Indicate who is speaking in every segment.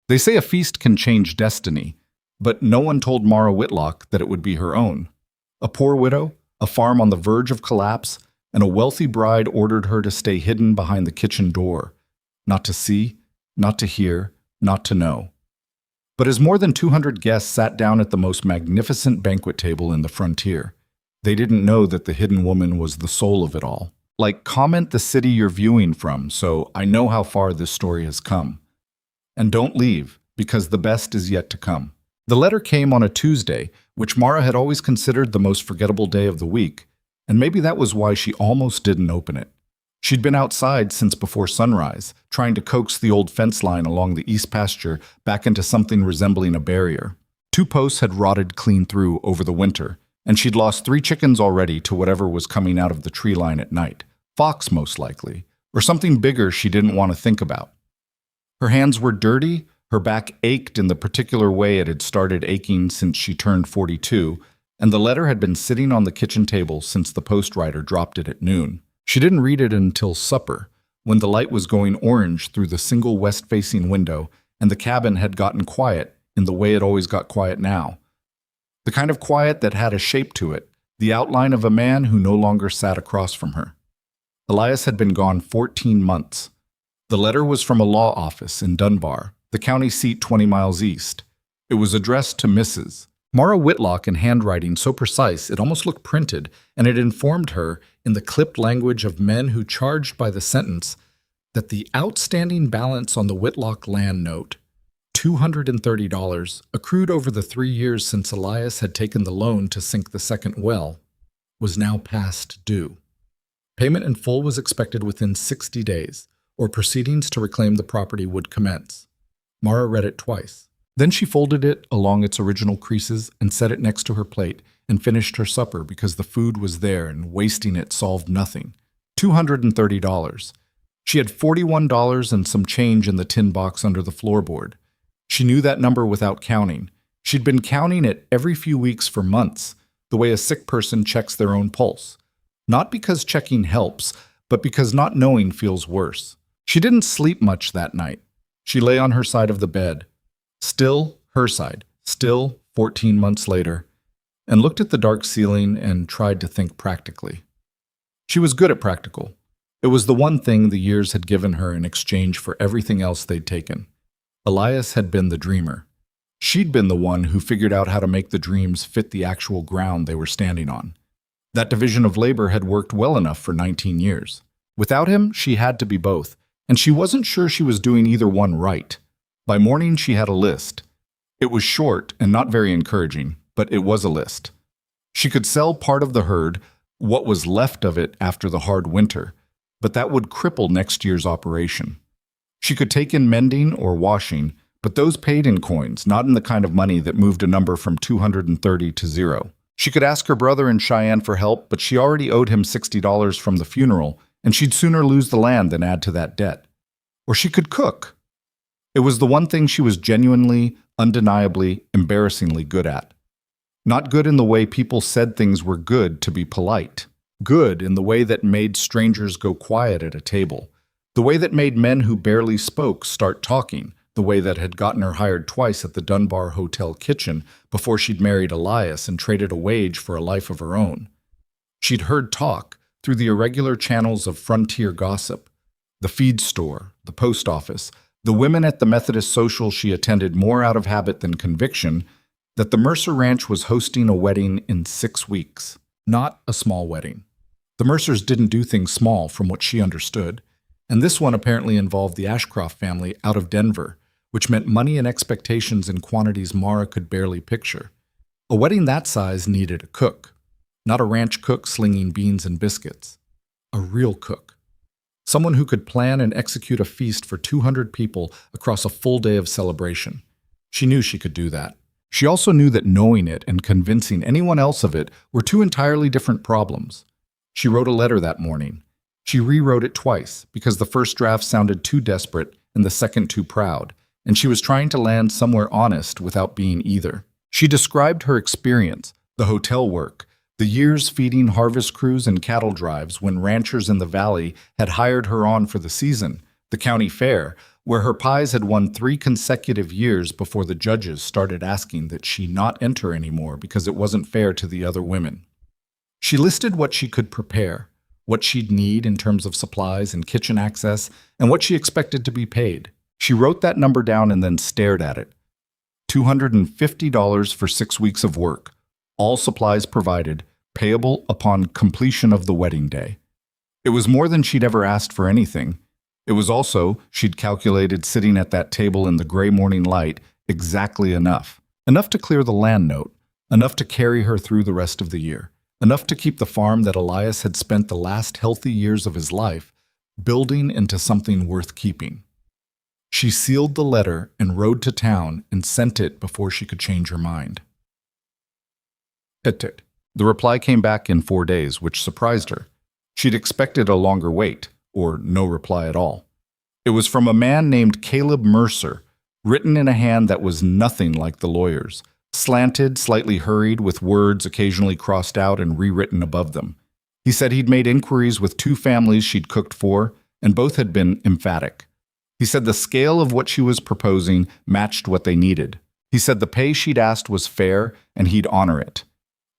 Speaker 1: They say a feast can change destiny, but no one told Mara Whitlock that it would be her own. A poor widow, a farm on the verge of collapse, and a wealthy bride ordered her to stay hidden behind the kitchen door, not to see, not to hear, not to know. But as more than 200 guests sat down at the most magnificent banquet table in the frontier, they didn't know that the hidden woman was the soul of it all. Like, comment the city you're viewing from so I know how far this story has come. And don't leave, because the best is yet to come. The letter came on a Tuesday, which Mara had always considered the most forgettable day of the week, and maybe that was why she almost didn't open it. She'd been outside since before sunrise, trying to coax the old fence line along the east pasture back into something resembling a barrier. 2 posts had rotted clean through over the winter, and she'd lost 3 chickens already to whatever was coming out of the tree line at night. Fox, most likely, or something bigger she didn't want to think about. Her hands were dirty, her back ached in the particular way it had started aching since she turned 42, and the letter had been sitting on the kitchen table since the postwriter dropped it at noon. She didn't read it until supper, when the light was going orange through the single west-facing window and the cabin had gotten quiet in the way it always got quiet now. The kind of quiet that had a shape to it, the outline of a man who no longer sat across from her. Elias had been gone 14 months. The letter was from a law office in Dunbar, the county seat 20 miles east. It was addressed to Mrs. Mara Whitlock in handwriting so precise it almost looked printed, and it informed her, in the clipped language of men who charged by the sentence, that the outstanding balance on the Whitlock land note, $230, accrued over the 3 years since Elias had taken the loan to sink the second well, was now past due. Payment in full was expected within 60 days, or proceedings to reclaim the property would commence. Mara read it twice. Then she folded it along its original creases and set it next to her plate and finished her supper because the food was there and wasting it solved nothing. $230. She had $41 and some change in the tin box under the floorboard. She knew that number without counting. She'd been counting it every few weeks for months, the way a sick person checks their own pulse. Not because checking helps, but because not knowing feels worse. She didn't sleep much that night. She lay on her side of the bed. Still her side, still 14 months later, and looked at the dark ceiling and tried to think practically. She was good at practical. It was the one thing the years had given her in exchange for everything else they'd taken. Elias had been the dreamer. She'd been the one who figured out how to make the dreams fit the actual ground they were standing on. That division of labor had worked well enough for 19 years. Without him, she had to be both, and she wasn't sure she was doing either one right. By morning, she had a list. It was short and not very encouraging, but it was a list. She could sell part of the herd, what was left of it after the hard winter, but that would cripple next year's operation. She could take in mending or washing, but those paid in coins, not in the kind of money that moved a number from 230 to 0. She could ask her brother in Cheyenne for help, but she already owed him $60 from the funeral, and she'd sooner lose the land than add to that debt. Or she could cook. It was the one thing she was genuinely, undeniably, embarrassingly good at. Not good in the way people said things were good to be polite. Good in the way that made strangers go quiet at a table. The way that made men who barely spoke start talking. The way that had gotten her hired twice at the Dunbar Hotel kitchen before she'd married Elias and traded a wage for a life of her own. She'd heard talk through the irregular channels of frontier gossip, the feed store, the post office, the women at the Methodist social she attended more out of habit than conviction, that the Mercer Ranch was hosting a wedding in 6 weeks. Not a small wedding. The Mercers didn't do things small from what she understood, and this one apparently involved the Ashcroft family out of Denver, which meant money and expectations in quantities Mara could barely picture. A wedding that size needed a cook, not a ranch cook slinging beans and biscuits. A real cook. Someone who could plan and execute a feast for 200 people across a full day of celebration. She knew she could do that. She also knew that knowing it and convincing anyone else of it were 2 entirely different problems. She wrote a letter that morning. She rewrote it twice because the first draft sounded too desperate and the second too proud, and she was trying to land somewhere honest without being either. She described her experience, the hotel work, the years feeding harvest crews and cattle drives when ranchers in the valley had hired her on for the season, the county fair, where her pies had won 3 consecutive years before the judges started asking that she not enter anymore because it wasn't fair to the other women. She listed what she could prepare, what she'd need in terms of supplies and kitchen access, and what she expected to be paid. She wrote that number down and then stared at it. $250 for 6 weeks of work, all supplies provided, payable upon completion of the wedding day. It was more than she'd ever asked for anything. It was also, she'd calculated sitting at that table in the gray morning light, exactly enough. Enough to clear the land note, enough to carry her through the rest of the year, enough to keep the farm that Elias had spent the last healthy years of his life building into something worth keeping. She sealed the letter and rode to town and sent it before she could change her mind. The reply came back in 4 days, which surprised her. She'd expected a longer wait, or no reply at all. It was from a man named Caleb Mercer, written in a hand that was nothing like the lawyer's, slanted, slightly hurried, with words occasionally crossed out and rewritten above them. He said he'd made inquiries with 2 families she'd cooked for, and both had been emphatic. He said the scale of what she was proposing matched what they needed. He said the pay she'd asked was fair, and he'd honor it.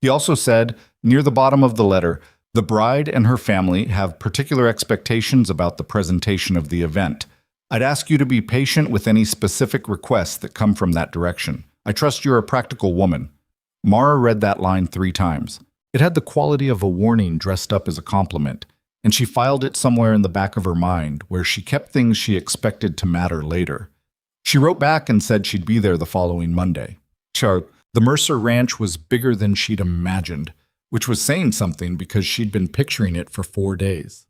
Speaker 1: He also said, near the bottom of the letter, the bride and her family have particular expectations about the presentation of the event. I'd ask you to be patient with any specific requests that come from that direction. I trust you're a practical woman. Mara read that line 3 times. It had the quality of a warning dressed up as a compliment, and she filed it somewhere in the back of her mind where she kept things she expected to matter later. She wrote back and said she'd be there the following Monday. The Mercer Ranch was bigger than she'd imagined, which was saying something because she'd been picturing it for 4 days.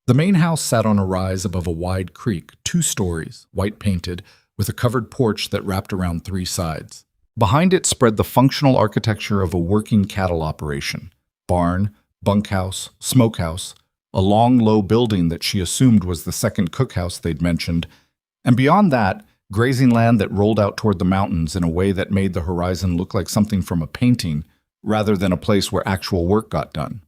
Speaker 1: The main house sat on a rise above a wide creek, 2 stories, white painted, with a covered porch that wrapped around 3 sides. Behind it spread the functional architecture of a working cattle operation: barn, bunkhouse, smokehouse, a long, low building that she assumed was the second cookhouse they'd mentioned, and beyond that, grazing land that rolled out toward the mountains in a way that made the horizon look like something from a painting rather than a place where actual work got done.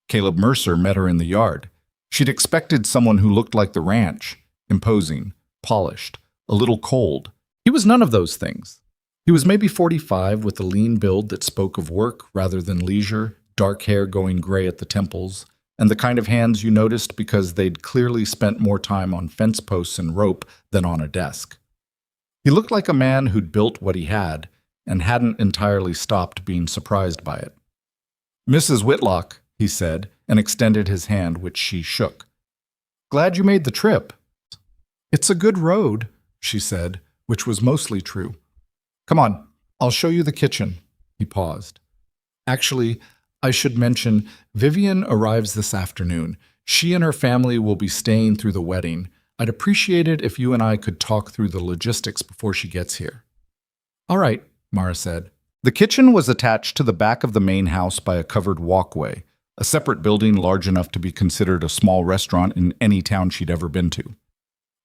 Speaker 1: Caleb Mercer met her in the yard. She'd expected someone who looked like the ranch, imposing, polished, a little cold. He was none of those things. He was maybe 45 with a lean build that spoke of work rather than leisure, dark hair going gray at the temples, and the kind of hands you noticed because they'd clearly spent more time on fence posts and rope than on a desk. He looked like a man who'd built what he had and hadn't entirely stopped being surprised by it. "Mrs. Whitlock," he said, and extended his hand, which she shook. "Glad you made the trip." "It's a good road," she said, which was mostly true. "Come on, I'll show you the kitchen." He paused. "Actually, I should mention, Vivian arrives this afternoon. She and her family will be staying through the wedding. I'd appreciate it if you and I could talk through the logistics before she gets here." "All right," Mara said. The kitchen was attached to the back of the main house by a covered walkway, a separate building large enough to be considered a small restaurant in any town she'd ever been to.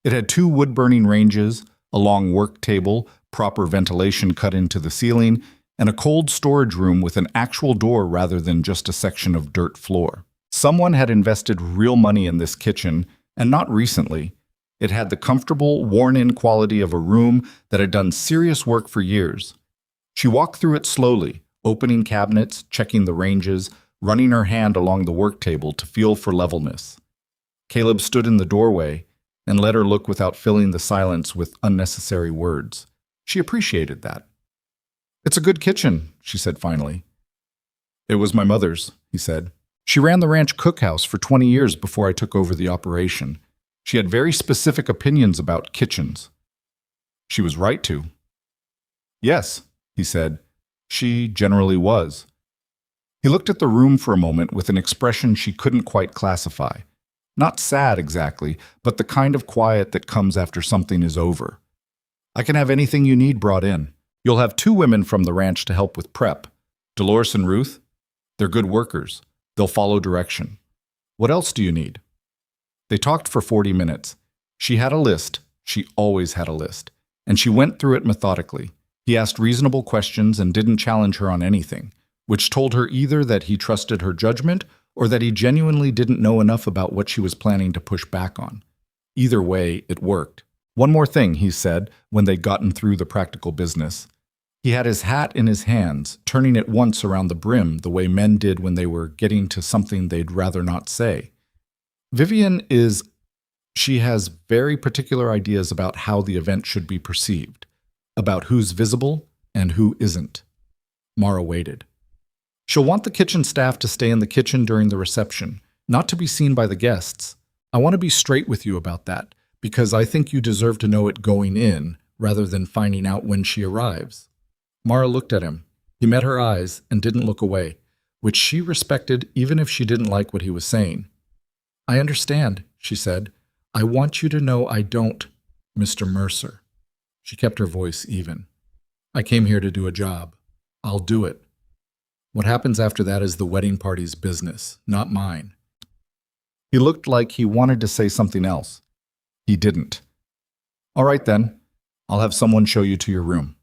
Speaker 1: It had 2 wood-burning ranges, a long work table, proper ventilation cut into the ceiling, and a cold storage room with an actual door rather than just a section of dirt floor. Someone had invested real money in this kitchen, and not recently. It had the comfortable, worn-in quality of a room that had done serious work for years. She walked through it slowly, opening cabinets, checking the ranges, running her hand along the work table to feel for levelness. Caleb stood in the doorway and let her look without filling the silence with unnecessary words. She appreciated that. "It's a good kitchen," she said finally. "It was my mother's," he said. "She ran the ranch cookhouse for 20 years before I took over the operation. She had very specific opinions about kitchens." "She was right to." "Yes," he said. "She generally was." He looked at the room for a moment with an expression she couldn't quite classify. Not sad exactly, but the kind of quiet that comes after something is over. "I can have anything you need brought in. You'll have 2 women from the ranch to help with prep. Dolores and Ruth. They're good workers. They'll follow direction. What else do you need?" They talked for 40 minutes. She had a list. She always had a list. And she went through it methodically. He asked reasonable questions and didn't challenge her on anything, which told her either that he trusted her judgment or that he genuinely didn't know enough about what she was planning to push back on. Either way, it worked. "One more thing," he said, when they'd gotten through the practical business. He had his hat in his hands, turning it once around the brim the way men did when they were getting to something they'd rather not say. She has very particular ideas about how the event should be perceived, about who's visible and who isn't. Mara waited. She'll want the kitchen staff to stay in the kitchen during the reception, not to be seen by the guests. I want to be straight with you about that, because I think you deserve to know it going in, rather than finding out when she arrives. Mara looked at him. He met her eyes and didn't look away, which she respected even if she didn't like what he was saying. "I understand," she said. "I want you to know I don't, Mr. Mercer." She kept her voice even. "I came here to do a job. I'll do it. What happens after that is the wedding party's business, not mine." He looked like he wanted to say something else. He didn't. "All right then. I'll have someone show you to your room."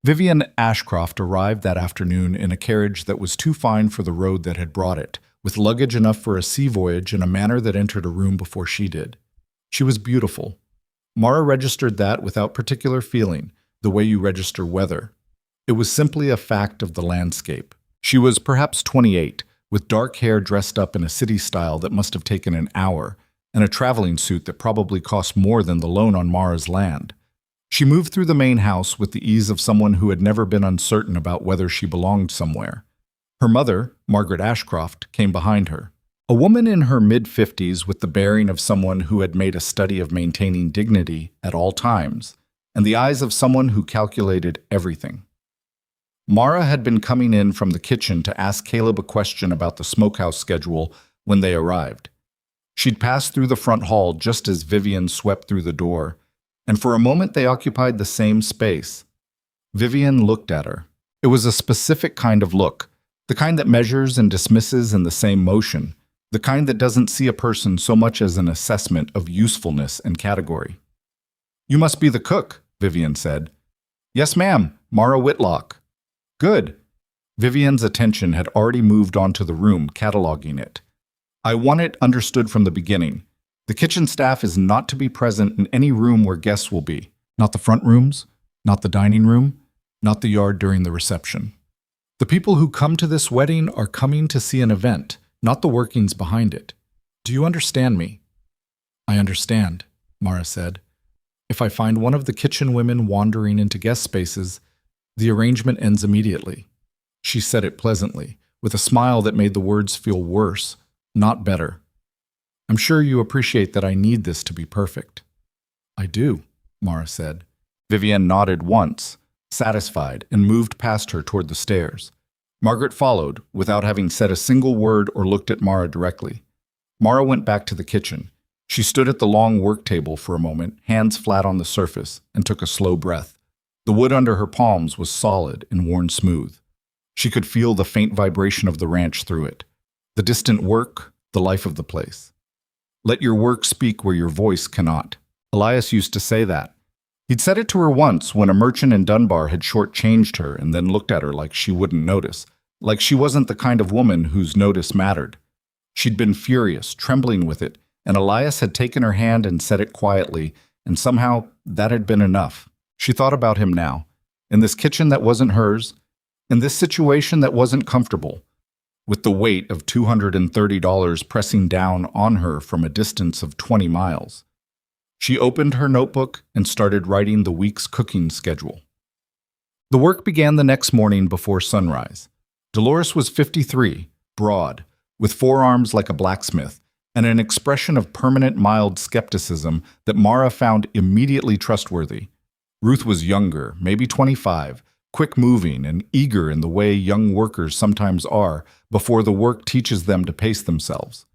Speaker 1: Vivian Ashcroft arrived that afternoon in a carriage that was too fine for the road that had brought it, with luggage enough for a sea voyage in a manner that entered a room before she did. She was beautiful. Mara registered that without particular feeling, the way you register weather. It was simply a fact of the landscape. She was perhaps 28, with dark hair dressed up in a city style that must have taken an hour, and a traveling suit that probably cost more than the loan on Mara's land. She moved through the main house with the ease of someone who had never been uncertain about whether she belonged somewhere. Her mother, Margaret Ashcroft, came behind her. A woman in her mid-50s with the bearing of someone who had made a study of maintaining dignity at all times, and the eyes of someone who calculated everything. Mara had been coming in from the kitchen to ask Caleb a question about the smokehouse schedule when they arrived. She'd passed through the front hall just as Vivian swept through the door, and for a moment they occupied the same space. Vivian looked at her. It was a specific kind of look, the kind that measures and dismisses in the same motion, the kind that doesn't see a person so much as an assessment of usefulness and category. "You must be the cook," Vivian said. "Yes, ma'am, Mara Whitlock." "Good." Vivian's attention had already moved onto the room, cataloging it. "I want it understood from the beginning. The kitchen staff is not to be present in any room where guests will be. Not the front rooms, not the dining room, not the yard during the reception. The people who come to this wedding are coming to see an event, not the workings behind it. Do you understand me?" "I understand," Mara said. "If I find one of the kitchen women wandering into guest spaces, the arrangement ends immediately." She said it pleasantly, with a smile that made the words feel worse, not better. "I'm sure you appreciate that I need this to be perfect." "I do," Mara said. Vivian nodded once, satisfied, and moved past her toward the stairs. Margaret followed, without having said a single word or looked at Mara directly. Mara went back to the kitchen. She stood at the long work table for a moment, hands flat on the surface, and took a slow breath. The wood under her palms was solid and worn smooth. She could feel the faint vibration of the ranch through it. The distant work, the life of the place. "Let your work speak where your voice cannot." Elias used to say that. He'd said it to her once when a merchant in Dunbar had shortchanged her and then looked at her like she wouldn't notice, like she wasn't the kind of woman whose notice mattered. She'd been furious, trembling with it, and Elias had taken her hand and said it quietly, and somehow that had been enough. She thought about him now, in this kitchen that wasn't hers, in this situation that wasn't comfortable, with the weight of $230 pressing down on her from a distance of 20 miles. She opened her notebook and started writing the week's cooking schedule. The work began the next morning before sunrise. Dolores was 53, broad, with forearms like a blacksmith, and an expression of permanent mild skepticism that Mara found immediately trustworthy. Ruth was younger, maybe 25, quick-moving and eager in the way young workers sometimes are before the work teaches them to pace themselves.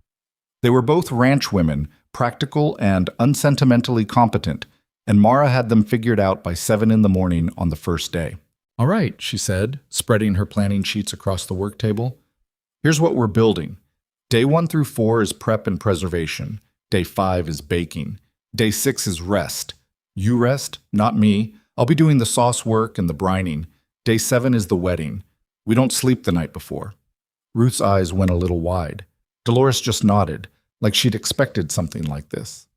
Speaker 1: They were both ranch women, practical and unsentimentally competent, and Mara had them figured out by 7 in the morning on the first day. "All right," she said, spreading her planning sheets across the work table. "Here's what we're building. Day 1 through 4 is prep and preservation. Day 5 is baking. Day 6 is rest. You rest, not me. I'll be doing the sauce work and the brining. Day 7 is the wedding. We don't sleep the night before." Ruth's eyes went a little wide. Dolores just nodded, like she'd expected something like this.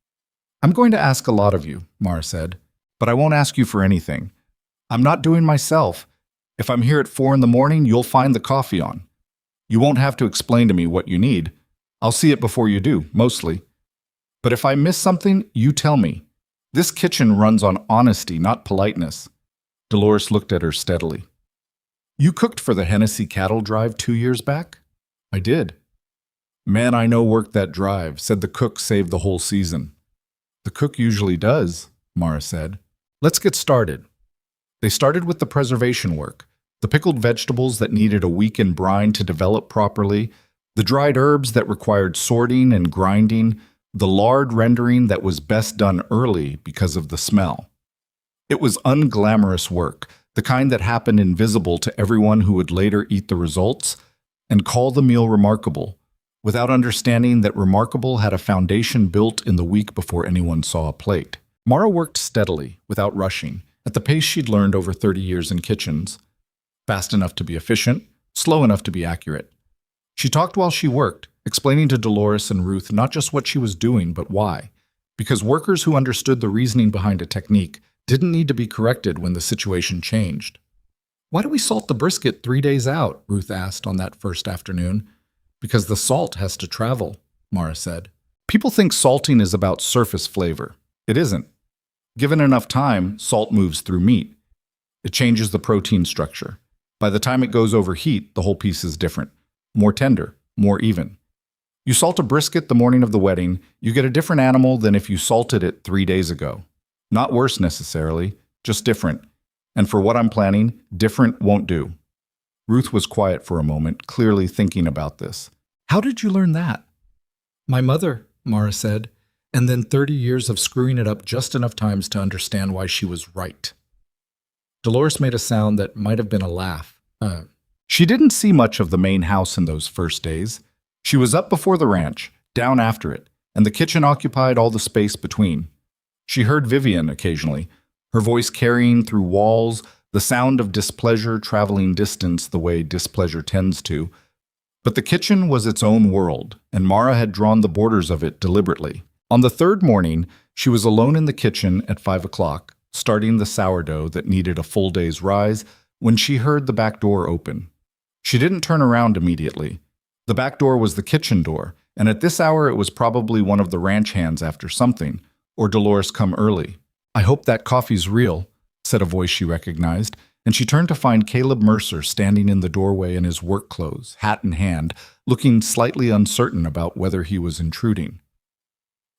Speaker 1: I'm going to ask a lot of you, Mara said, but I won't ask you for anything. I'm not doing myself. If I'm here at 4 in the morning, you'll find the coffee on. You won't have to explain to me what you need. I'll see it before you do, mostly. But if I miss something, you tell me. This kitchen runs on honesty, not politeness. Dolores looked at her steadily. You cooked for the Hennessy cattle drive 2 years back? I did. Man I know worked that drive, said the cook saved the whole season. The cook usually does, Mara said. Let's get started. They started with the preservation work, the pickled vegetables that needed a week in brine to develop properly, the dried herbs that required sorting and grinding, the lard rendering that was best done early because of the smell. It was unglamorous work, the kind that happened invisible to everyone who would later eat the results and call the meal remarkable, without understanding that remarkable had a foundation built in the week before anyone saw a plate. Mara worked steadily, without rushing, at the pace she'd learned over 30 years in kitchens. Fast enough to be efficient, slow enough to be accurate. She talked while she worked, explaining to Dolores and Ruth not just what she was doing, but why. Because workers who understood the reasoning behind a technique didn't need to be corrected when the situation changed. Why do we salt the brisket 3 days out? Ruth asked on that first afternoon. Because the salt has to travel, Mara said. People think salting is about surface flavor. It isn't. Given enough time, salt moves through meat. It changes the protein structure. By the time it goes over heat, the whole piece is different. More tender, more even. You salt a brisket the morning of the wedding, you get a different animal than if you salted it 3 days ago. Not worse necessarily, just different. And for what I'm planning, different won't do. Ruth was quiet for a moment, clearly thinking about this. How did you learn that? My mother, Mara said, and then 30 years of screwing it up just enough times to understand why she was right. Dolores made a sound that might have been a laugh. She didn't see much of the main house in those first days. She was up before the ranch, down after it, and the kitchen occupied all the space between. She heard Vivian occasionally, her voice carrying through walls, the sound of displeasure traveling distance the way displeasure tends to. But the kitchen was its own world, and Mara had drawn the borders of it deliberately. On the third morning, she was alone in the kitchen at 5 o'clock, starting the sourdough that needed a full day's rise, when she heard the back door open. She didn't turn around immediately. The back door was the kitchen door, and at this hour it was probably one of the ranch hands after something, or Dolores come early. I hope that coffee's real, said a voice she recognized, and she turned to find Caleb Mercer standing in the doorway in his work clothes, hat in hand, looking slightly uncertain about whether he was intruding.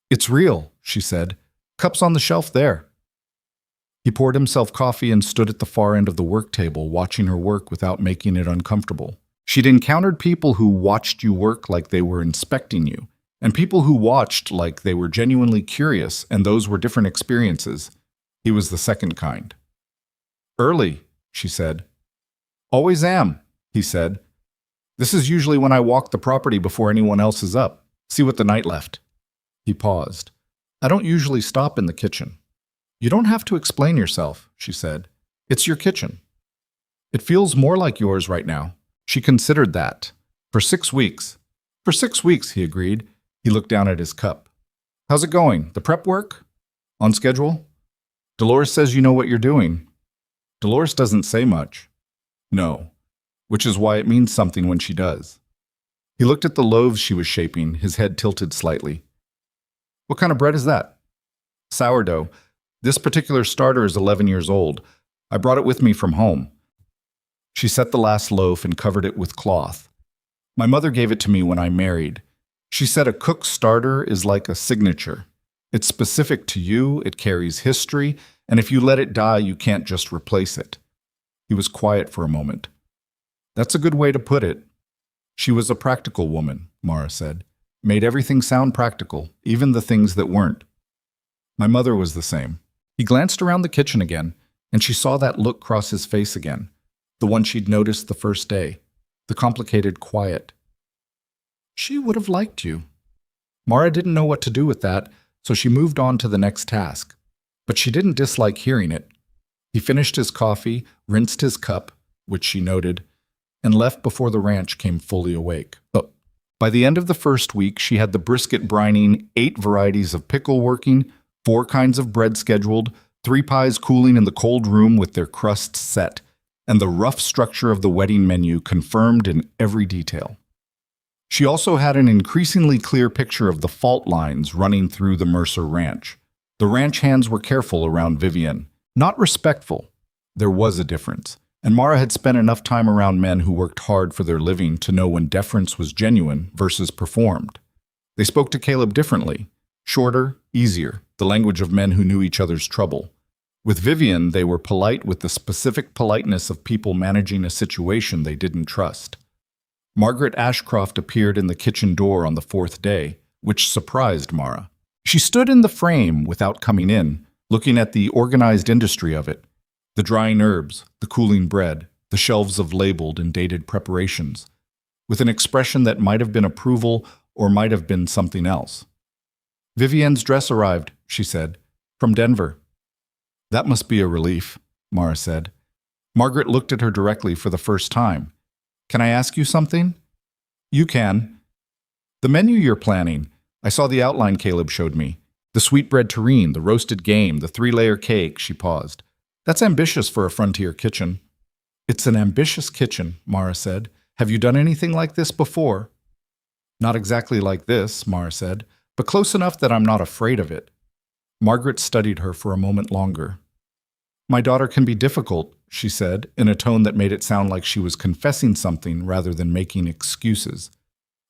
Speaker 1: It's real, she said. Cup's on the shelf there. He poured himself coffee and stood at the far end of the work table, watching her work without making it uncomfortable. She'd encountered people who watched you work like they were inspecting you, and people who watched like they were genuinely curious, and those were different experiences. He was the second kind. Early, she said. Always am, he said. This is usually when I walk the property before anyone else is up. See what the night left. He paused. I don't usually stop in the kitchen. You don't have to explain yourself, she said. It's your kitchen. It feels more like yours right now. She considered that. For 6 weeks. For 6 weeks, he agreed. He looked down at his cup. How's it going? The prep work? On schedule? Dolores says you know what you're doing. Dolores doesn't say much. No, which is why it means something when she does. He looked at the loaves she was shaping, his head tilted slightly. What kind of bread is that? Sourdough. This particular starter is 11 years old. I brought it with me from home. She set the last loaf and covered it with cloth. My mother gave it to me when I married. She said a cook's starter is like a signature. It's specific to you, it carries history, and if you let it die, you can't just replace it. He was quiet for a moment. That's a good way to put it. She was a practical woman, Mara said. Made everything sound practical, even the things that weren't. My mother was the same. He glanced around the kitchen again, and she saw that look cross his face again, the one she'd noticed the first day, the complicated quiet. She would have liked you. Mara didn't know what to do with that, so she moved on to the next task. But she didn't dislike hearing it. He finished his coffee, rinsed his cup, which she noted, and left before the ranch came fully awake. By the end of the first week, she had the brisket brining, 8 varieties of pickle working, 4 kinds of bread scheduled, 3 pies cooling in the cold room with their crusts set, and the rough structure of the wedding menu confirmed in every detail. She also had an increasingly clear picture of the fault lines running through the Mercer ranch. The ranch hands were careful around Vivian, not respectful. There was a difference, and Mara had spent enough time around men who worked hard for their living to know when deference was genuine versus performed. They spoke to Caleb differently, shorter, easier, the language of men who knew each other's trouble. With Vivian, they were polite with the specific politeness of people managing a situation they didn't trust. Margaret Ashcroft appeared in the kitchen door on the 4th day, which surprised Mara. She stood in the frame without coming in, looking at the organized industry of it, the drying herbs, the cooling bread, the shelves of labeled and dated preparations, with an expression that might have been approval or might have been something else. "Vivian's dress arrived," she said, "from Denver." "That must be a relief," Mara said. Margaret looked at her directly for the first time. "Can I ask you something?" "You can." "The menu you're planning. I saw the outline Caleb showed me. The sweetbread terrine, the roasted game, the 3-layer cake," she paused. "That's ambitious for a frontier kitchen." "It's an ambitious kitchen," Mara said. "Have you done anything like this before?" "Not exactly like this," Mara said, "but close enough that I'm not afraid of it." Margaret studied her for a moment longer. "My daughter can be difficult," she said, in a tone that made it sound like she was confessing something rather than making excuses.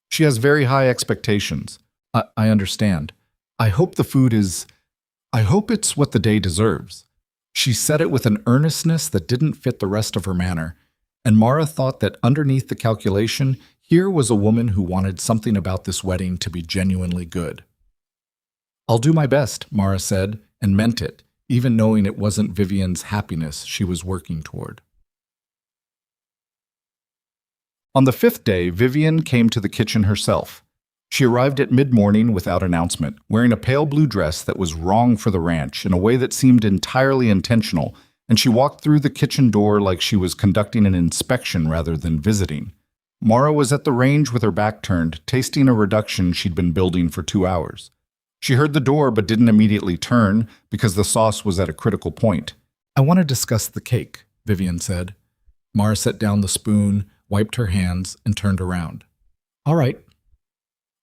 Speaker 1: "She has very high expectations. I understand. I hope it's what the day deserves." She said it with an earnestness that didn't fit the rest of her manner, and Mara thought that underneath the calculation, here was a woman who wanted something about this wedding to be genuinely good. "I'll do my best," Mara said, and meant it, even knowing it wasn't Vivian's happiness she was working toward. On the 5th day, Vivian came to the kitchen herself. She arrived at mid-morning without announcement, wearing a pale blue dress that was wrong for the ranch in a way that seemed entirely intentional, and she walked through the kitchen door like she was conducting an inspection rather than visiting. Mara was at the range with her back turned, tasting a reduction she'd been building for 2 hours. She heard the door but didn't immediately turn because the sauce was at a critical point. "I want to discuss the cake," Vivian said. Mara set down the spoon, wiped her hands, and turned around. "All right.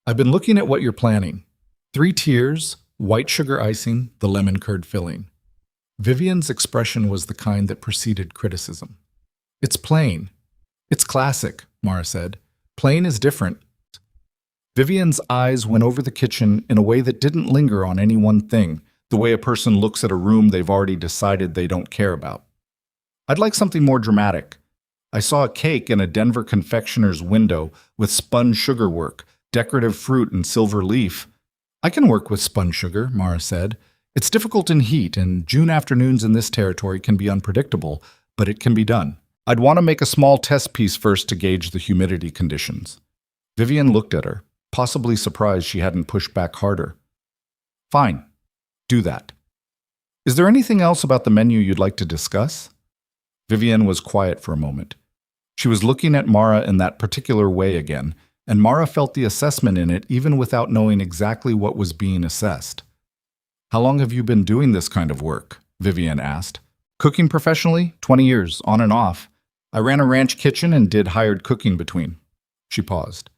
Speaker 1: I've been looking at what you're planning. 3 tiers, white sugar icing, the lemon curd filling." Vivian's expression was the kind that preceded criticism. "It's plain. It's classic," Mara said. "Plain is different." Vivian's eyes went over the kitchen in a way that didn't linger on any one thing, the way a person looks at a room they've already decided they don't care about. "I'd like something more dramatic. I saw a cake in a Denver confectioner's window with spun sugar work, decorative fruit and silver leaf." "I can work with spun sugar," Mara said. "It's difficult in heat, and June afternoons in this territory can be unpredictable, but it can be done. I'd want to make a small test piece first to gauge the humidity conditions." Vivian looked at her, possibly surprised she hadn't pushed back harder. "Fine. Do that. Is there anything else about the menu you'd like to discuss?" Vivian was quiet for a moment. She was looking at Mara in that particular way again, and Mara felt the assessment in it even without knowing exactly what was being assessed. "How long have you been doing this kind of work?" Vivian asked. "Cooking professionally? 20 years, on and off. I ran a ranch kitchen and did hired cooking between." She paused.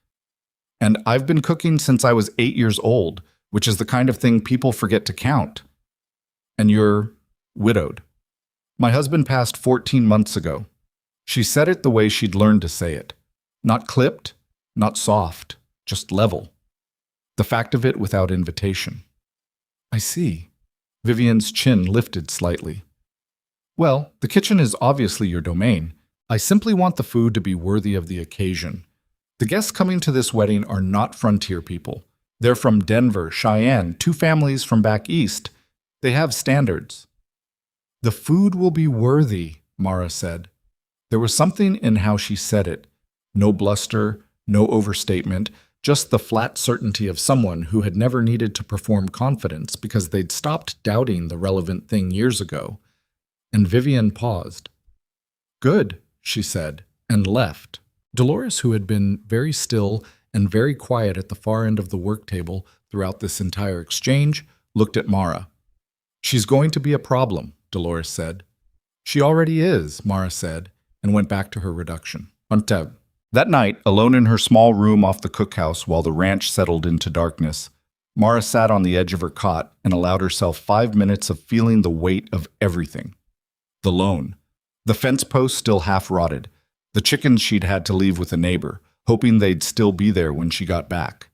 Speaker 1: "And I've been cooking since I was 8 years old, which is the kind of thing people forget to count." "And you're widowed." "My husband passed 14 months ago." She said it the way she'd learned to say it. Not clipped, not soft, just level. The fact of it without invitation. "I see." Vivian's chin lifted slightly. "Well, the kitchen is obviously your domain. I simply want the food to be worthy of the occasion. The guests coming to this wedding are not frontier people. They're from Denver, Cheyenne, 2 families from back east. They have standards." "The food will be worthy," Mara said. There was something in how she said it. No bluster, no overstatement, just the flat certainty of someone who had never needed to perform confidence because they'd stopped doubting the relevant thing years ago. And Vivian paused. "Good," she said, and left. Dolores, who had been very still and very quiet at the far end of the work table throughout this entire exchange, looked at Mara. She's going to be a problem, Dolores said. She already is, Mara said, and went back to her reduction. Unteb. That night, alone in her small room off the cookhouse while the ranch settled into darkness, Mara sat on the edge of her cot and allowed herself 5 minutes of feeling the weight of everything. The loan. The fence post still half rotted. The chickens she'd had to leave with a neighbor, hoping they'd still be there when she got back.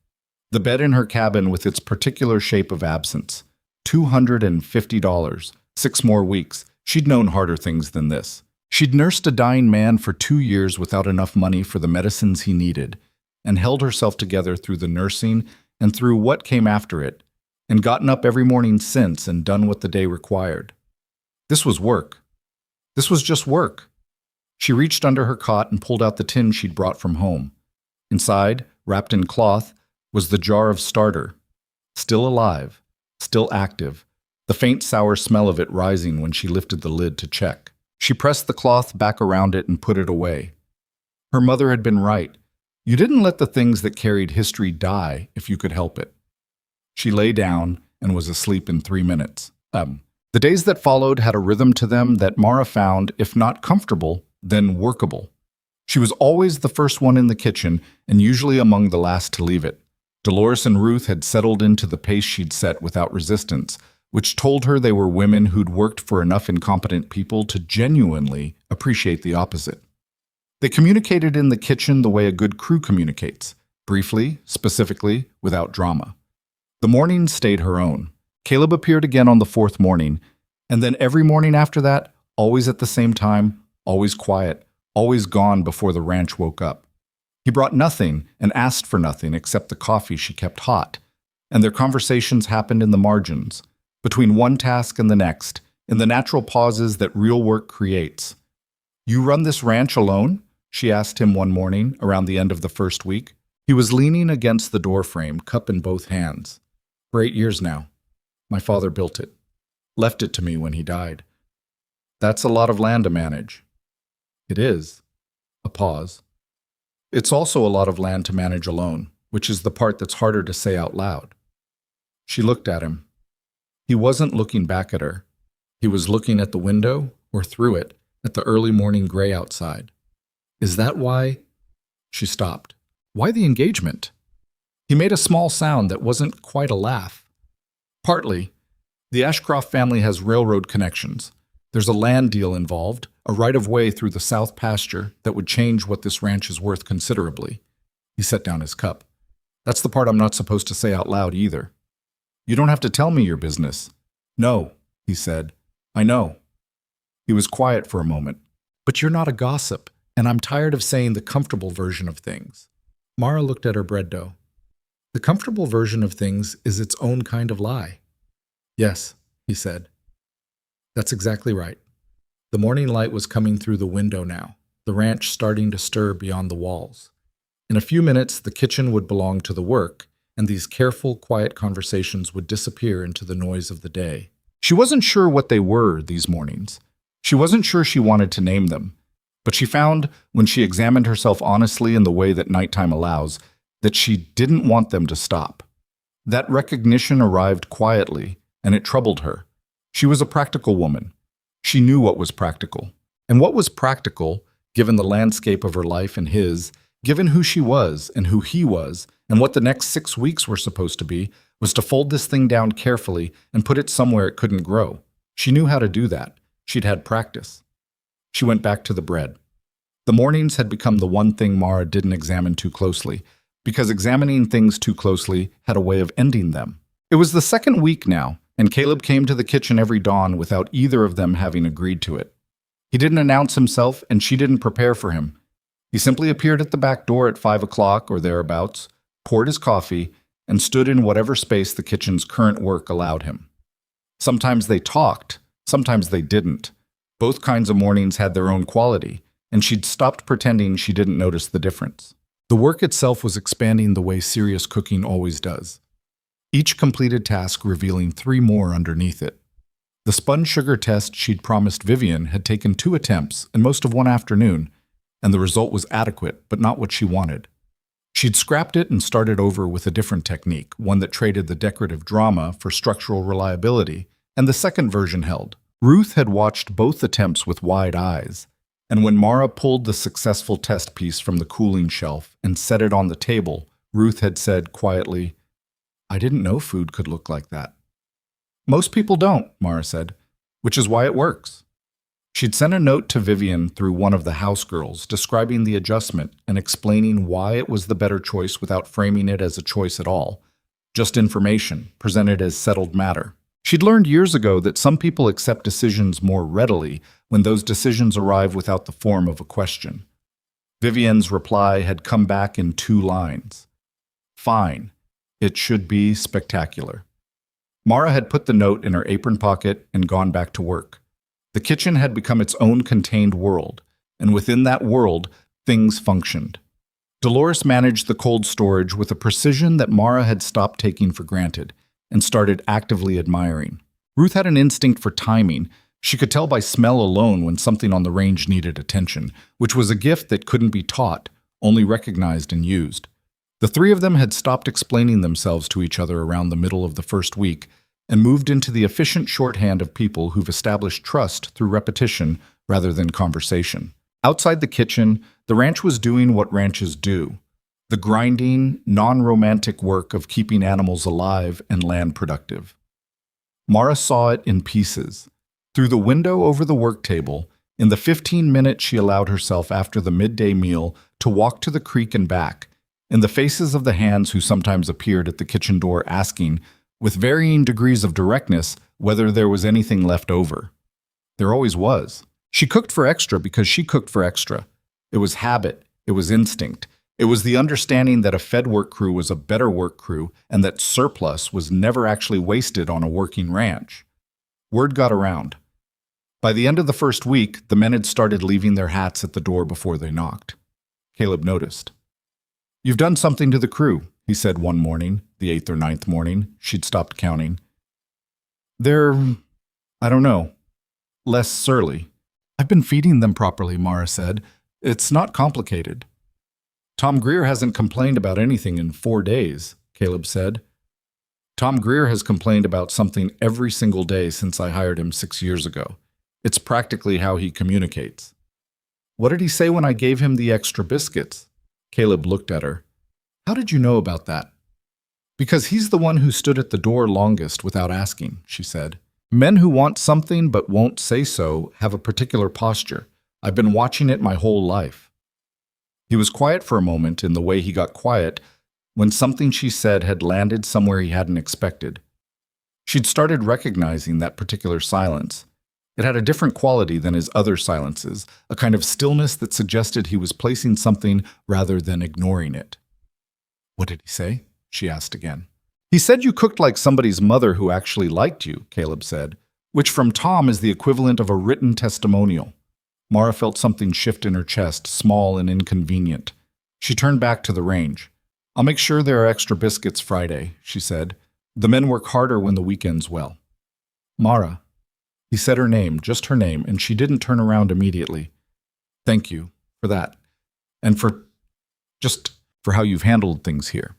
Speaker 1: The bed in her cabin with its particular shape of absence. $250. 6 more weeks. She'd known harder things than this. She'd nursed a dying man for 2 years without enough money for the medicines he needed, and held herself together through the nursing and through what came after it, and gotten up every morning since and done what the day required. This was work. This was just work. She reached under her cot and pulled out the tin she'd brought from home. Inside, wrapped in cloth, was the jar of starter. Still alive, still active, the faint sour smell of it rising when she lifted the lid to check. She pressed the cloth back around it and put it away. Her mother had been right. You didn't let the things that carried history die if you could help it. She lay down and was asleep in 3 minutes. The days that followed had a rhythm to them that Mara found, if not comfortable, then workable. She was always the first one in the kitchen and usually among the last to leave it. Dolores and Ruth had settled into the pace she'd set without resistance, which told her they were women who'd worked for enough incompetent people to genuinely appreciate the opposite. They communicated in the kitchen the way a good crew communicates, briefly, specifically, without drama. The morning stayed her own. Caleb appeared again on the 4th morning, and then every morning after that, always at the same time, always quiet, always gone before the ranch woke up. He brought nothing and asked for nothing except the coffee she kept hot, and their conversations happened in the margins, between one task and the next, in the natural pauses that real work creates. "You run this ranch alone?" she asked him one morning around the end of the first week. He was leaning against the doorframe, cup in both hands. "For 8 years now. My father built it. Left it to me when he died." "That's a lot of land to manage." "It is." A pause. "It's also a lot of land to manage alone, which is the part that's harder to say out loud." She looked at him. He wasn't looking back at her. He was looking at the window, or through it, at the early morning gray outside. "Is that why—" She stopped. "Why the engagement?" He made a small sound that wasn't quite a laugh. "Partly. The Ashcroft family has railroad connections. There's a land deal involved, a right-of-way through the south pasture that would change what this ranch is worth considerably." He set down his cup. "That's the part I'm not supposed to say out loud either." "You don't have to tell me your business." "No," he said. "I know." He was quiet for a moment. "But you're not a gossip, and I'm tired of saying the comfortable version of things." Mara looked at her bread dough. "The comfortable version of things is its own kind of lie." "Yes," he said. "That's exactly right." The morning light was coming through the window now, the ranch starting to stir beyond the walls. In a few minutes, the kitchen would belong to the work, and these careful, quiet conversations would disappear into the noise of the day. She wasn't sure what they were these mornings. She wasn't sure she wanted to name them, but she found, when she examined herself honestly in the way that nighttime allows, that she didn't want them to stop. That recognition arrived quietly, and it troubled her. She was a practical woman. She knew what was practical. And what was practical, given the landscape of her life and his, given who she was and who he was, and what the next 6 weeks were supposed to be, was to fold this thing down carefully and put it somewhere it couldn't grow. She knew how to do that. She'd had practice. She went back to the bread. The mornings had become the one thing Mara didn't examine too closely, because examining things too closely had a way of ending them. It was the 2nd week now, and Caleb came to the kitchen every dawn without either of them having agreed to it. He didn't announce himself, and she didn't prepare for him. He simply appeared at the back door at 5 o'clock or thereabouts, poured his coffee, and stood in whatever space the kitchen's current work allowed him. Sometimes they talked, sometimes they didn't. Both kinds of mornings had their own quality, and she'd stopped pretending she didn't notice the difference. The work itself was expanding the way serious cooking always does, each completed task revealing 3 more underneath it. The spun sugar test she'd promised Vivian had taken 2 attempts and most of one afternoon, and the result was adequate, but not what she wanted. She'd scrapped it and started over with a different technique, one that traded the decorative drama for structural reliability, And the second version held. Ruth had watched both attempts with wide eyes, and when Mara pulled the successful test piece from the cooling shelf and set it on the table, Ruth had said quietly, "I didn't know food could look like that." "Most people don't," Mara said, "which is why it works." She'd sent a note to Vivian through one of the house girls describing the adjustment and explaining why it was the better choice without framing it as a choice at all, just information presented as settled matter. She'd learned years ago that some people accept decisions more readily when those decisions arrive without the form of a question. Vivian's reply had come back in 2 lines. "Fine. It should be spectacular." Mara had put the note in her apron pocket and gone back to work. The kitchen had become its own contained world, and within that world, things functioned. Dolores managed the cold storage with a precision that Mara had stopped taking for granted and started actively admiring. Ruth had an instinct for timing. She could tell by smell alone when something on the range needed attention, which was a gift that couldn't be taught, only recognized and used. The 3 of them had stopped explaining themselves to each other around the middle of the first week and moved into the efficient shorthand of people who've established trust through repetition rather than conversation. Outside the kitchen, the ranch was doing what ranches do: the grinding, non-romantic work of keeping animals alive and land productive. Mara saw it in pieces. Through the window over the work table, in the 15 minutes she allowed herself after the midday meal to walk to the creek and back, in the faces of the hands who sometimes appeared at the kitchen door asking, with varying degrees of directness, whether there was anything left over. There always was. She cooked for extra because she cooked for extra. It was habit. It was instinct. It was the understanding that a fed work crew was a better work crew and that surplus was never actually wasted on a working ranch. Word got around. By the end of the first week, the men had started leaving their hats at the door before they knocked. Caleb noticed. "You've done something to the crew," he said one morning, the 8th or 9th morning. She'd stopped counting. "They're, I don't know, less surly." "I've been feeding them properly," Mara said. "It's not complicated." "Tom Greer hasn't complained about anything in 4 days," Caleb said. "Tom Greer has complained about something every single day since I hired him 6 years ago. It's practically how he communicates." "What did he say when I gave him the extra biscuits?" Caleb looked at her. "How did you know about that?" "Because he's the one who stood at the door longest without asking," she said. "Men who want something but won't say so have a particular posture. I've been watching it my whole life." He was quiet for a moment in the way he got quiet when something she said had landed somewhere he hadn't expected. She'd started recognizing that particular silence. It had a different quality than his other silences, a kind of stillness that suggested he was placing something rather than ignoring it. "What did he say?" she asked again. "He said you cooked like somebody's mother who actually liked you," Caleb said, which from Tom is the equivalent of a written testimonial. Mara felt something shift in her chest, small and inconvenient. She turned back to the range. "I'll make sure there are extra biscuits Friday," she said. "The men work harder when the weekend's well." "Mara." He said her name, just her name, and she didn't turn around immediately. "Thank you for that, and for how you've handled things here."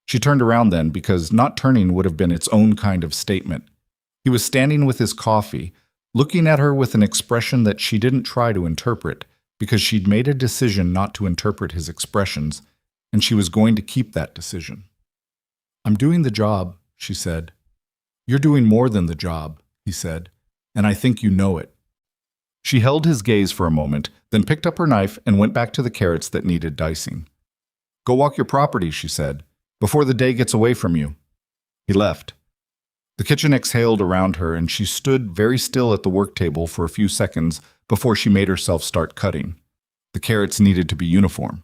Speaker 1: She turned around then, because not turning would have been its own kind of statement. He was standing with his coffee, looking at her with an expression that she didn't try to interpret, because she'd made a decision not to interpret his expressions, and she was going to keep that decision. "I'm doing the job," she said. "You're doing more than the job," he said, "and I think you know it." She held his gaze for a moment, then picked up her knife and went back to the carrots that needed dicing. "Go walk your property," she said, "before the day gets away from you." He left. The kitchen exhaled around her, and she stood very still at the work table for a few seconds before she made herself start cutting. The carrots needed to be uniform.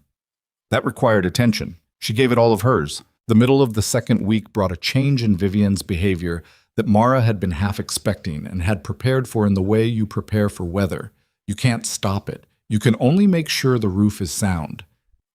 Speaker 1: That required attention. She gave it all of hers. The middle of the second week brought a change in Vivian's behavior that Mara had been half expecting and had prepared for in the way you prepare for weather. You can't stop it. You can only make sure the roof is sound.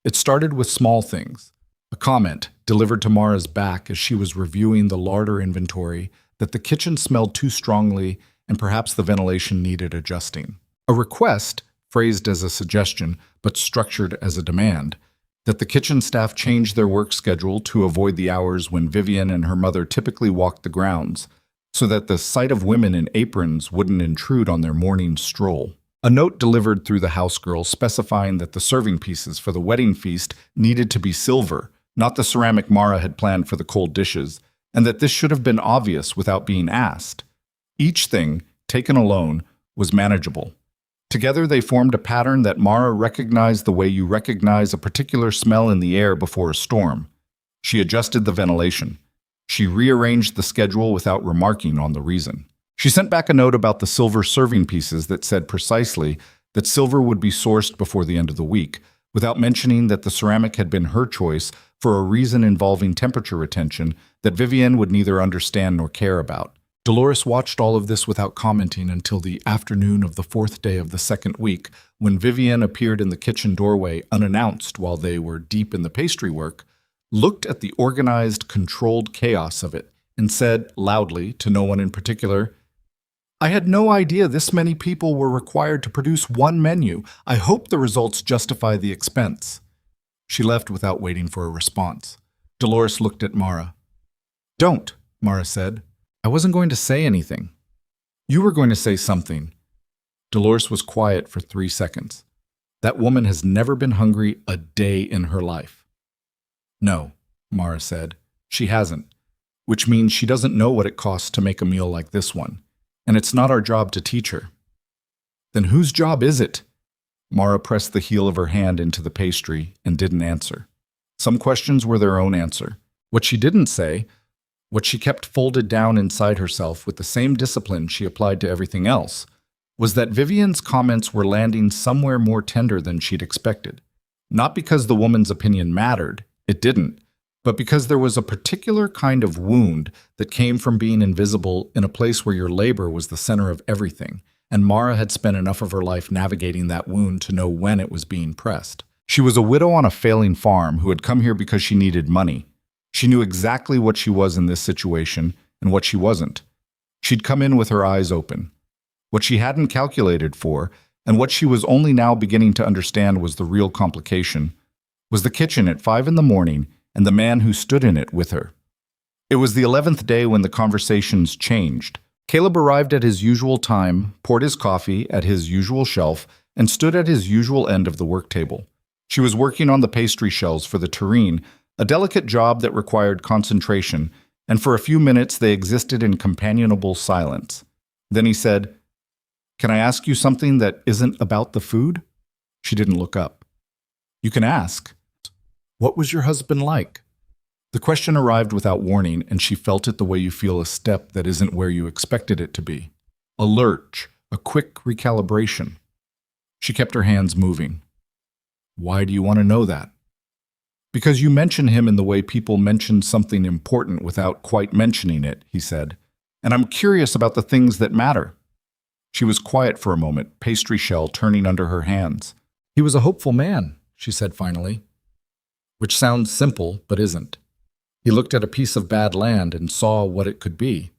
Speaker 1: It started with small things. A comment, delivered to Mara's back as she was reviewing the larder inventory, that the kitchen smelled too strongly and perhaps the ventilation needed adjusting. A request, phrased as a suggestion but structured as a demand, that the kitchen staff change their work schedule to avoid the hours when Vivian and her mother typically walked the grounds, so that the sight of women in aprons wouldn't intrude on their morning stroll. A note delivered through the house girl specifying that the serving pieces for the wedding feast needed to be silver, not the ceramic Mara had planned for the cold dishes, and that this should have been obvious without being asked. Each thing, taken alone, was manageable. Together they formed a pattern that Mara recognized the way you recognize a particular smell in the air before a storm. She adjusted the ventilation. She rearranged the schedule without remarking on the reason. She sent back a note about the silver serving pieces that said precisely that silver would be sourced before the end of the week, without mentioning that the ceramic had been her choice for a reason involving temperature retention that Vivienne would neither understand nor care about. Dolores watched all of this without commenting until the afternoon of the 4th day of the 2nd week, when Vivienne appeared in the kitchen doorway unannounced while they were deep in the pastry work, looked at the organized, controlled chaos of it, and said loudly, to no one in particular, "I had no idea this many people were required to produce one menu. I hope the results justify the expense." She left without waiting for a response. Dolores looked at Mara. "Don't," Mara said. "I wasn't going to say anything." "You were going to say something." Dolores was quiet for 3 seconds. "That woman has never been hungry a day in her life." "No," Mara said, "she hasn't, which means she doesn't know what it costs to make a meal like this one, and it's not our job to teach her." "Then whose job is it?" Mara pressed the heel of her hand into the pastry and didn't answer. Some questions were their own answer. What she didn't say, what she kept folded down inside herself with the same discipline she applied to everything else, was that Vivienne's comments were landing somewhere more tender than she'd expected. Not because the woman's opinion mattered, it didn't, but because there was a particular kind of wound that came from being invisible in a place where your labor was the center of everything, and Mara had spent enough of her life navigating that wound to know when it was being pressed. She was a widow on a failing farm who had come here because she needed money. She knew exactly what she was in this situation and what she wasn't. She'd come in with her eyes open. What she hadn't calculated for, and what she was only now beginning to understand was the real complication, was the kitchen at 5 in the morning and the man who stood in it with her. It was the 11th day when the conversations changed. Caleb arrived at his usual time, poured his coffee at his usual shelf, and stood at his usual end of the work table. She was working on the pastry shells for the terrine, a delicate job that required concentration, and for a few minutes they existed in companionable silence. Then he said, "Can I ask you something that isn't about the food?" She didn't look up. "You can ask." "What was your husband like?" The question arrived without warning, and she felt it the way you feel a step that isn't where you expected it to be. A lurch, a quick recalibration. She kept her hands moving. "Why do you want to know that?" "Because you mention him in the way people mention something important without quite mentioning it," he said. "And I'm curious about the things that matter." She was quiet for a moment, pastry shell turning under her hands. "He was a hopeful man," she said finally. Which sounds simple, but isn't. He looked at a piece of bad land and saw what it could be.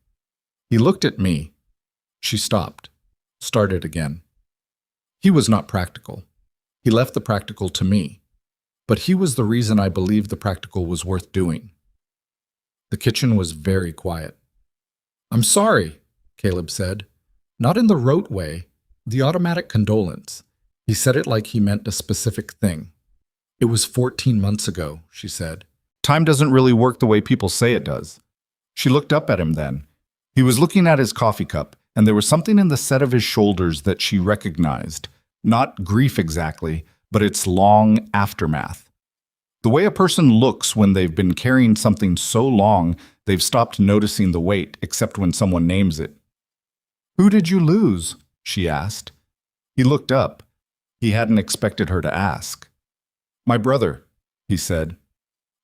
Speaker 1: He looked at me. She stopped, started again. He was not practical. He left the practical to me. But he was the reason I believed the practical was worth doing. The kitchen was very quiet. "I'm sorry," Caleb said. Not in the rote way, the automatic condolence. He said it like he meant a specific thing. "It was 14 months ago," she said. "Time doesn't really work the way people say it does." She looked up at him then. He was looking at his coffee cup, and there was something in the set of his shoulders that she recognized. Not grief exactly, but its long aftermath. The way a person looks when they've been carrying something so long they've stopped noticing the weight except when someone names it. "Who did you lose?" she asked. He looked up. He hadn't expected her to ask. "My brother," he said.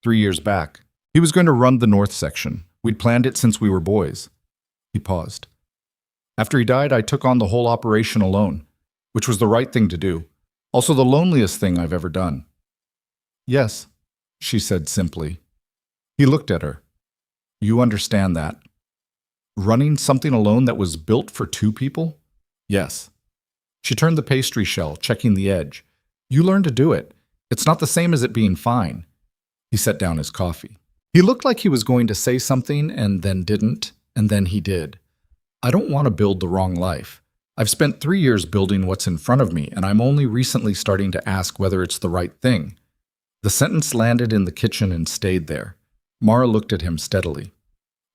Speaker 1: 3 years back. He was going to run the north section. We'd planned it since we were boys." He paused. "After he died, I took on the whole operation alone, which was the right thing to do. Also the loneliest thing I've ever done." "Yes," she said simply. He looked at her. "You understand that? Running something alone that was built for 2 people? Yes." She turned the pastry shell, checking the edge. "You learned to do it. It's not the same as it being fine." He set down his coffee. He looked like he was going to say something and then didn't, and then he did. I don't want to build the wrong life. I've spent 3 years building what's in front of me, and I'm only recently starting to ask whether it's the right thing. The sentence landed in the kitchen and stayed there. Mara looked at him steadily.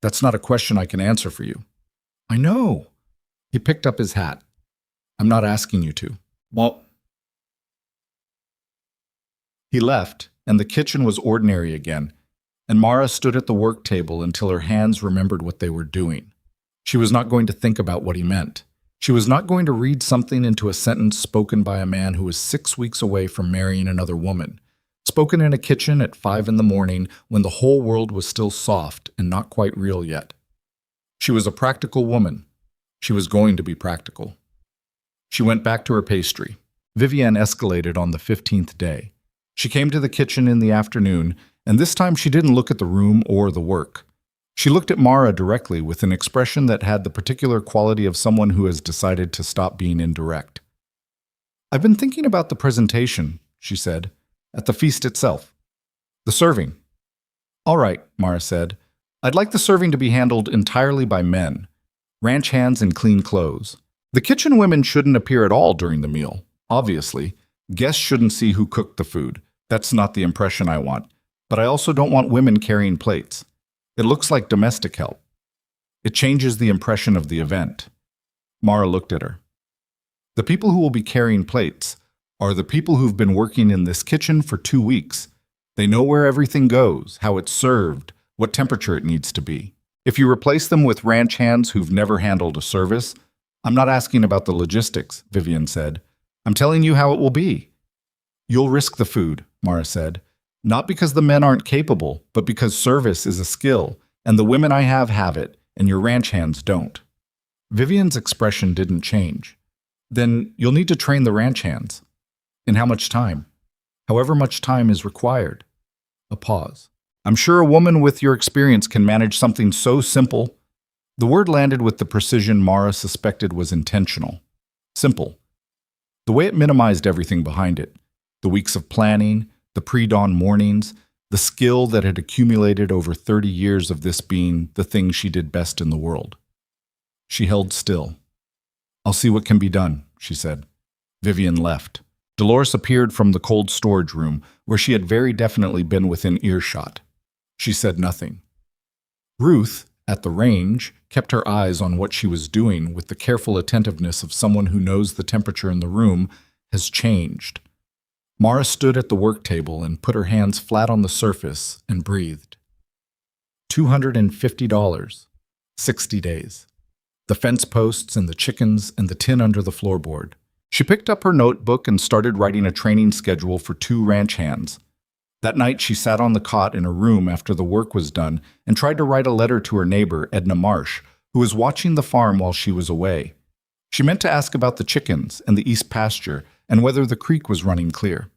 Speaker 1: That's not a question I can answer for you. I know. He picked up his hat. I'm not asking you to. Well, he left, and the kitchen was ordinary again, and Mara stood at the work table until her hands remembered what they were doing. She was not going to think about what he meant. She was not going to read something into a sentence spoken by a man who was 6 weeks away from marrying another woman, spoken in a kitchen at 5 in the morning when the whole world was still soft and not quite real yet. She was a practical woman. She was going to be practical. She went back to her pastry. Vivienne escalated on the 15th day. She came to the kitchen in the afternoon, and this time she didn't look at the room or the work. She looked at Mara directly with an expression that had the particular quality of someone who has decided to stop being indirect. I've been thinking about the presentation, she said, at the feast itself. The serving. All right, Mara said. I'd like the serving to be handled entirely by men. Ranch hands in clean clothes. The kitchen women shouldn't appear at all during the meal, obviously. Guests shouldn't see who cooked the food. That's not the impression I want. But I also don't want women carrying plates. It looks like domestic help. It changes the impression of the event. Mara looked at her. The people who will be carrying plates are the people who've been working in this kitchen for 2 weeks. They know where everything goes, how it's served, what temperature it needs to be. If you replace them with ranch hands who've never handled a service, I'm not asking about the logistics, Vivienne said. I'm telling you how it will be. You'll risk the food, Mara said. Not because the men aren't capable, but because service is a skill, and the women I have it, and your ranch hands don't. Vivienne's expression didn't change. Then you'll need to train the ranch hands. In how much time? However much time is required. A pause. I'm sure a woman with your experience can manage something so simple. The word landed with the precision Mara suspected was intentional. Simple. The way it minimized everything behind it. The weeks of planning, the pre-dawn mornings, the skill that had accumulated over 30 years of this being the thing she did best in the world. She held still. I'll see what can be done, she said. Vivienne left. Dolores appeared from the cold storage room, where she had very definitely been within earshot. She said nothing. Ruth, at the range, kept her eyes on what she was doing with the careful attentiveness of someone who knows the temperature in the room has changed. Mara stood at the work table and put her hands flat on the surface and breathed. $250. 60 days. The fence posts and the chickens and the tin under the floorboard. She picked up her notebook and started writing a training schedule for 2 ranch hands. That night she sat on the cot in her room after the work was done and tried to write a letter to her neighbor, Edna Marsh, who was watching the farm while she was away. She meant to ask about the chickens and the east pasture and whether the creek was running clear.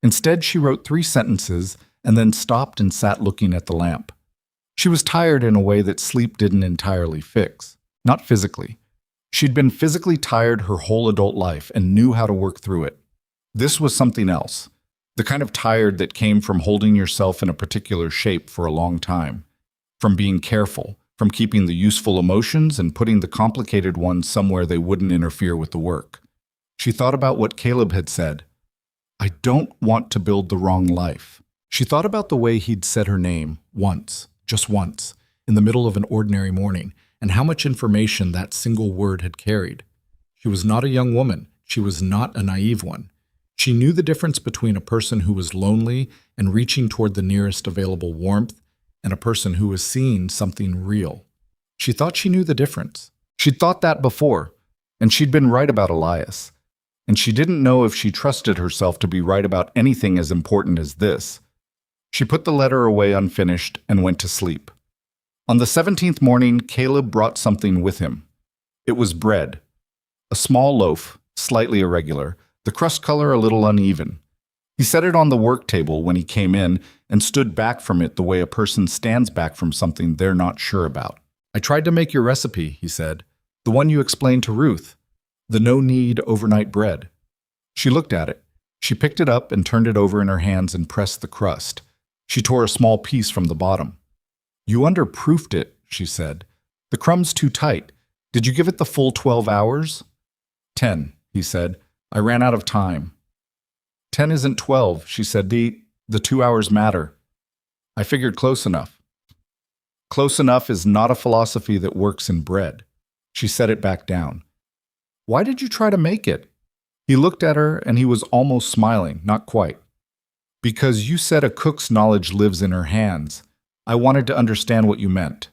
Speaker 1: Instead, she wrote 3 sentences and then stopped and sat looking at the lamp. She was tired in a way that sleep didn't entirely fix. Not physically. She'd been physically tired her whole adult life and knew how to work through it. This was something else. The kind of tired that came from holding yourself in a particular shape for a long time. From being careful, from keeping the useful emotions and putting the complicated ones somewhere they wouldn't interfere with the work. She thought about what Caleb had said. I don't want to build the wrong life. She thought about the way he'd said her name, once, just once, in the middle of an ordinary morning, and how much information that single word had carried. She was not a young woman. She was not a naive one. She knew the difference between a person who was lonely and reaching toward the nearest available warmth and a person who was seeing something real. She thought she knew the difference. She'd thought that before, and she'd been right about Elias. And she didn't know if she trusted herself to be right about anything as important as this. She put the letter away unfinished and went to sleep. On the 17th morning, Caleb brought something with him. It was bread. A small loaf, slightly irregular, the crust color a little uneven. He set it on the work table when he came in and stood back from it the way a person stands back from something they're not sure about. I tried to make your recipe, he said. The one you explained to Ruth. The no-knead overnight bread. She looked at it. She picked it up and turned it over in her hands and pressed the crust. She tore a small piece from the bottom. You underproofed it, she said. The crumb's too tight. Did you give it the full 12 hours? 10, he said. I ran out of time. 10 isn't 12, she said. The 2 hours matter. I figured close enough. Close enough is not a philosophy that works in bread. She set it back down. Why did you try to make it? He looked at her and he was almost smiling, not quite. Because you said a cook's knowledge lives in her hands. I wanted to understand what you meant.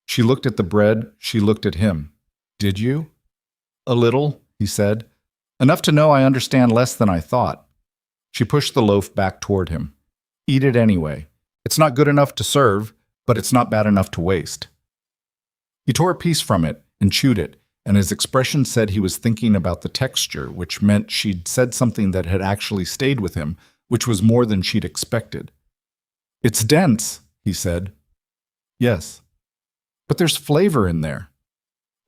Speaker 1: She looked at the bread, she looked at him. Did you? A little, he said. Enough to know I understand less than I thought. She pushed the loaf back toward him. Eat it anyway. It's not good enough to serve, but it's not bad enough to waste. He tore a piece from it and chewed it, and his expression said he was thinking about the texture, which meant she'd said something that had actually stayed with him, which was more than she'd expected. It's dense, he said. Yes. But there's flavor in there.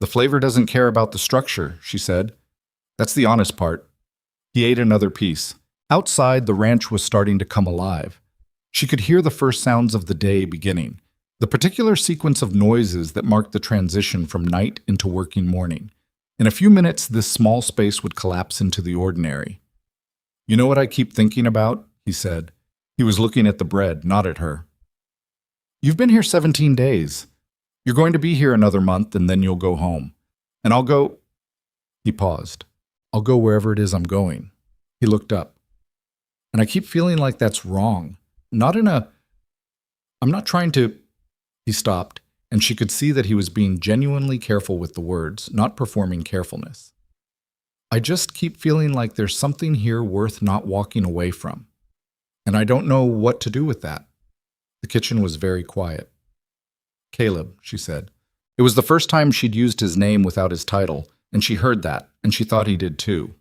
Speaker 1: The flavor doesn't care about the structure, she said. That's the honest part. He ate another piece. Outside, the ranch was starting to come alive. She could hear the first sounds of the day beginning, the particular sequence of noises that marked the transition from night into working morning. In a few minutes, this small space would collapse into the ordinary. You know what I keep thinking about? He said. He was looking at the bread, not at her. You've been here 17 days. You're going to be here another month, and then you'll go home. And I'll go... He paused. I'll go wherever it is I'm going. He looked up. And I keep feeling like that's wrong. Not in a... I'm not trying to... He stopped, and she could see that he was being genuinely careful with the words, not performing carefulness. I just keep feeling like there's something here worth not walking away from. And I don't know what to do with that. The kitchen was very quiet. Caleb, she said. It was the first time she'd used his name without his title, and she heard that, and she thought he did too.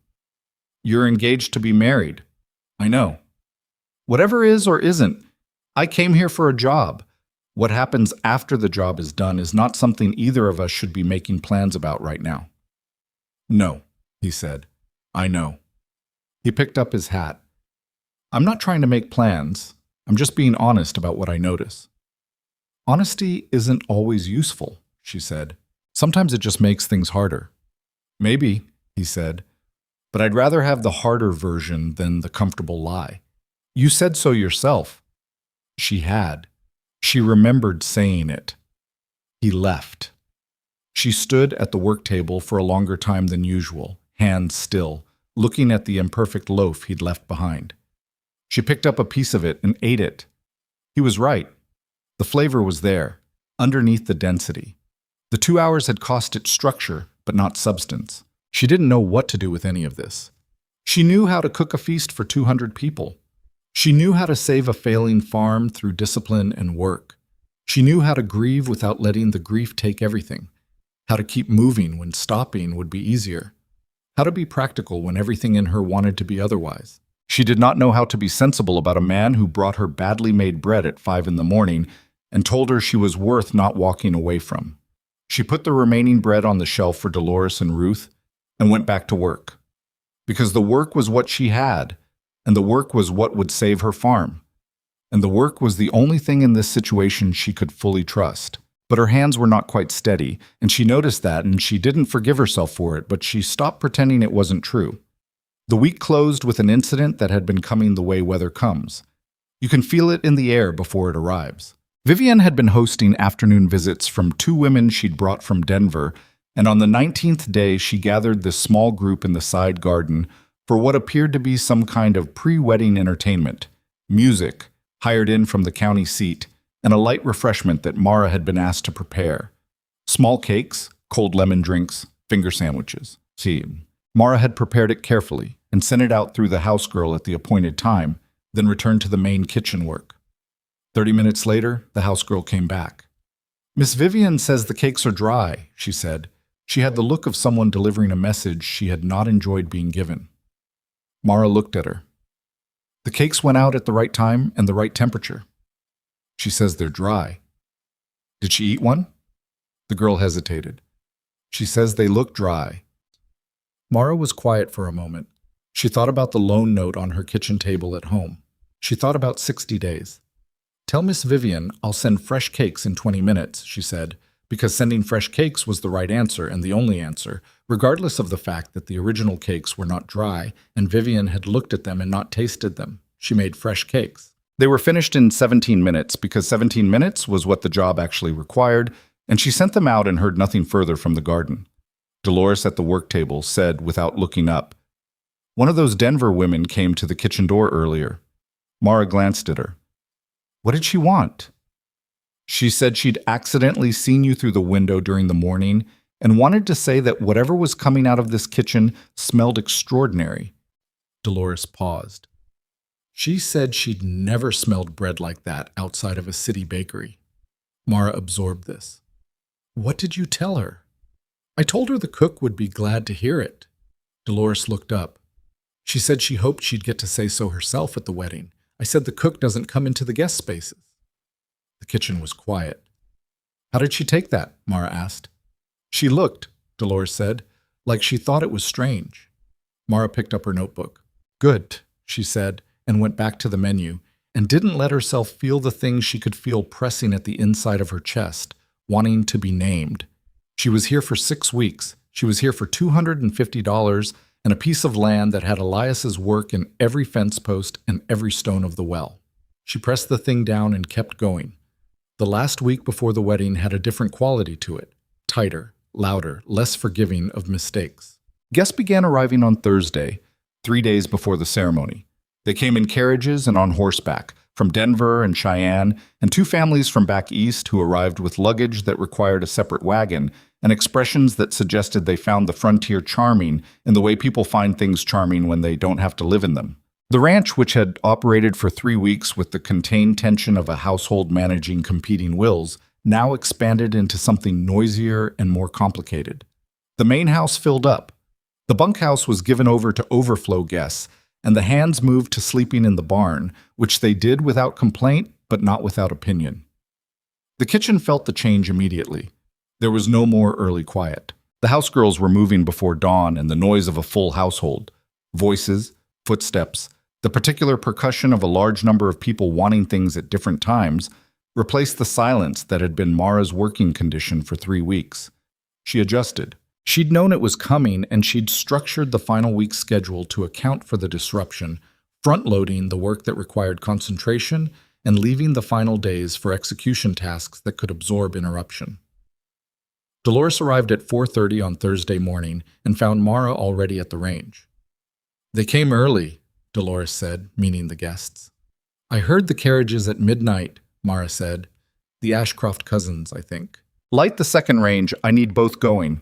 Speaker 1: You're engaged to be married. I know. Whatever is or isn't, I came here for a job. What happens after the job is done is not something either of us should be making plans about right now. No, he said. I know. He picked up his hat. I'm not trying to make plans. I'm just being honest about what I notice. Honesty isn't always useful, she said. Sometimes it just makes things harder. Maybe, he said, but I'd rather have the harder version than the comfortable lie. You said so yourself. She had. She remembered saying it. He left. She stood at the work table for a longer time than usual, hands still, looking at the imperfect loaf he'd left behind. She picked up a piece of it and ate it. He was right. The flavor was there, underneath the density. The 2 hours had cost it structure, but not substance. She didn't know what to do with any of this. She knew how to cook a feast for 200 people. She knew how to save a failing farm through discipline and work. She knew how to grieve without letting the grief take everything, how to keep moving when stopping would be easier, how to be practical when everything in her wanted to be otherwise. She did not know how to be sensible about a man who brought her badly made bread at 5 a.m. and told her she was worth not walking away from. She put the remaining bread on the shelf for Dolores and Ruth and went back to work. Because the work was what she had, and the work was what would save her farm. And the work was the only thing in this situation she could fully trust. But her hands were not quite steady, and she noticed that, and she didn't forgive herself for it, but she stopped pretending it wasn't true. The week closed with an incident that had been coming the way weather comes. You can feel it in the air before it arrives. Vivian had been hosting afternoon visits from 2 women she'd brought from Denver, and on the 19th day she gathered this small group in the side garden for what appeared to be some kind of pre-wedding entertainment, music, hired in from the county seat, and a light refreshment that Mara had been asked to prepare. Small cakes, cold lemon drinks, finger sandwiches. See, Mara had prepared it carefully and sent it out through the house girl at the appointed time, then returned to the main kitchen work. 30 minutes later, the house girl came back. Miss Vivian says the cakes are dry, she said. She had the look of someone delivering a message she had not enjoyed being given. Mara looked at her. The cakes went out at the right time and the right temperature. She says they're dry. Did she eat one? The girl hesitated. She says they look dry. Mara was quiet for a moment. She thought about the loan note on her kitchen table at home. She thought about 60 days. Tell Miss Vivian I'll send fresh cakes in 20 minutes, she said, because sending fresh cakes was the right answer and the only answer, regardless of the fact that the original cakes were not dry and Vivian had looked at them and not tasted them. She made fresh cakes. They were finished in 17 minutes because 17 minutes was what the job actually required, and she sent them out and heard nothing further from the garden. Dolores at the work table said without looking up, "One of those Denver women came to the kitchen door earlier." Mara glanced at her. "What did she want?" "She said she'd accidentally seen you through the window during the morning and wanted to say that whatever was coming out of this kitchen smelled extraordinary." Dolores paused. "She said she'd never smelled bread like that outside of a city bakery." Mara absorbed this. "What did you tell her?" "I told her the cook would be glad to hear it." Dolores looked up. "She said she hoped she'd get to say so herself at the wedding. I said the cook doesn't come into the guest spaces." The kitchen was quiet. "How did she take that?" Mara asked. "She looked," Dolores said, "like she thought it was strange." Mara picked up her notebook. "Good," she said, and went back to the menu, and didn't let herself feel the thing she could feel pressing at the inside of her chest, wanting to be named. She was here for 6 weeks. She was here for $250 and a piece of land that had Elias's work in every fence post and every stone of the well. She pressed the thing down and kept going. The last week before the wedding had a different quality to it, tighter, louder, less forgiving of mistakes. Guests began arriving on Thursday, 3 days before the ceremony. They came in carriages and on horseback, from Denver and Cheyenne, and 2 families from back east who arrived with luggage that required a separate wagon, and expressions that suggested they found the frontier charming in the way people find things charming when they don't have to live in them. The ranch, which had operated for 3 weeks with the contained tension of a household managing competing wills, now expanded into something noisier and more complicated. The main house filled up. The bunkhouse was given over to overflow guests, and the hands moved to sleeping in the barn, which they did without complaint, but not without opinion. The kitchen felt the change immediately. There was no more early quiet. The housegirls were moving before dawn and the noise of a full household. Voices, footsteps, the particular percussion of a large number of people wanting things at different times replaced the silence that had been Mara's working condition for 3 weeks. She adjusted. She'd known it was coming, and she'd structured the final week's schedule to account for the disruption, front-loading the work that required concentration and leaving the final days for execution tasks that could absorb interruption. Dolores arrived at 4:30 on Thursday morning and found Mara already at the range. "They came early," Dolores said, meaning the guests. "I heard the carriages at midnight," Mara said. "The Ashcroft cousins, I think." "Light the second range. I need both going."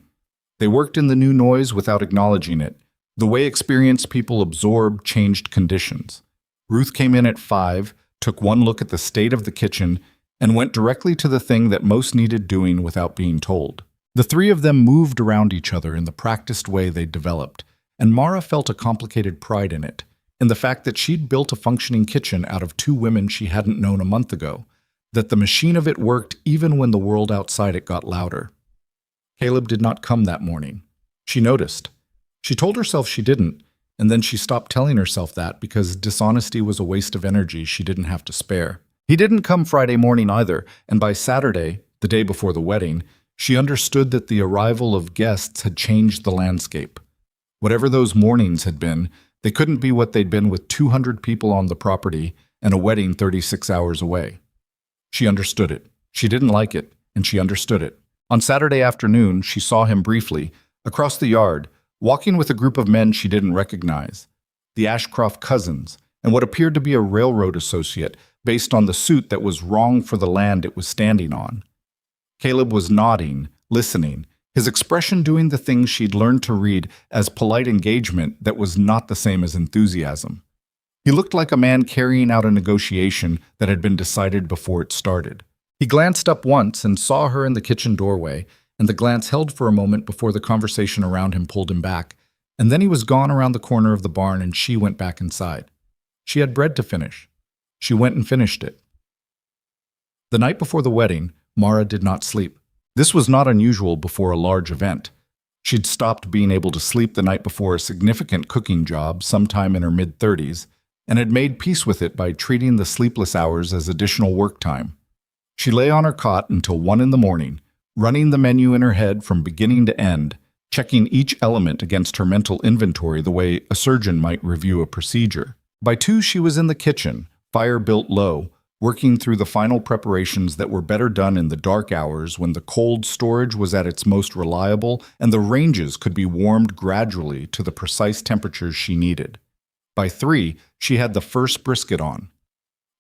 Speaker 1: They worked in the new noise without acknowledging it. The way experienced people absorb changed conditions. Ruth came in at 5, took one look at the state of the kitchen, and went directly to the thing that most needed doing without being told. The 3 of them moved around each other in the practiced way they'd developed, and Mara felt a complicated pride in it, in the fact that she'd built a functioning kitchen out of 2 women she hadn't known a month ago, that the machine of it worked even when the world outside it got louder. Caleb did not come that morning. She noticed. She told herself she didn't, and then she stopped telling herself that because dishonesty was a waste of energy she didn't have to spare. He didn't come Friday morning either, and by Saturday, the day before the wedding, she understood that the arrival of guests had changed the landscape. Whatever those mornings had been, they couldn't be what they'd been with 200 people on the property and a wedding 36 hours away. She understood it. She didn't like it, and she understood it. On Saturday afternoon, she saw him briefly, across the yard, walking with a group of men she didn't recognize, the Ashcroft cousins, and what appeared to be a railroad associate based on the suit that was wrong for the land it was standing on. Caleb was nodding, listening, his expression doing the thing she'd learned to read as polite engagement that was not the same as enthusiasm. He looked like a man carrying out a negotiation that had been decided before it started. He glanced up once and saw her in the kitchen doorway, and the glance held for a moment before the conversation around him pulled him back, and then he was gone around the corner of the barn and she went back inside. She had bread to finish. She went and finished it. The night before the wedding, Mara did not sleep. This was not unusual before a large event. She'd stopped being able to sleep the night before a significant cooking job sometime in her mid-30s, and had made peace with it by treating the sleepless hours as additional work time. She lay on her cot until 1 in the morning, running the menu in her head from beginning to end, checking each element against her mental inventory the way a surgeon might review a procedure. By 2, she was in the kitchen, fire built low, working through the final preparations that were better done in the dark hours when the cold storage was at its most reliable and the ranges could be warmed gradually to the precise temperatures she needed. By 3, she had the first brisket on.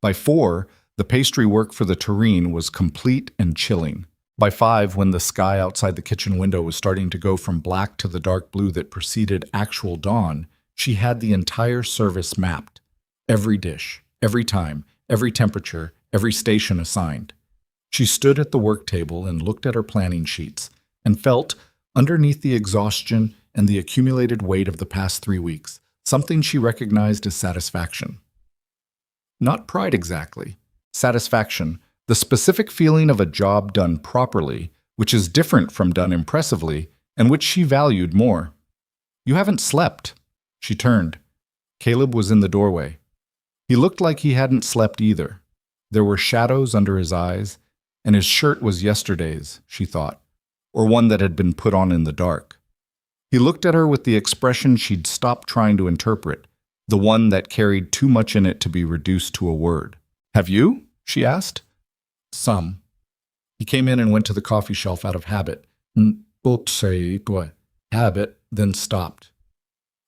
Speaker 1: By 4, the pastry work for the terrine was complete and chilling. By 5, when the sky outside the kitchen window was starting to go from black to the dark blue that preceded actual dawn, she had the entire service mapped. Every dish, every time, every temperature, every station assigned. She stood at the work table and looked at her planning sheets and felt, underneath the exhaustion and the accumulated weight of the past 3 weeks, something she recognized as satisfaction. Not pride exactly. Satisfaction, the specific feeling of a job done properly, which is different from done impressively, and which she valued more. "You haven't slept." She turned. Caleb was in the doorway. He looked like he hadn't slept either. There were shadows under his eyes, and his shirt was yesterday's, she thought, or one that had been put on in the dark. He looked at her with the expression she'd stopped trying to interpret, the one that carried too much in it to be reduced to a word. "Have you?" she asked. "Some." He came in and went to the coffee shelf out of habit. Habit, then stopped.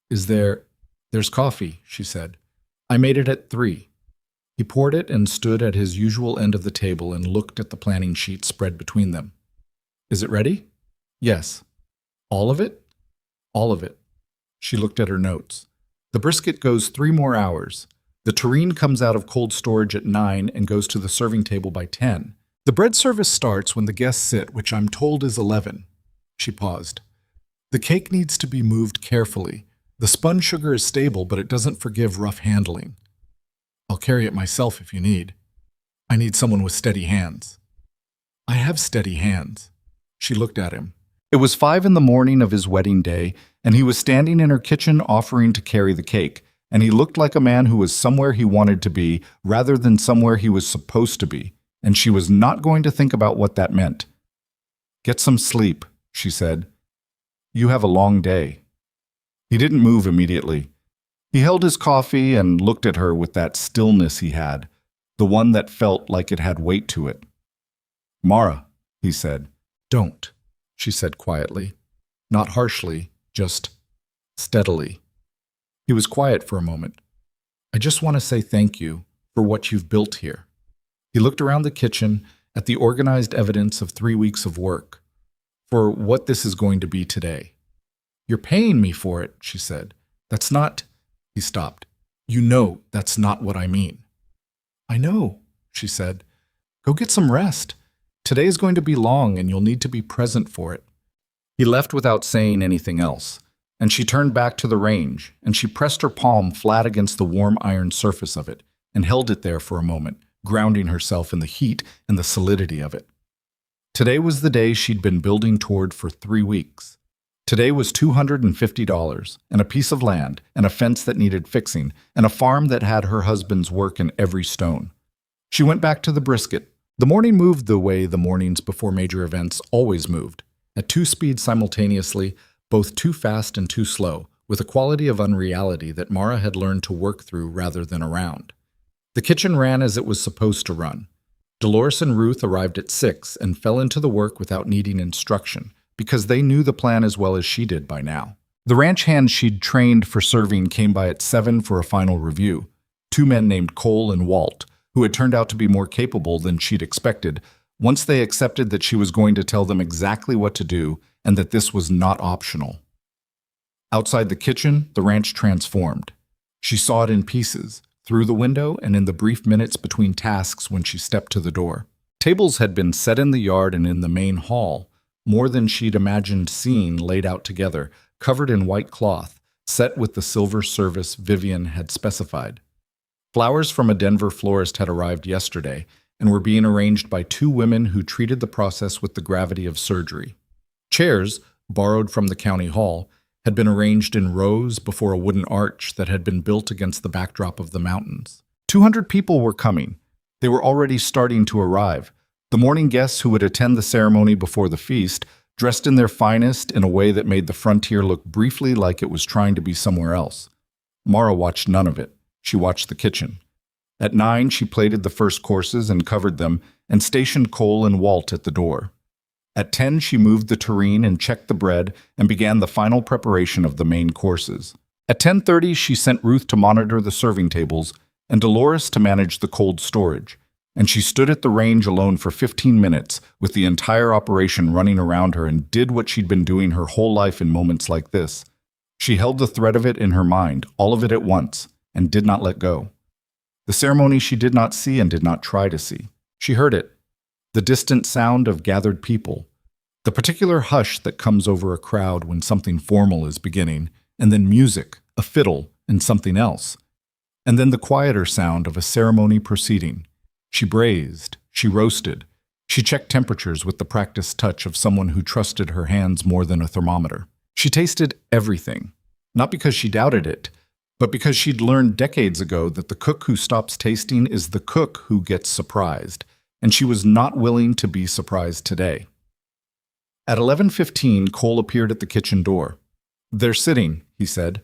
Speaker 1: There's coffee," she said. "I made it at 3. He poured it and stood at his usual end of the table and looked at the planning sheet spread between them. "Is it ready?" "Yes." "All of it?" "All of it." She looked at her notes. "The brisket goes 3 more hours. The terrine comes out of cold storage at 9 and goes to the serving table by 10. The bread service starts when the guests sit, which I'm told is 11. She paused. "The cake needs to be moved carefully. The spun sugar is stable, but it doesn't forgive rough handling. I'll carry it myself if you need. I need someone with steady hands." "I have steady hands." She looked at him. It was 5 in the morning of his wedding day, and he was standing in her kitchen offering to carry the cake, and he looked like a man who was somewhere he wanted to be rather than somewhere he was supposed to be, and she was not going to think about what that meant. "Get some sleep," she said. "You have a long day." He didn't move immediately. He held his coffee and looked at her with that stillness he had, the one that felt like it had weight to it. "Mara," he said. "Don't," she said quietly. Not harshly, just steadily. He was quiet for a moment. "I just want to say thank you for what you've built here." He looked around the kitchen at the organized evidence of 3 weeks of work, for what this is going to be today. "You're paying me for it," she said. "That's not—" He stopped. "You know that's not what I mean." "I know," she said. "Go get some rest. Today is going to be long and you'll need to be present for it." He left without saying anything else, and she turned back to the range, and she pressed her palm flat against the warm iron surface of it and held it there for a moment, grounding herself in the heat and the solidity of it. Today was the day she'd been building toward for 3 weeks. Today was $250, and a piece of land, and a fence that needed fixing, and a farm that had her husband's work in every stone. She went back to the brisket. The morning moved the way the mornings before major events always moved, at 2 speeds simultaneously, both too fast and too slow, with a quality of unreality that Mara had learned to work through rather than around. The kitchen ran as it was supposed to run. Dolores and Ruth arrived at 6 and fell into the work without needing instruction, because they knew the plan as well as she did by now. The ranch hands she'd trained for serving came by at 7 for a final review. 2 men named Cole and Walt, who had turned out to be more capable than she'd expected, once they accepted that she was going to tell them exactly what to do and that this was not optional. Outside the kitchen, the ranch transformed. She saw it in pieces, through the window and in the brief minutes between tasks when she stepped to the door. Tables had been set in the yard and in the main hall, more than she'd imagined seeing laid out together, covered in white cloth, set with the silver service Vivian had specified. Flowers from a Denver florist had arrived yesterday and were being arranged by 2 women who treated the process with the gravity of surgery. Chairs, borrowed from the county hall, had been arranged in rows before a wooden arch that had been built against the backdrop of the mountains. 200 people were coming. They were already starting to arrive, The morning guests who would attend the ceremony before the feast, dressed in their finest in a way that made the frontier look briefly like it was trying to be somewhere else. Mara watched none of it. She watched the kitchen. At 9, she plated the first courses and covered them, and stationed Cole and Walt at the door. At 10, she moved the tureen and checked the bread and began the final preparation of the main courses. At 10:30, she sent Ruth to monitor the serving tables and Dolores to manage the cold storage, and she stood at the range alone for 15 minutes with the entire operation running around her and did what she'd been doing her whole life in moments like this. She held the thread of it in her mind, all of it at once, and did not let go. The ceremony she did not see and did not try to see. She heard it, the distant sound of gathered people, the particular hush that comes over a crowd when something formal is beginning, and then music, a fiddle, and something else. And then the quieter sound of a ceremony proceeding. She braised, she roasted, she checked temperatures with the practiced touch of someone who trusted her hands more than a thermometer. She tasted everything, not because she doubted it, but because she'd learned decades ago that the cook who stops tasting is the cook who gets surprised, and she was not willing to be surprised today. At 11:15, Cole appeared at the kitchen door. "They're sitting," he said.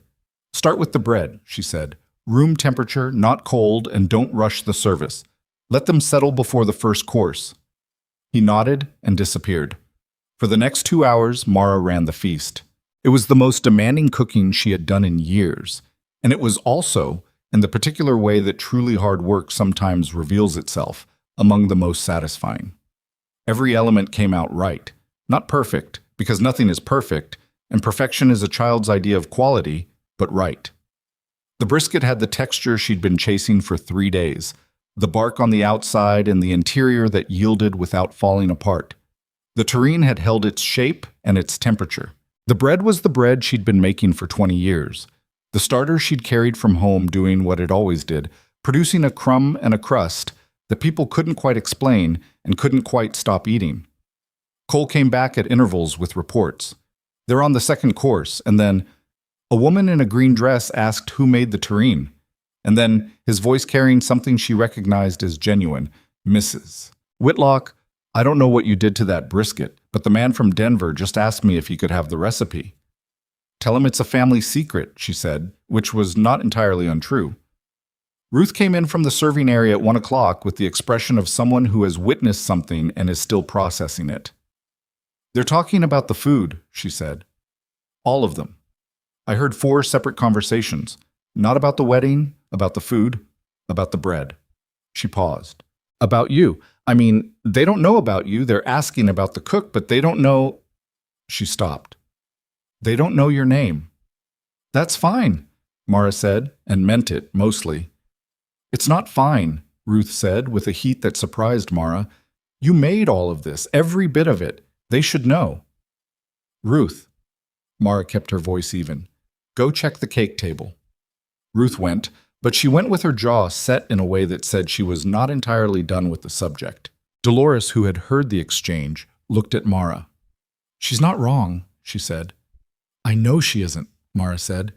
Speaker 1: "Start with the bread," she said. "Room temperature, not cold, and don't rush the service. Let them settle before the first course." He nodded and disappeared. For the next 2 hours, Mara ran the feast. It was the most demanding cooking she had done in years, and it was also, in the particular way that truly hard work sometimes reveals itself, among the most satisfying. Every element came out right. Not perfect, because nothing is perfect, and perfection is a child's idea of quality, but right. The brisket had the texture she'd been chasing for 3 days, the bark on the outside and the interior that yielded without falling apart. The tureen had held its shape and its temperature. The bread was the bread she'd been making for 20 years, the starter she'd carried from home doing what it always did, producing a crumb and a crust that people couldn't quite explain and couldn't quite stop eating. Cole came back at intervals with reports. "They're on the second course," and then, "A woman in a green dress asked who made the tureen," and then, his voice carrying something she recognized as genuine, "Mrs. Whitlock, I don't know what you did to that brisket, but the man from Denver just asked me if he could have the recipe." "Tell him it's a family secret," she said, which was not entirely untrue. Ruth came in from the serving area at 1 o'clock with the expression of someone who has witnessed something and is still processing it. "They're talking about the food," she said. "All of them. I heard 4 separate conversations. Not about the wedding, about the food, about the bread." She paused. "About you. I mean, they don't know about you. They're asking about the cook, but they don't know—" She stopped. "They don't know your name." "That's fine," Mara said, and meant it, mostly. "It's not fine," Ruth said, with a heat that surprised Mara. "You made all of this, every bit of it. They should know." "Ruth," Mara kept her voice even, "go check the cake table." Ruth went, but she went with her jaw set in a way that said she was not entirely done with the subject. Dolores, who had heard the exchange, looked at Mara. "She's not wrong," she said. "I know she isn't," Mara said.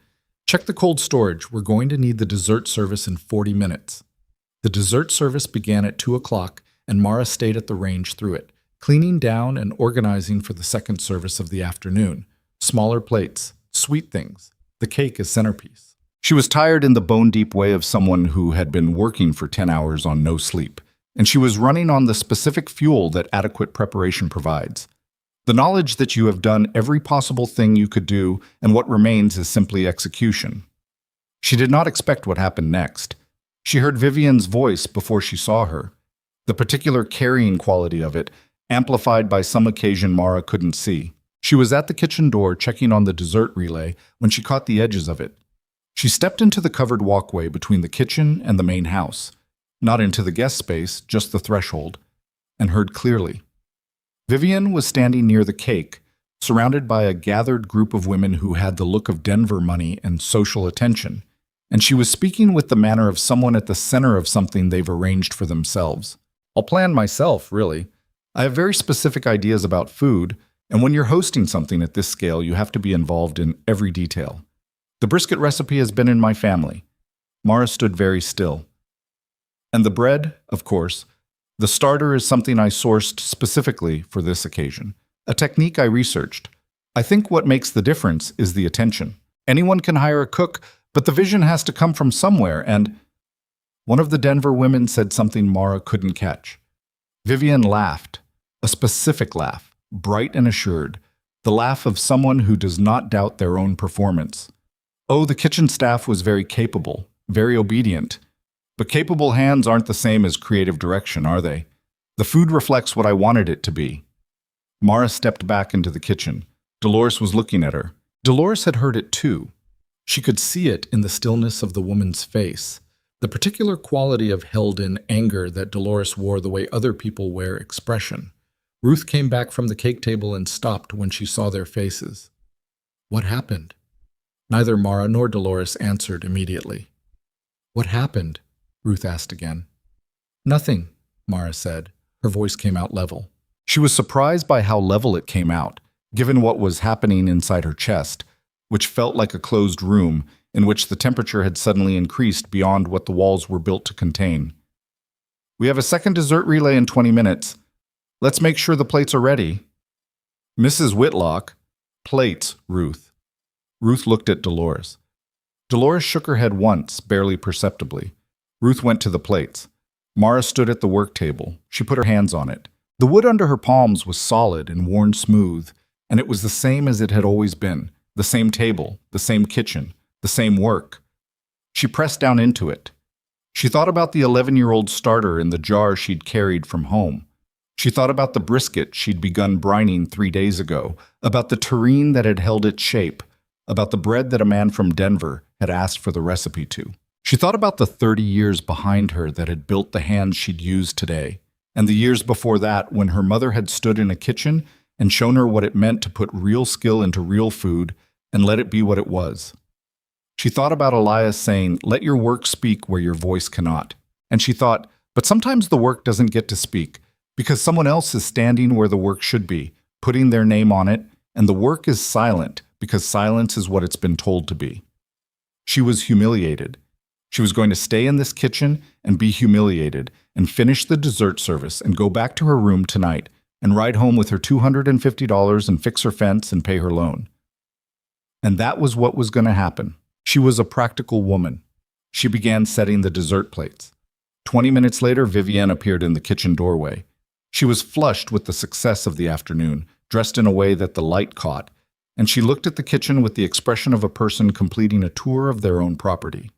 Speaker 1: "Check the cold storage. We're going to need the dessert service in 40 minutes. The dessert service began at 2 o'clock, and Mara stayed at the range through it, cleaning down and organizing for the second service of the afternoon. Smaller plates, sweet things, the cake as centerpiece. She was tired in the bone-deep way of someone who had been working for 10 hours on no sleep, and she was running on the specific fuel that adequate preparation provides. The knowledge that you have done every possible thing you could do, and what remains is simply execution. She did not expect what happened next. She heard Vivian's voice before she saw her, the particular carrying quality of it, amplified by some occasion Mara couldn't see. She was at the kitchen door checking on the dessert relay when she caught the edges of it. She stepped into the covered walkway between the kitchen and the main house, not into the guest space, just the threshold, and heard clearly. Vivian was standing near the cake, surrounded by a gathered group of women who had the look of Denver money and social attention, and she was speaking with the manner of someone at the center of something they've arranged for themselves. "I'll plan myself, really. I have very specific ideas about food, and when you're hosting something at this scale, you have to be involved in every detail. The brisket recipe has been in my family." Mara stood very still. "And the bread, of course. The starter is something I sourced specifically for this occasion, a technique I researched. I think what makes the difference is the attention. Anyone can hire a cook, but the vision has to come from somewhere, and one of the Denver women said something Mara couldn't catch. Vivian laughed, a specific laugh, bright and assured, the laugh of someone who does not doubt their own performance. Oh, the kitchen staff was very capable, very obedient. But capable hands aren't the same as creative direction, are they? The food reflects what I wanted it to be. Mara stepped back into the kitchen. Dolores was looking at her. Dolores had heard it too. She could see it in the stillness of the woman's face, the particular quality of held-in anger that Dolores wore the way other people wear expression. Ruth came back from the cake table and stopped when she saw their faces. What happened? Neither Mara nor Dolores answered immediately. What happened? Ruth asked again. Nothing, Mara said. Her voice came out level. She was surprised by how level it came out, given what was happening inside her chest, which felt like a closed room in which the temperature had suddenly increased beyond what the walls were built to contain. We have a second dessert relay in 20 minutes. Let's make sure the plates are ready. Mrs. Whitlock. Plates, Ruth. Ruth looked at Dolores. Dolores shook her head once, barely perceptibly. Ruth went to the plates. Mara stood at the work table. She put her hands on it. The wood under her palms was solid and worn smooth, and it was the same as it had always been. The same table, the same kitchen, the same work. She pressed down into it. She thought about the 11-year-old starter in the jar she'd carried from home. She thought about the brisket she'd begun brining 3 days ago, about the terrine that had held its shape, about the bread that a man from Denver had asked for the recipe to. She thought about the 30 years behind her that had built the hands she'd used today, and the years before that when her mother had stood in a kitchen and shown her what it meant to put real skill into real food and let it be what it was. She thought about Elias saying, "Let your work speak where your voice cannot." And she thought, but sometimes the work doesn't get to speak because someone else is standing where the work should be, putting their name on it, and the work is silent because silence is what it's been told to be. She was humiliated. She was going to stay in this kitchen and be humiliated and finish the dessert service and go back to her room tonight and ride home with her $250 and fix her fence and pay her loan. And that was what was going to happen. She was a practical woman. She began setting the dessert plates. 20 minutes later, Vivienne appeared in the kitchen doorway. She was flushed with the success of the afternoon, dressed in a way that the light caught, and she looked at the kitchen with the expression of a person completing a tour of their own property.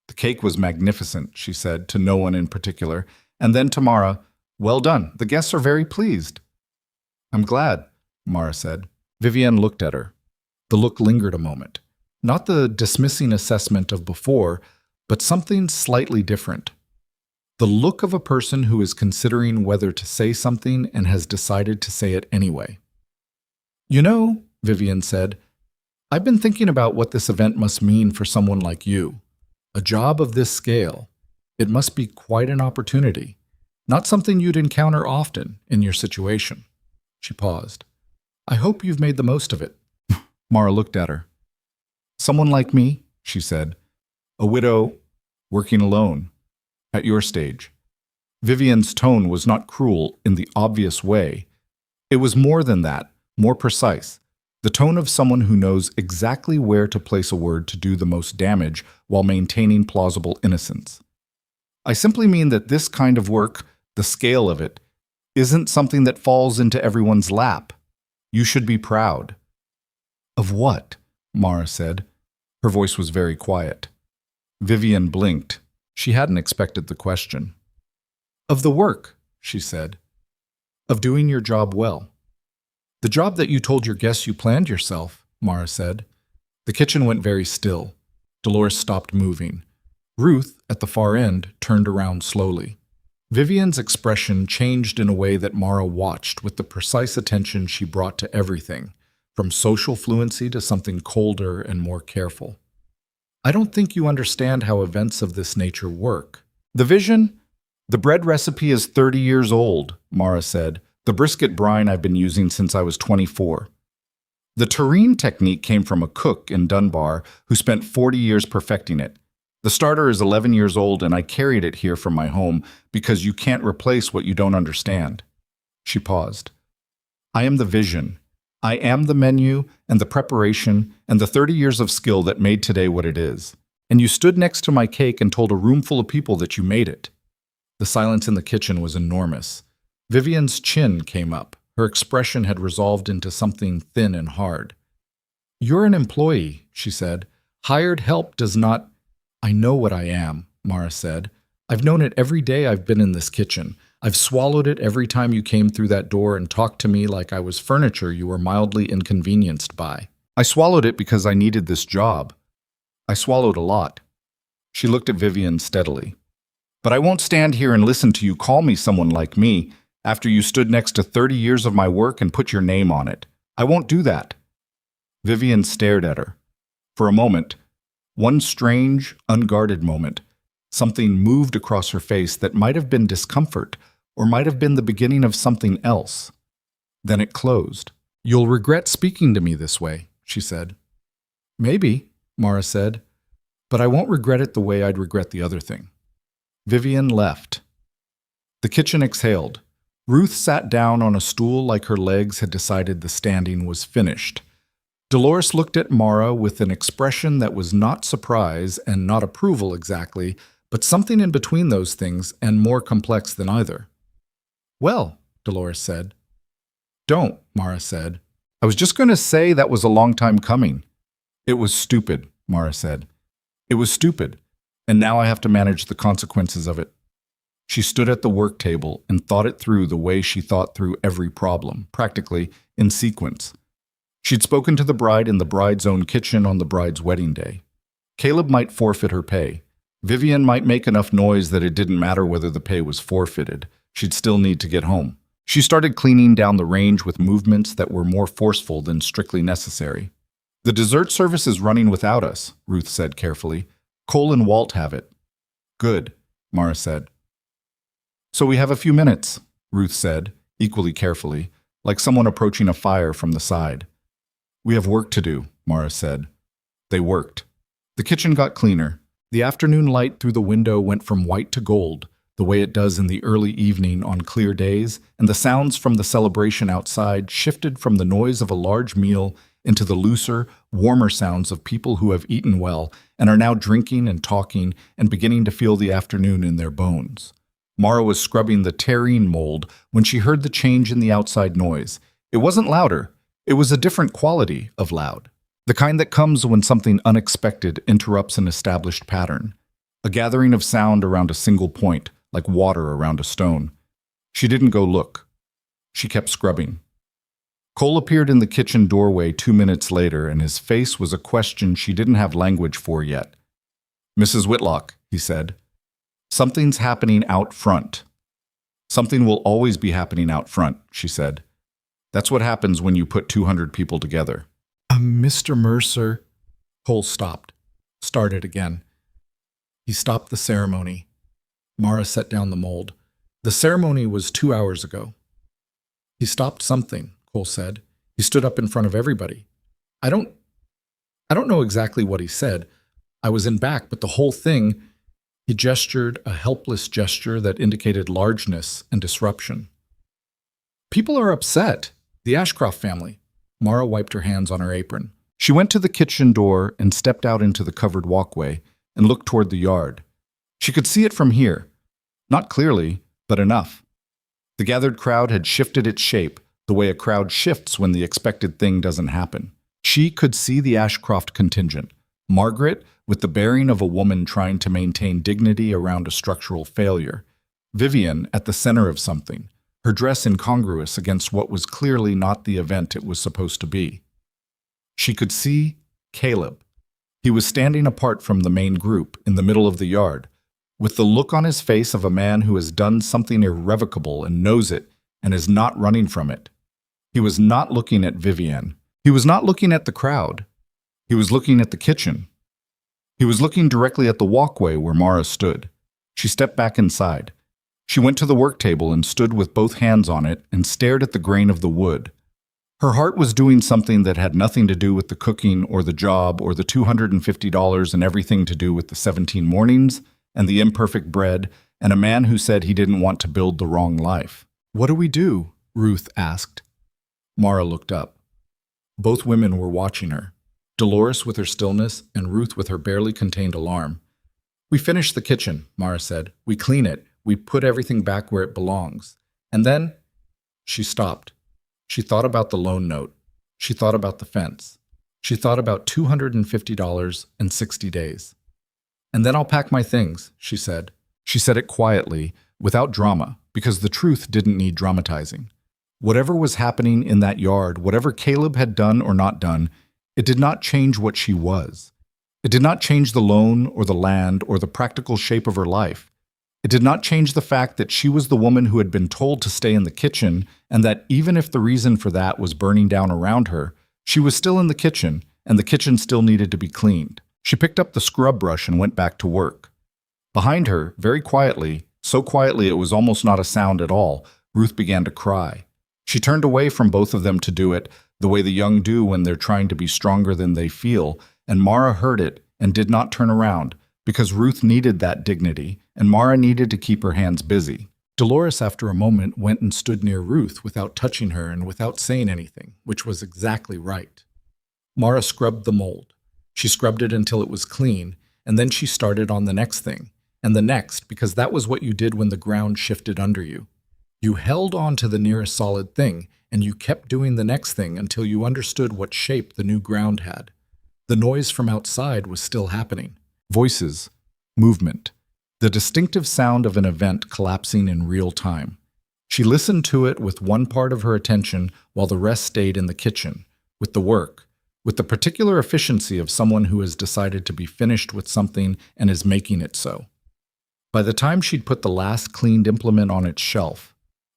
Speaker 1: The cake was magnificent, she said, to no one in particular, and then to Mara, "Well done, the guests are very pleased." "I'm glad," Mara said. Vivienne looked at her. The look lingered a moment. Not the dismissing assessment of before, but something slightly different. The look of a person who is considering whether to say something and has decided to say it anyway. "You know," Vivienne said, "I've been thinking about what this event must mean for someone like you. A job of this scale. It must be quite an opportunity. Not something you'd encounter often in your situation." She paused. "I hope you've made the most of it." Mara looked at her. "Someone like me," she said. "A widow, working alone, at your stage." Vivienne's tone was not cruel in the obvious way. It was more than that, more precise. The tone of someone who knows exactly where to place a word to do the most damage while maintaining plausible innocence. "I simply mean that this kind of work, the scale of it, isn't something that falls into everyone's lap. You should be proud." "Of what?" Mara said. Her voice was very quiet. Vivienne blinked. She hadn't expected the question. "Of the work," she said. "Of doing your job well." "The job that you told your guests you planned yourself," Mara said. The kitchen went very still. Dolores stopped moving. Ruth, at the far end, turned around slowly. Vivienne's expression changed in a way that Mara watched with the precise attention she brought to everything, from social fluency to something colder and more careful. "I don't think you understand how events of this nature work. The vision? The bread recipe is 30 years old," Mara said. "The brisket brine I've been using since I was 24. The terrine technique came from a cook in Dunbar who spent 40 years perfecting it.
Speaker 2: The starter is 11 years old and I carried it here from my home because you can't replace what you don't understand. She paused. I am the vision. I am the menu and the preparation and the 30 years of skill that made today what it is. And you stood next to my cake and told a room full of people that you made it. The silence in the kitchen was enormous. Vivian's chin came up. Her expression had resolved into something thin and hard. You're an employee, she said. Hired help does not— I know what I am, Mara said. I've known it every day I've been in this kitchen. I've swallowed it every time you came through that door and talked to me like I was furniture you were mildly inconvenienced by. I swallowed it because I needed this job. I swallowed a lot. She looked at Vivian steadily. But I won't stand here and listen to you call me someone like me after you stood next to 30 years of my work and put your name on it. I won't do that. Vivian stared at her. For a moment, one strange, unguarded moment, something moved across her face that might have been discomfort or might have been the beginning of something else. Then it closed. You'll regret speaking to me this way, she said. Maybe, Mara said, but I won't regret it the way I'd regret the other thing. Vivian left. The kitchen exhaled. Ruth sat down on a stool like her legs had decided the standing was finished. Dolores looked at Mara with an expression that was not surprise and not approval exactly, but something in between those things and more complex than either. Well, Dolores said. Don't, Mara said. I was just going to say that was a long time coming. It was stupid, Mara said. It was stupid, and now I have to manage the consequences of it. She stood at the work table and thought it through the way she thought through every problem, practically in sequence. She'd spoken to the bride in the bride's own kitchen on the bride's wedding day. Caleb might forfeit her pay. Vivian might make enough noise that it didn't matter whether the pay was forfeited. She'd still need to get home. She started cleaning down the range with movements that were more forceful than strictly necessary. The dessert service is running without us, Ruth said carefully. Cole and Walt have it. Good, Mara said. So we have a few minutes, Ruth said, equally carefully, like someone approaching a fire from the side. We have work to do, Mara said. They worked. The kitchen got cleaner. The afternoon light through the window went from white to gold, the way it does in the early evening on clear days, and the sounds from the celebration outside shifted from the noise of a large meal into the looser, warmer sounds of people who have eaten well and are now drinking and talking and beginning to feel the afternoon in their bones. Mara was scrubbing the terrine mold when she heard the change in the outside noise. It wasn't louder. It was a different quality of loud. The kind that comes when something unexpected interrupts an established pattern. A gathering of sound around a single point, like water around a stone. She didn't go look. She kept scrubbing. Cole appeared in the kitchen doorway 2 minutes later, and his face was a question she didn't have language for yet. Mrs. Whitlock, he said. Something's happening out front. Something will always be happening out front, she said. That's what happens when you put 200 people together. Mr. Mercer. Cole stopped. Started again. He stopped the ceremony. Mara set down the mold. The ceremony was 2 hours ago. He stopped something, Cole said. He stood up in front of everybody. I don't know exactly what he said. I was in back, but the whole thing— He gestured a helpless gesture that indicated largeness and disruption. People are upset. The Ashcroft family. Mara wiped her hands on her apron. She went to the kitchen door and stepped out into the covered walkway and looked toward the yard. She could see it from here. Not clearly, but enough. The gathered crowd had shifted its shape, the way a crowd shifts when the expected thing doesn't happen. She could see the Ashcroft contingent. Margaret, with the bearing of a woman trying to maintain dignity around a structural failure. Vivian at the center of something, her dress incongruous against what was clearly not the event it was supposed to be. She could see Caleb. He was standing apart from the main group in the middle of the yard, with the look on his face of a man who has done something irrevocable and knows it and is not running from it. He was not looking at Vivian. He was not looking at the crowd. He was looking at the kitchen. He was looking directly at the walkway where Mara stood. She stepped back inside. She went to the work table and stood with both hands on it and stared at the grain of the wood. Her heart was doing something that had nothing to do with the cooking or the job or the $250 and everything to do with the 17 mornings and the imperfect bread and a man who said he didn't want to build the wrong life. "What do we do?" Ruth asked. Mara looked up. Both women were watching her, Dolores with her stillness and Ruth with her barely contained alarm. "We finish the kitchen," Mara said. "We clean it. We put everything back where it belongs. And then—" She stopped. She thought about the loan note. She thought about the fence. She thought about $250 and 60 days. "And then I'll pack my things," she said. She said it quietly, without drama, because the truth didn't need dramatizing. Whatever was happening in that yard, whatever Caleb had done or not done, it did not change what she was. It did not change the loan or the land or the practical shape of her life. It did not change the fact that she was the woman who had been told to stay in the kitchen, and that even if the reason for that was burning down around her, she was still in the kitchen, and the kitchen still needed to be cleaned. She picked up the scrub brush and went back to work. Behind her, very quietly, so quietly it was almost not a sound at all, Ruth began to cry. She turned away from both of them to do it, the way the young do when they're trying to be stronger than they feel, and Mara heard it and did not turn around, because Ruth needed that dignity, and Mara needed to keep her hands busy. Dolores, after a moment, went and stood near Ruth without touching her and without saying anything, which was exactly right. Mara scrubbed the mold. She scrubbed it until it was clean, and then she started on the next thing, and the next, because that was what you did when the ground shifted under you. You held on to the nearest solid thing, and you kept doing the next thing until you understood what shape the new ground had. The noise from outside was still happening. Voices, movement, the distinctive sound of an event collapsing in real time. She listened to it with one part of her attention while the rest stayed in the kitchen, with the work, with the particular efficiency of someone who has decided to be finished with something and is making it so. By the time she'd put the last cleaned implement on its shelf,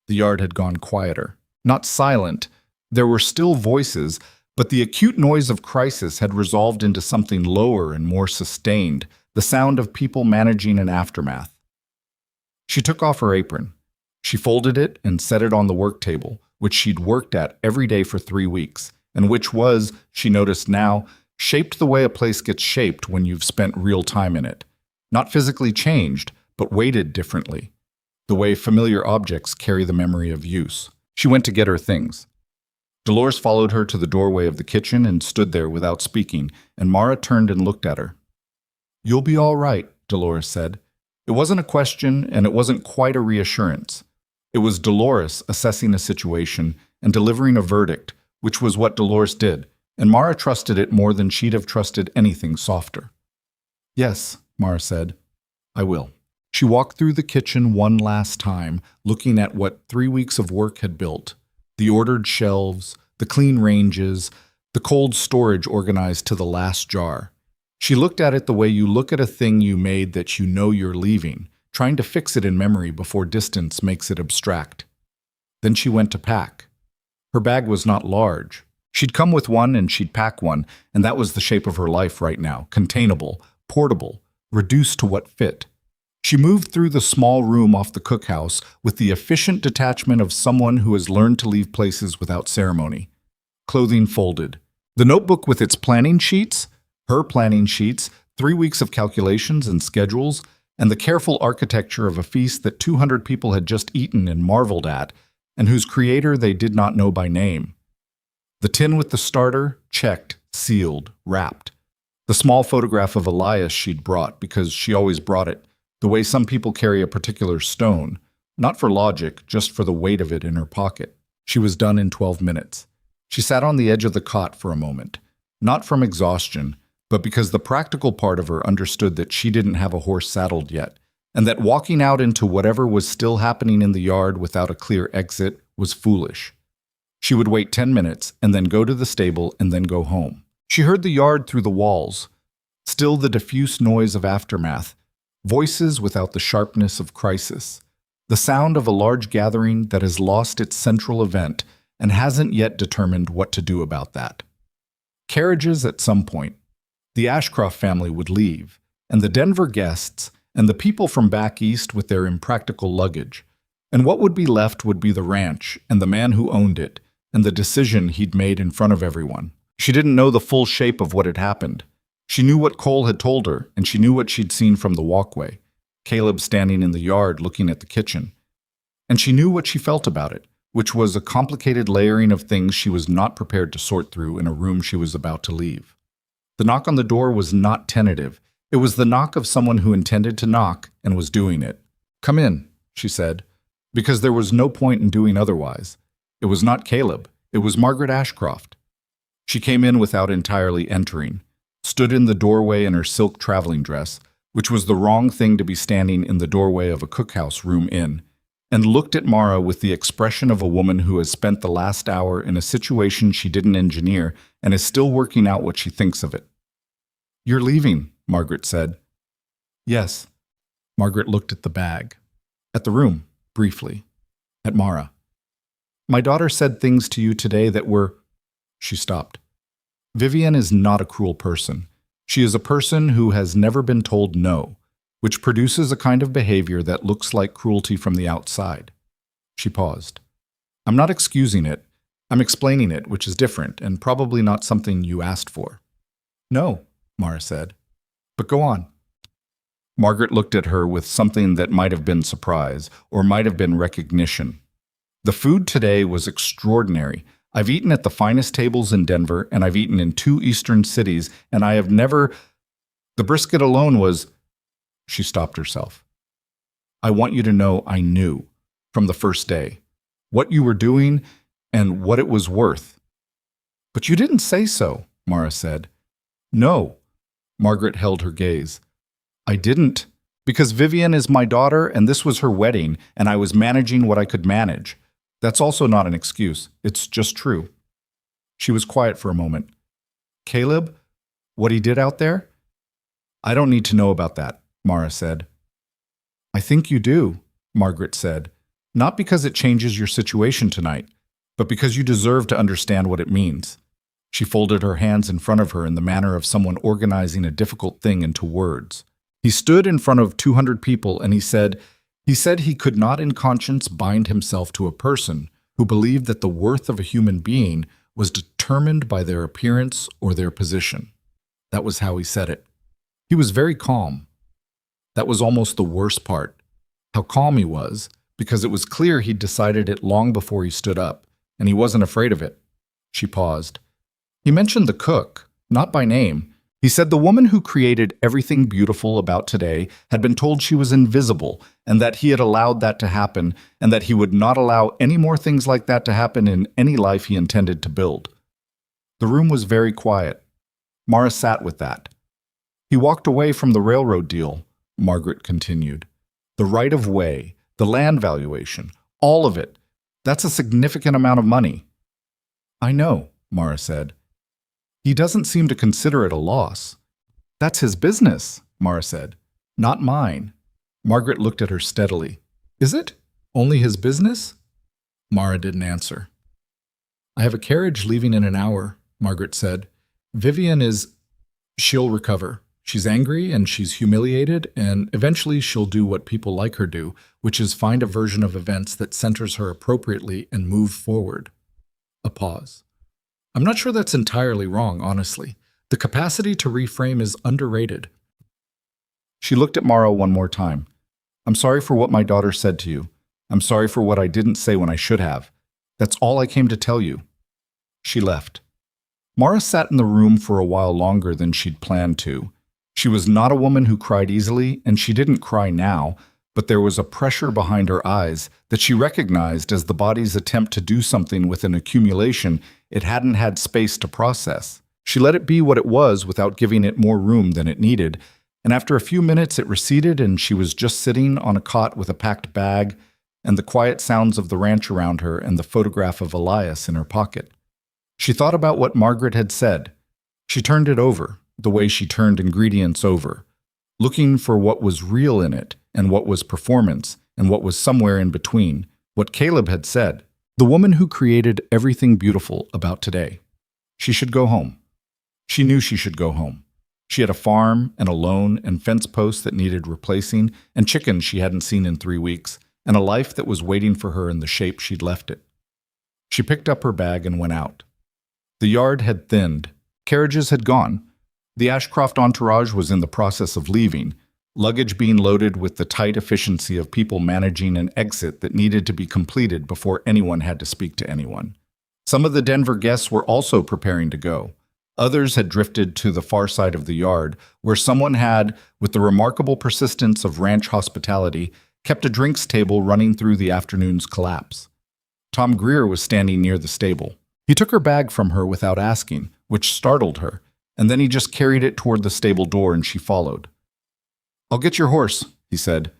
Speaker 2: the yard had gone quieter. Not silent, there were still voices, but the acute noise of crisis had resolved into something lower and more sustained, the sound of people managing an aftermath. She took off her apron. She folded it and set it on the work table, which she'd worked at every day for 3 weeks, and which was, she noticed now, shaped the way a place gets shaped when you've spent real time in it. Not physically changed, but weighted differently, the way familiar objects carry the memory of use. She went to get her things. Dolores followed her to the doorway of the kitchen and stood there without speaking, and Mara turned and looked at her. "You'll be all right," Dolores said. It wasn't a question, and it wasn't quite a reassurance. It was Dolores assessing a situation and delivering a verdict, which was what Dolores did, and Mara trusted it more than she'd have trusted anything softer. "Yes," Mara said, "I will." She walked through the kitchen one last time, looking at what 3 weeks of work had built. The ordered shelves, the clean ranges, the cold storage organized to the last jar. She looked at it the way you look at a thing you made that you know you're leaving, trying to fix it in memory before distance makes it abstract. Then she went to pack. Her bag was not large. She'd come with one and she'd pack one, and that was the shape of her life right now, containable, portable, reduced to what fit. She moved through the small room off the cookhouse with the efficient detachment of someone who has learned to leave places without ceremony. Clothing folded. The notebook with its planning sheets, her planning sheets, 3 weeks of calculations and schedules, and the careful architecture of a feast that 200 people had just eaten and marveled at, and whose creator they did not know by name. The tin with the starter, checked, sealed, wrapped. The small photograph of Elias she'd brought because she always brought it, the way some people carry a particular stone, not for logic, just for the weight of it in her pocket. She was done in 12 minutes. She sat on the edge of the cot for a moment, not from exhaustion, but because the practical part of her understood that she didn't have a horse saddled yet, and that walking out into whatever was still happening in the yard without a clear exit was foolish. She would wait 10 minutes and then go to the stable and then go home. She heard the yard through the walls, still the diffuse noise of aftermath, voices without the sharpness of crisis, the sound of a large gathering that has lost its central event and hasn't yet determined what to do about that. Carriages at some point. The Ashcroft family would leave, and the Denver guests, and the people from back east with their impractical luggage. And what would be left would be the ranch and the man who owned it, and the decision he'd made in front of everyone. She didn't know the full shape of what had happened. She knew what Cole had told her, and she knew what she'd seen from the walkway, Caleb standing in the yard looking at the kitchen. And she knew what she felt about it, which was a complicated layering of things she was not prepared to sort through in a room she was about to leave. The knock on the door was not tentative. It was the knock of someone who intended to knock and was doing it. "Come in," she said, because there was no point in doing otherwise. It was not Caleb. It was Margaret Ashcroft. She came in without entirely entering, stood in the doorway in her silk traveling dress, which was the wrong thing to be standing in the doorway of a cookhouse room inn, and looked at Mara with the expression of a woman who has spent the last hour in a situation she didn't engineer and is still working out what she thinks of it. "You're leaving," Margaret said. "Yes." Margaret looked at the bag, at the room, briefly, at Mara. "My daughter said things to you today that were—" She stopped. "Vivian is not a cruel person. She is a person who has never been told no, which produces a kind of behavior that looks like cruelty from the outside." She paused. "I'm not excusing it. I'm explaining it, which is different and probably not something you asked for." "No," Mara said. "But go on." Margaret looked at her with something that might have been surprise or might have been recognition. "The food today was extraordinary. I've eaten at the finest tables in Denver, and I've eaten in 2 eastern cities, and I have never— The brisket alone was—" She stopped herself. "I want you to know I knew, from the first day, what you were doing and what it was worth." "But you didn't say so," Mara said. "No." Margaret held her gaze. "I didn't, because Vivian is my daughter, and this was her wedding, and I was managing what I could manage. That's also not an excuse. It's just true." She was quiet for a moment. "Caleb, what he did out there?" "I don't need to know about that," Mara said. "I think you do," Margaret said, "not because it changes your situation tonight, but because you deserve to understand what it means." She folded her hands in front of her in the manner of someone organizing a difficult thing into words. He stood in front of 200 people and he said he could not in conscience bind himself to a person who believed that the worth of a human being was determined by their appearance or their position. That was how he said it. He was very calm. That was almost the worst part, how calm he was, because it was clear he'd decided it long before he stood up, and he wasn't afraid of it. She paused. He mentioned the cook, not by name. He said the woman who created everything beautiful about today had been told she was invisible, and that he had allowed that to happen, and that he would not allow any more things like that to happen in any life he intended to build. The room was very quiet. Mara sat with that. "He walked away from the railroad deal," Margaret continued. "The right of way, the land valuation, all of it. That's a significant amount of money." "I know," Mara said. "He doesn't seem to consider it a loss." "That's his business," Mara said. "Not mine." Margaret looked at her steadily. "Is it? Only his business?" Mara didn't answer. "I have a carriage leaving in an hour," Margaret said. "Vivian is— She'll recover. She's angry and she's humiliated, and eventually she'll do what people like her do, which is find a version of events that centers her appropriately and move forward." A pause. "I'm not sure that's entirely wrong, honestly. The capacity to reframe is underrated." She looked at Mara one more time. "I'm sorry for what my daughter said to you. I'm sorry for what I didn't say when I should have. That's all I came to tell you." She left. Mara sat in the room for a while longer than she'd planned to. She was not a woman who cried easily, and she didn't cry now, but there was a pressure behind her eyes that she recognized as the body's attempt to do something with an accumulation it hadn't had space to process. She let it be what it was without giving it more room than it needed, and after a few minutes it receded and she was just sitting on a cot with a packed bag and the quiet sounds of the ranch around her and the photograph of Elias in her pocket. She thought about what Margaret had said. She turned it over, the way she turned ingredients over, looking for what was real in it and what was performance and what was somewhere in between, what Caleb had said. The woman who created everything beautiful about today. She should go home. She knew she should go home. She had a farm and a loan and fence posts that needed replacing and chickens she hadn't seen in 3 weeks and a life that was waiting for her in the shape she'd left it. She picked up her bag and went out. The yard had thinned. Carriages had gone. The Ashcroft entourage was in the process of leaving, luggage being loaded with the tight efficiency of people managing an exit that needed to be completed before anyone had to speak to anyone. Some of the Denver guests were also preparing to go. Others had drifted to the far side of the yard, where someone had, with the remarkable persistence of ranch hospitality, kept a drinks table running through the afternoon's collapse. Tom Greer was standing near the stable. He took her bag from her without asking, which startled her, and then he just carried it toward the stable door and she followed. "I'll get your horse," he said.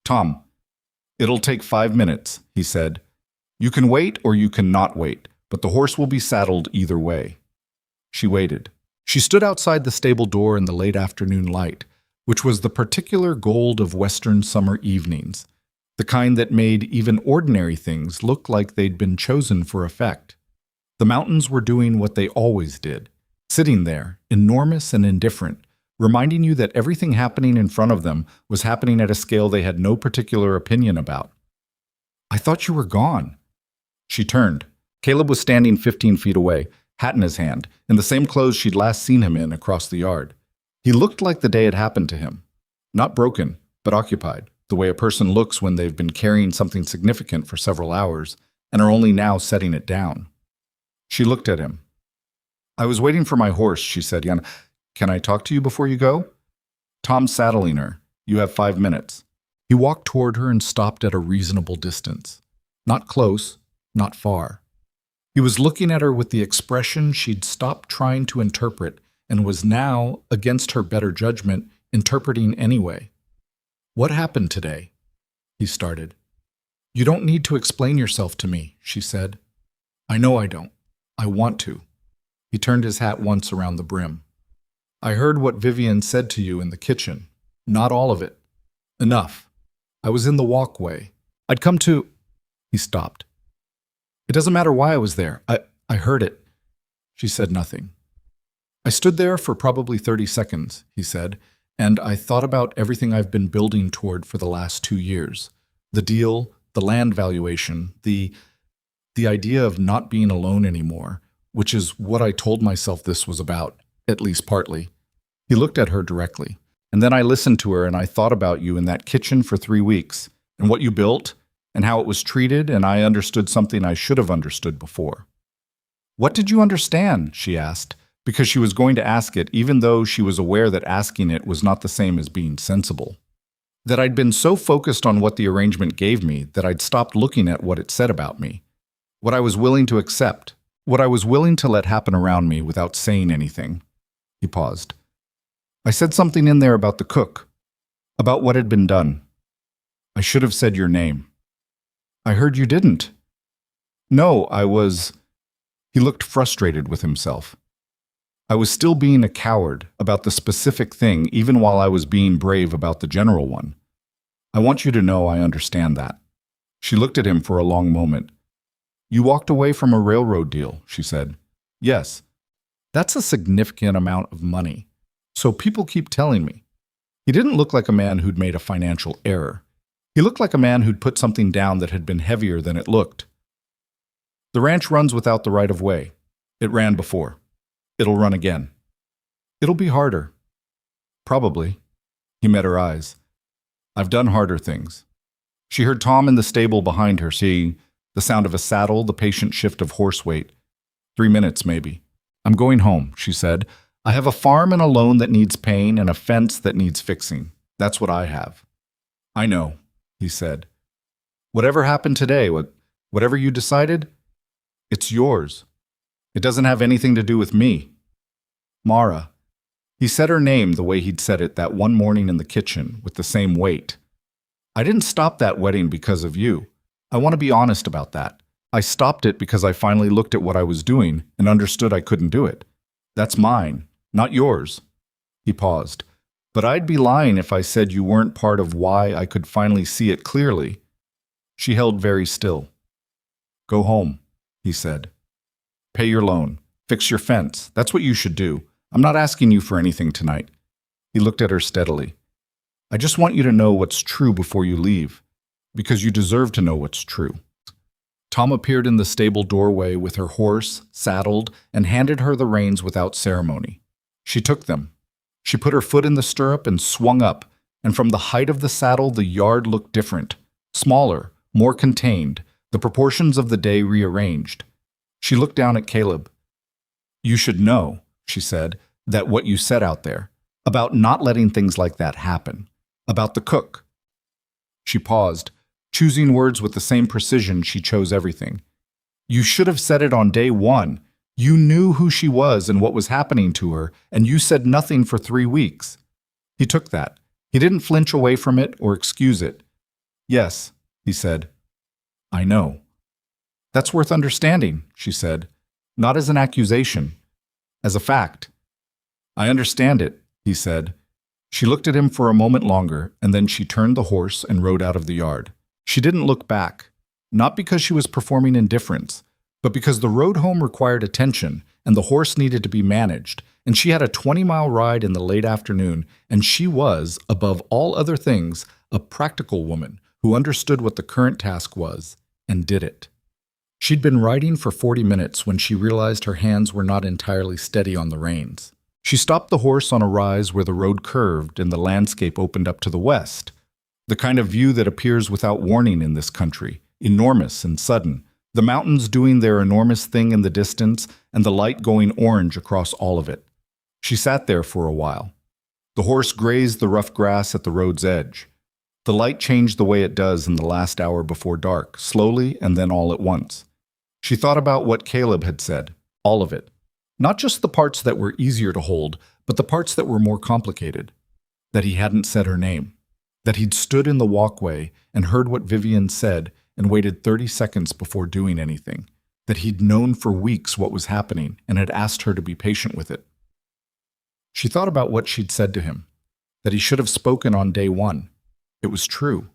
Speaker 2: "Tom, it'll take 5 minutes," he said. "You can wait or you can not wait, but the horse will be saddled either way." She waited. She stood outside the stable door in the late afternoon light, which was the particular gold of western summer evenings, the kind that made even ordinary things look like they'd been chosen for effect. The mountains were doing what they always did, sitting there, enormous and indifferent, reminding you that everything happening in front of them was happening at a scale they had no particular opinion about. "I thought you were gone." She turned. Caleb was standing 15 feet away, hat in his hand, in the same clothes she'd last seen him in across the yard. He looked like the day had happened to him. Not broken, but occupied, the way a person looks when they've been carrying something significant for several hours and are only now setting it down. She looked at him. "I was waiting for my horse," she said. "Can I talk to you before you go?" "Tom's saddling her. You have 5 minutes." He walked toward her and stopped at a reasonable distance. Not close, not far. He was looking at her with the expression she'd stopped trying to interpret and was now, against her better judgment, interpreting anyway. "What happened today?" he started. "You don't need to explain yourself to me," she said. "I know I don't. I want to." He turned his hat once around the brim. "I heard what Vivian said to you in the kitchen. Not all of it. Enough. I was in the walkway. I'd come to—" He stopped. "It doesn't matter why I was there. I heard it." She said nothing. "I stood there for probably 30 seconds, he said, "and I thought about everything I've been building toward for the last 2 years. The deal, the land valuation, the idea of not being alone anymore, which is what I told myself this was about, at least partly." He looked at her directly. "And then I listened to her and I thought about you in that kitchen for 3 weeks, and what you built, and how it was treated, and I understood something I should have understood before." "What did you understand?" she asked, because she was going to ask it even though she was aware that asking it was not the same as being sensible. That I'd been so focused on what the arrangement gave me that I'd stopped looking at what it said about me. What I was willing to accept, what I was willing to let happen around me without saying anything. He paused. "I said something in there about the cook, about what had been done. I should have said your name." "I heard you didn't." "No, I was—" He looked frustrated with himself. "I was still being a coward about the specific thing even while I was being brave about the general one. I want you to know I understand that." She looked at him for a long moment. "You walked away from a railroad deal," she said. "Yes. That's a significant amount of money. So people keep telling me." He didn't look like a man who'd made a financial error. He looked like a man who'd put something down that had been heavier than it looked. "The ranch runs without the right of way. It ran before. It'll run again. It'll be harder." "Probably." He met her eyes. "I've done harder things." She heard Tom in the stable behind her, seeing the sound of a saddle, the patient shift of horse weight. 3 minutes, maybe. "I'm going home," she said. "I have a farm and a loan that needs paying and a fence that needs fixing. That's what I have." "I know," he said. "Whatever happened today, whatever you decided, it's yours. It doesn't have anything to do with me." "Mara." He said her name the way he'd said it that one morning in the kitchen, with the same weight. "I didn't stop that wedding because of you. I want to be honest about that. I stopped it because I finally looked at what I was doing and understood I couldn't do it. That's mine, not yours." He paused. "But I'd be lying if I said you weren't part of why I could finally see it clearly." She held very still. "Go home," he said. "Pay your loan. Fix your fence. That's what you should do. I'm not asking you for anything tonight." He looked at her steadily. "I just want you to know what's true before you leave, because you deserve to know what's true." Tom appeared in the stable doorway with her horse, saddled, and handed her the reins without ceremony. She took them. She put her foot in the stirrup and swung up, and from the height of the saddle the yard looked different, smaller, more contained, the proportions of the day rearranged. She looked down at Caleb. "You should know," she said, "that what you said out there, about not letting things like that happen, about the cook." She paused, choosing words with the same precision she chose everything. "You should have said it on day one. You knew who she was and what was happening to her, and you said nothing for 3 weeks." He took that. He didn't flinch away from it or excuse it. "Yes," he said. "I know." "That's worth understanding," she said, "not as an accusation, as a fact." "I understand it," he said. She looked at him for a moment longer, and then she turned the horse and rode out of the yard. She didn't look back, not because she was performing indifference, but because the road home required attention and the horse needed to be managed, and she had a 20-mile ride in the late afternoon, and she was, above all other things, a practical woman who understood what the current task was and did it. She'd been riding for 40 minutes when she realized her hands were not entirely steady on the reins. She stopped the horse on a rise where the road curved and the landscape opened up to the west, the kind of view that appears without warning in this country, enormous and sudden, the mountains doing their enormous thing in the distance and the light going orange across all of it. She sat there for a while. The horse grazed the rough grass at the road's edge. The light changed the way it does in the last hour before dark, slowly and then all at once. She thought about what Caleb had said, all of it. Not just the parts that were easier to hold, but the parts that were more complicated. That he hadn't said her name. That he'd stood in the walkway and heard what Vivian said and waited 30 seconds before doing anything. That he'd known for weeks what was happening and had asked her to be patient with it. She thought about what she'd said to him. That he should have spoken on day one. It was true.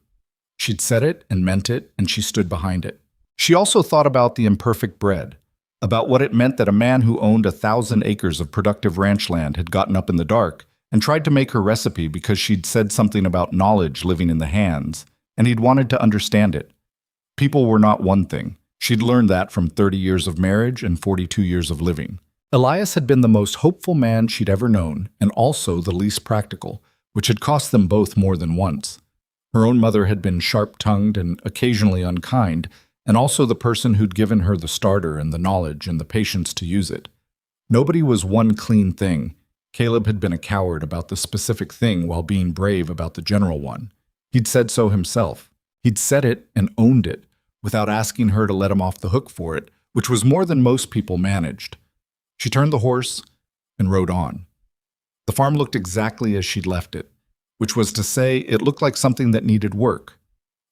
Speaker 2: She'd said it and meant it, and she stood behind it. She also thought about the imperfect bread, about what it meant that a man who owned 1,000 acres of productive ranch land had gotten up in the dark and tried to make her recipe because she'd said something about knowledge living in the hands, and he'd wanted to understand it. People were not one thing. She'd learned that from 30 years of marriage and 42 years of living. Elias had been the most hopeful man she'd ever known, and also the least practical, which had cost them both more than once. Her own mother had been sharp-tongued and occasionally unkind, and also the person who'd given her the starter and the knowledge and the patience to use it. Nobody was one clean thing. Caleb had been a coward about the specific thing while being brave about the general one. He'd said so himself. He'd said it and owned it, without asking her to let him off the hook for it, which was more than most people managed. She turned the horse and rode on. The farm looked exactly as she'd left it, which was to say it looked like something that needed work.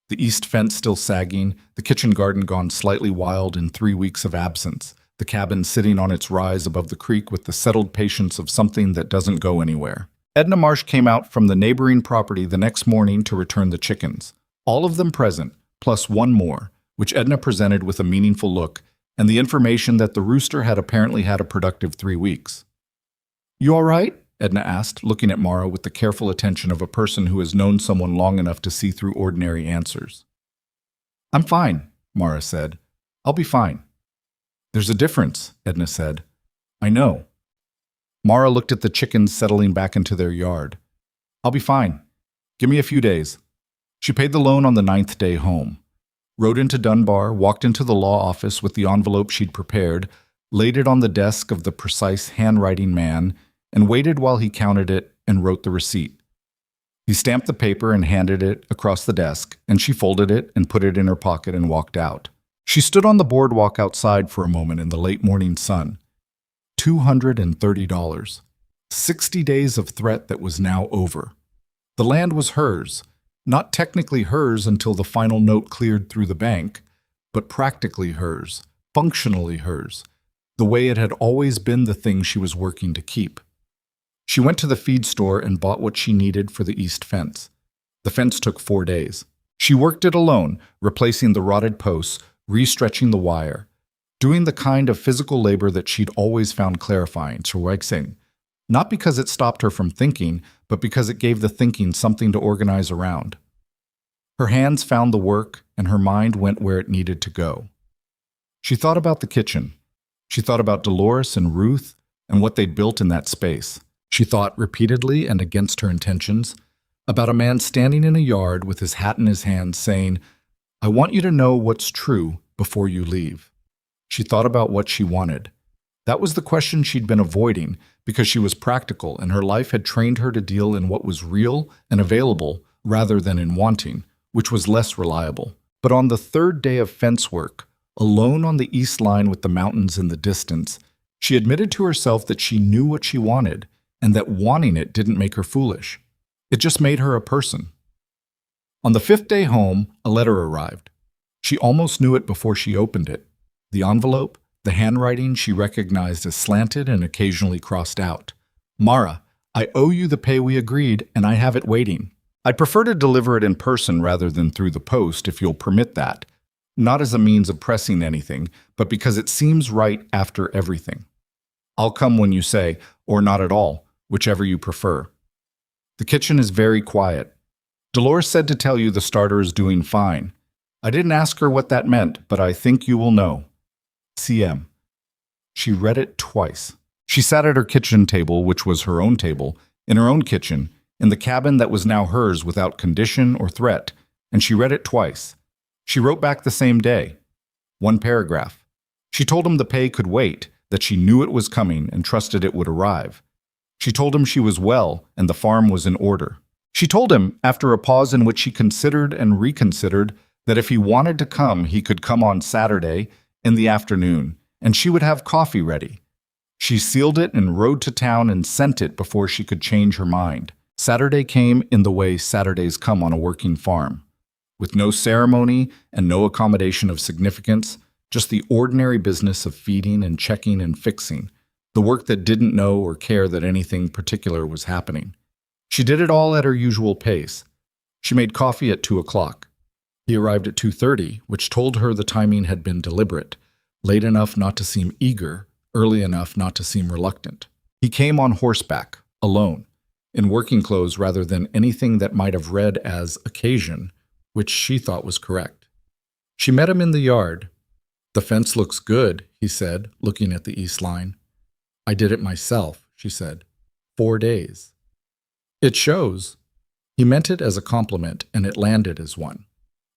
Speaker 2: The east fence still sagging, the kitchen garden gone slightly wild in 3 weeks of absence, the cabin sitting on its rise above the creek with the settled patience of something that doesn't go anywhere. Edna Marsh came out from the neighboring property the next morning to return the chickens, all of them present, plus one more, which Edna presented with a meaningful look, and the information that the rooster had apparently had a productive 3 weeks. "You all right?" Edna asked, looking at Mara with the careful attention of a person who has known someone long enough to see through ordinary answers. "I'm fine," Mara said. "I'll be fine." "There's a difference," Edna said. "I know." Mara looked at the chickens settling back into their yard. "I'll be fine. Give me a few days." She paid the loan on the 9th day home, rode into Dunbar, walked into the law office with the envelope she'd prepared, laid it on the desk of the precise handwriting man, and waited while he counted it and wrote the receipt. He stamped the paper and handed it across the desk, and she folded it and put it in her pocket and walked out. She stood on the boardwalk outside for a moment in the late morning sun. $230. 60 days of threat that was now over. The land was hers, not technically hers until the final note cleared through the bank, but practically hers, functionally hers, the way it had always been the thing she was working to keep. She went to the feed store and bought what she needed for the east fence. The fence took 4 days. She worked it alone, replacing the rotted posts, restretching the wire, doing the kind of physical labor that she'd always found clarifying, not because it stopped her from thinking, but because it gave the thinking something to organize around. Her hands found the work, and her mind went where it needed to go. She thought about the kitchen. She thought about Dolores and Ruth and what they'd built in that space. She thought repeatedly and against her intentions about a man standing in a yard with his hat in his hand saying, "I want you to know what's true before you leave." She thought about what she wanted. That was the question she'd been avoiding because she was practical and her life had trained her to deal in what was real and available rather than in wanting, which was less reliable. But on the third day of fence work, alone on the east line with the mountains in the distance, she admitted to herself that she knew what she wanted and that wanting it didn't make her foolish. It just made her a person. On the fifth day home, a letter arrived. She almost knew it before she opened it. The envelope, the handwriting she recognized as slanted and occasionally crossed out. "Mara, I owe you the pay we agreed, and I have it waiting. I'd prefer to deliver it in person rather than through the post, if you'll permit that. Not as a means of pressing anything, but because it seems right after everything. I'll come when you say, or not at all, whichever you prefer. The kitchen is very quiet. Dolores said to tell you the starter is doing fine. I didn't ask her what that meant, but I think you will know. CM." She read it twice. She sat at her kitchen table, which was her own table, in her own kitchen, in the cabin that was now hers without condition or threat, and she read it twice. She wrote back the same day. One paragraph. She told him the pay could wait, that she knew it was coming and trusted it would arrive. She told him she was well and the farm was in order. She told him, after a pause in which she considered and reconsidered, that if he wanted to come, he could come on Saturday in the afternoon, and she would have coffee ready. She sealed it and rode to town and sent it before she could change her mind. Saturday came in the way Saturdays come on a working farm, with no ceremony and no accommodation of significance, just the ordinary business of feeding and checking and fixing, the work that didn't know or care that anything particular was happening. She did it all at her usual pace. She made coffee at 2:00. He arrived at 2:30, which told her the timing had been deliberate, late enough not to seem eager, early enough not to seem reluctant. He came on horseback, alone, in working clothes rather than anything that might have read as occasion, which she thought was correct. She met him in the yard. "The fence looks good," he said, looking at the east line. "I did it myself," she said. 4 days. "It shows." He meant it as a compliment, and it landed as one.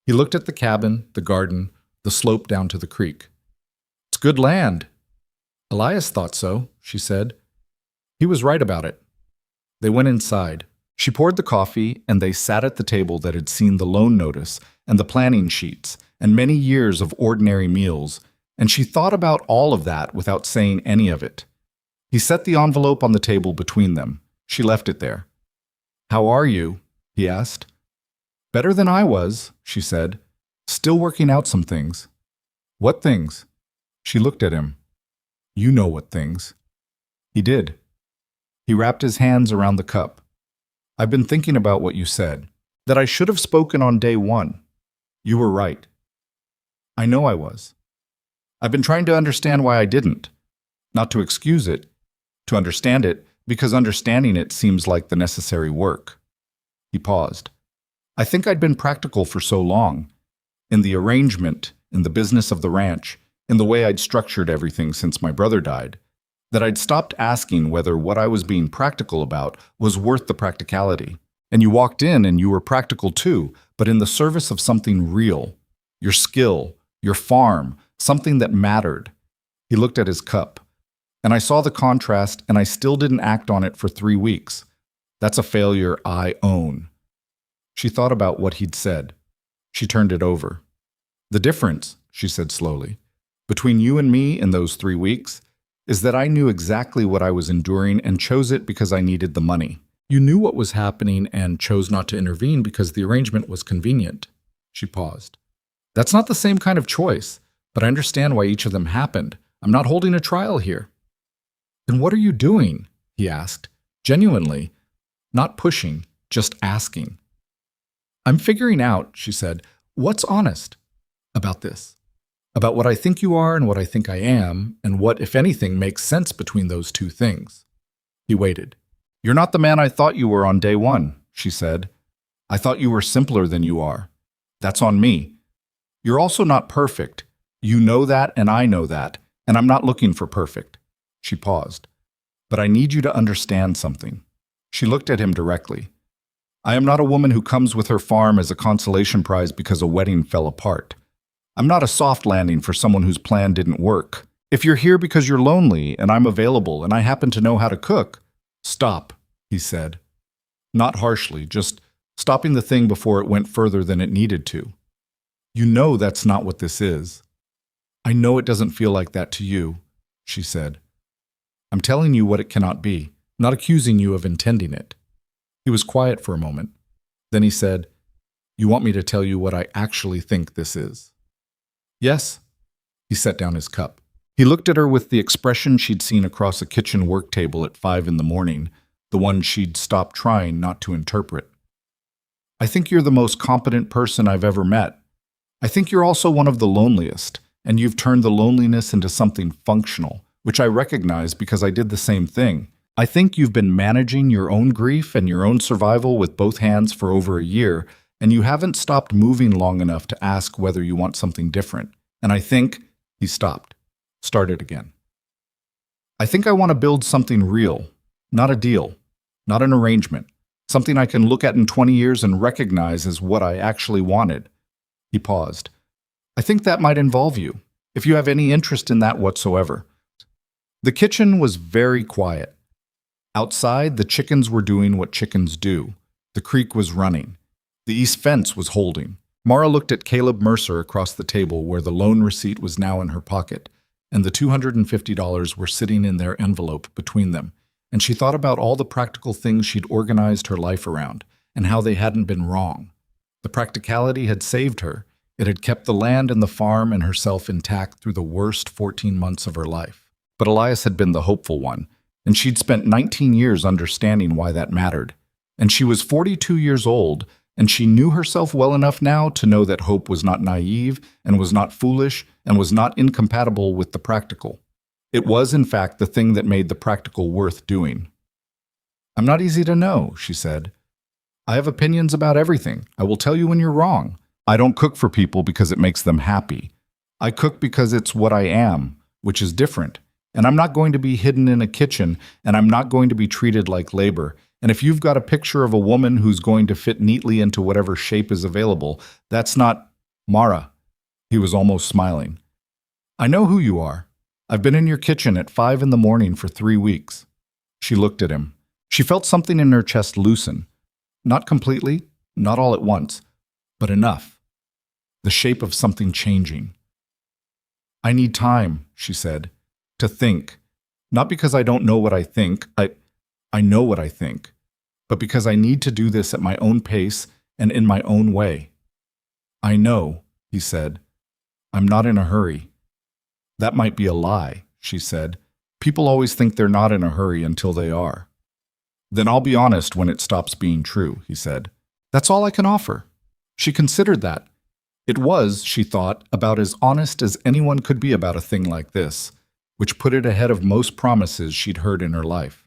Speaker 2: He looked at the cabin, the garden, the slope down to the creek. "It's good land." "Elias thought so," she said. "He was right about it." They went inside. She poured the coffee, and they sat at the table that had seen the loan notice and the planning sheets and many years of ordinary meals, and she thought about all of that without saying any of it. He set the envelope on the table between them. She left it there. "How are you?" he asked. "Better than I was," she said. "Still working out some things." "What things?" She looked at him. "You know what things." He did. He wrapped his hands around the cup. "I've been thinking about what you said, that I should have spoken on day one. You were right." "I know I was. I've been trying to understand why I didn't. Not to excuse it, to understand it, because understanding it seems like the necessary work." He paused. "I think I'd been practical for so long, in the arrangement, in the business of the ranch, in the way I'd structured everything since my brother died, that I'd stopped asking whether what I was being practical about was worth the practicality. And you walked in and you were practical too, but in the service of something real, your skill, your farm, something that mattered." He looked at his cup. "And I saw the contrast, and I still didn't act on it for 3 weeks. That's a failure I own." She thought about what he'd said. She turned it over. "The difference," she said slowly, "between you and me in those 3 weeks is that I knew exactly what I was enduring and chose it because I needed the money. You knew what was happening and chose not to intervene because the arrangement was convenient." She paused. "That's not the same kind of choice, but I understand why each of them happened. I'm not holding a trial here." "Then what are you doing?" he asked, genuinely, not pushing, just asking. "I'm figuring out," she said, "what's honest about this, about what I think you are and what I think I am, and what, if anything, makes sense between those two things." He waited. "You're not the man I thought you were on day one," she said. "I thought you were simpler than you are. That's on me. You're also not perfect. You know that, and I know that, and I'm not looking for perfect. She paused. But I need you to understand something. She looked at him directly. I am not a woman who comes with her farm as a consolation prize because a wedding fell apart. I'm not a soft landing for someone whose plan didn't work. If you're here because you're lonely and I'm available and I happen to know how to cook, stop, he said. Not harshly, just stopping the thing before it went further than it needed to. You know that's not what this is. I know it doesn't feel like that to you, she said. I'm telling you what it cannot be, not accusing you of intending it. He was quiet for a moment. Then he said, You want me to tell you what I actually think this is? Yes. He set down his cup. He looked at her with the expression she'd seen across a kitchen work table at 5 a.m, the one she'd stopped trying not to interpret. I think you're the most competent person I've ever met. I think you're also one of the loneliest, and you've turned the loneliness into something functional, which I recognize because I did the same thing. I think you've been managing your own grief and your own survival with both hands for over a year, and you haven't stopped moving long enough to ask whether you want something different. And I think, he stopped, started again. I think I want to build something real, not a deal, not an arrangement, something I can look at in 20 years and recognize as what I actually wanted. He paused. I think that might involve you, if you have any interest in that whatsoever. The kitchen was very quiet. Outside, the chickens were doing what chickens do. The creek was running. The east fence was holding. Mara looked at Caleb Mercer across the table where the loan receipt was now in her pocket, and the $250 were sitting in their envelope between them, and she thought about all the practical things she'd organized her life around, and how they hadn't been wrong. The practicality had saved her. It had kept the land and the farm and herself intact through the worst 14 months of her life. But Elias had been the hopeful one, and she'd spent 19 years understanding why that mattered. And she was 42 years old, and she knew herself well enough now to know that hope was not naive and was not foolish and was not incompatible with the practical. It was, in fact, the thing that made the practical worth doing. I'm not easy to know, she said. I have opinions about everything. I will tell you when you're wrong. I don't cook for people because it makes them happy. I cook because it's what I am, which is different. And I'm not going to be hidden in a kitchen, and I'm not going to be treated like labor. And if you've got a picture of a woman who's going to fit neatly into whatever shape is available, that's not Mara. He was almost smiling. I know who you are. I've been in your kitchen at 5 a.m. for 3 weeks. She looked at him. She felt something in her chest loosen. Not completely, not all at once, but enough. The shape of something changing. I need time, she said, to think. Not because I don't know what I think. I know what I think, but because I need to do this at my own pace and in my own way. I know, he said. I'm not in a hurry. That might be a lie, she said. People always think they're not in a hurry until they are. Then I'll be honest when it stops being true, he said. That's all I can offer. She considered that. It was, she thought, about as honest as anyone could be about a thing like this, which put it ahead of most promises she'd heard in her life.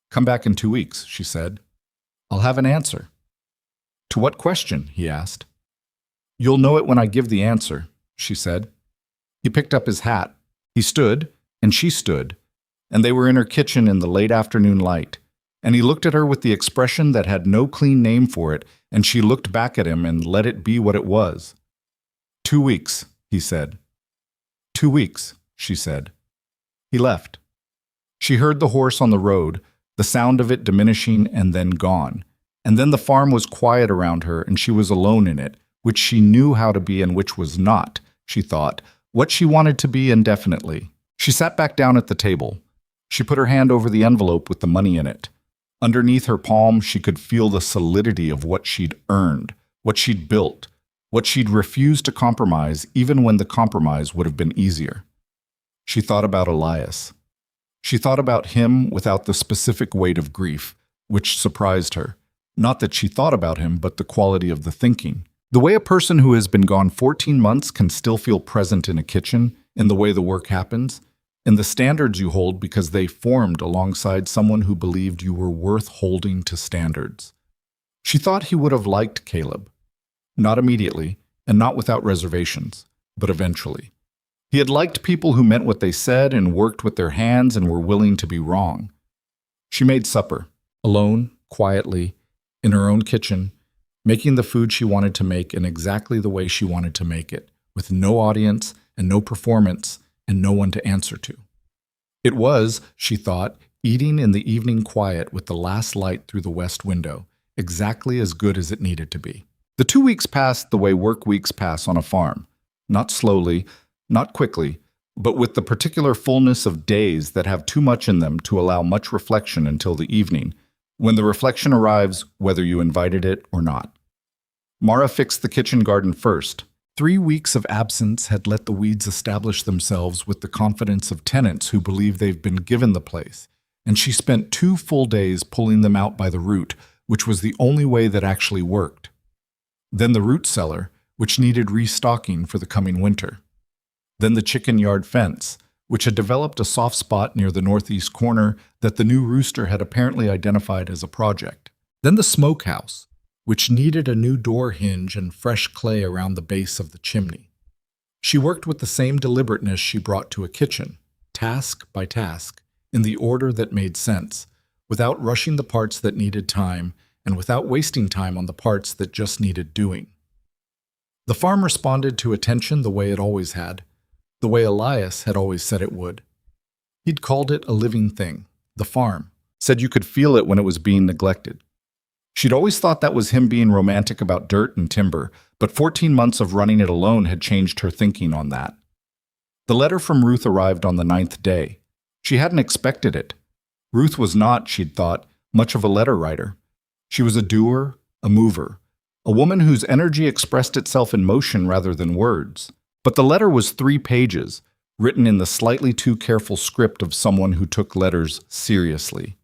Speaker 2: Come back in 2 weeks, she said. I'll have an answer. To what question? He asked. You'll know it when I give the answer, she said. He picked up his hat. He stood, and she stood, and they were in her kitchen in the late afternoon light. And he looked at her with the expression that had no clean name for it, and she looked back at him and let it be what it was. 2 weeks, he said. 2 weeks, she said. He left. She heard the horse on the road, the sound of it diminishing and then gone. And then the farm was quiet around her, and she was alone in it, which she knew how to be and which was not, she thought, what she wanted to be indefinitely. She sat back down at the table. She put her hand over the envelope with the money in it. Underneath her palm, she could feel the solidity of what she'd earned, what she'd built, what she'd refused to compromise even when the compromise would have been easier. She thought about Elias. She thought about him without the specific weight of grief, which surprised her. Not that she thought about him, but the quality of the thinking. The way a person who has been gone 14 months can still feel present in a kitchen, in the way the work happens, in the standards you hold because they formed alongside someone who believed you were worth holding to standards. She thought he would have liked Caleb. Not immediately, and not without reservations. but eventually. He had liked people who meant what they said and worked with their hands and were willing to be wrong. She made supper, alone, quietly, in her own kitchen, making the food she wanted to make in exactly the way she wanted to make it, with no audience and no performance and no one to answer to. It was, she thought, eating in the evening quiet with the last light through the west window, exactly as good as it needed to be. The 2 weeks passed the way work weeks pass on a farm, not slowly, not quickly, but with the particular fullness of days that have too much in them to allow much reflection until the evening, when the reflection arrives whether you invited it or not. Mara fixed the kitchen garden first. 3 weeks of absence had let the weeds establish themselves with the confidence of tenants who believe they've been given the place, and she spent 2 full days pulling them out by the root, which was the only way that actually worked. Then the root cellar, which needed restocking for the coming winter. Then the chicken yard fence, which had developed a soft spot near the northeast corner that the new rooster had apparently identified as a project. Then the smokehouse, which needed a new door hinge and fresh clay around the base of the chimney. She worked with the same deliberateness she brought to a kitchen, task by task, in the order that made sense, without rushing the parts that needed time and without wasting time on the parts that just needed doing. The farm responded to attention the way it always had, the way Elias had always said it would. He'd called it a living thing, the farm, said you could feel it when it was being neglected. She'd always thought that was him being romantic about dirt and timber, but 14 months of running it alone had changed her thinking on that. The letter from Ruth arrived on the 9th day. She hadn't expected it. Ruth was not, she'd thought, much of a letter writer. She was a doer, a mover, a woman whose energy expressed itself in motion rather than words. But the letter was 3 pages, written in the slightly too careful script of someone who took letters seriously.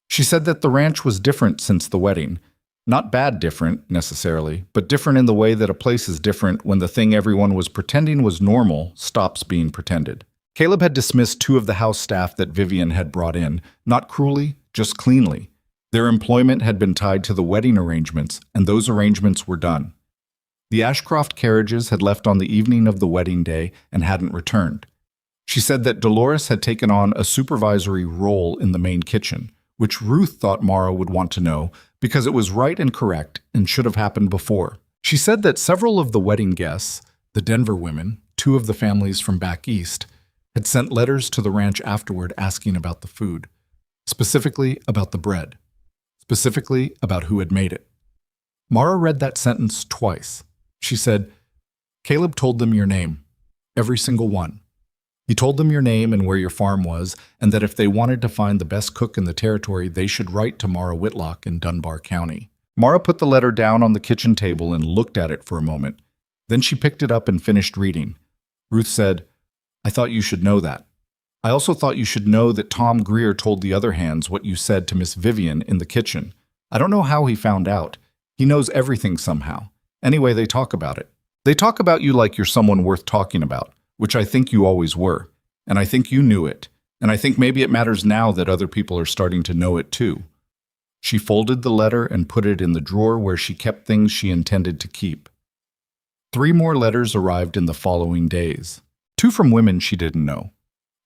Speaker 2: She said that the ranch was different since the wedding. Not bad different, necessarily, but different in the way that a place is different when the thing everyone was pretending was normal stops being pretended. Caleb had dismissed 2 of the house staff that Vivian had brought in, not cruelly, just cleanly. Their employment had been tied to the wedding arrangements, and those arrangements were done. The Ashcroft carriages had left on the evening of the wedding day and hadn't returned. She said that Dolores had taken on a supervisory role in the main kitchen, which Ruth thought Mara would want to know because it was right and correct and should have happened before. She said that several of the wedding guests, the Denver women, 2 of the families from back east, had sent letters to the ranch afterward asking about the food, specifically about the bread, specifically about who had made it. Mara read that sentence twice. She said, "Caleb told them your name, every single one. He told them your name and where your farm was, and that if they wanted to find the best cook in the territory, they should write to Mara Whitlock in Dunbar County." Mara put the letter down on the kitchen table and looked at it for a moment. Then she picked it up and finished reading. Ruth said, "I thought you should know that. I also thought you should know that Tom Greer told the other hands what you said to Miss Vivian in the kitchen. I don't know how he found out. He knows everything somehow. Anyway, they talk about it. They talk about you like you're someone worth talking about, which I think you always were. And I think you knew it. And I think maybe it matters now that other people are starting to know it too." She folded the letter and put it in the drawer where she kept things she intended to keep. 3 more letters arrived in the following days. 2 from women she didn't know.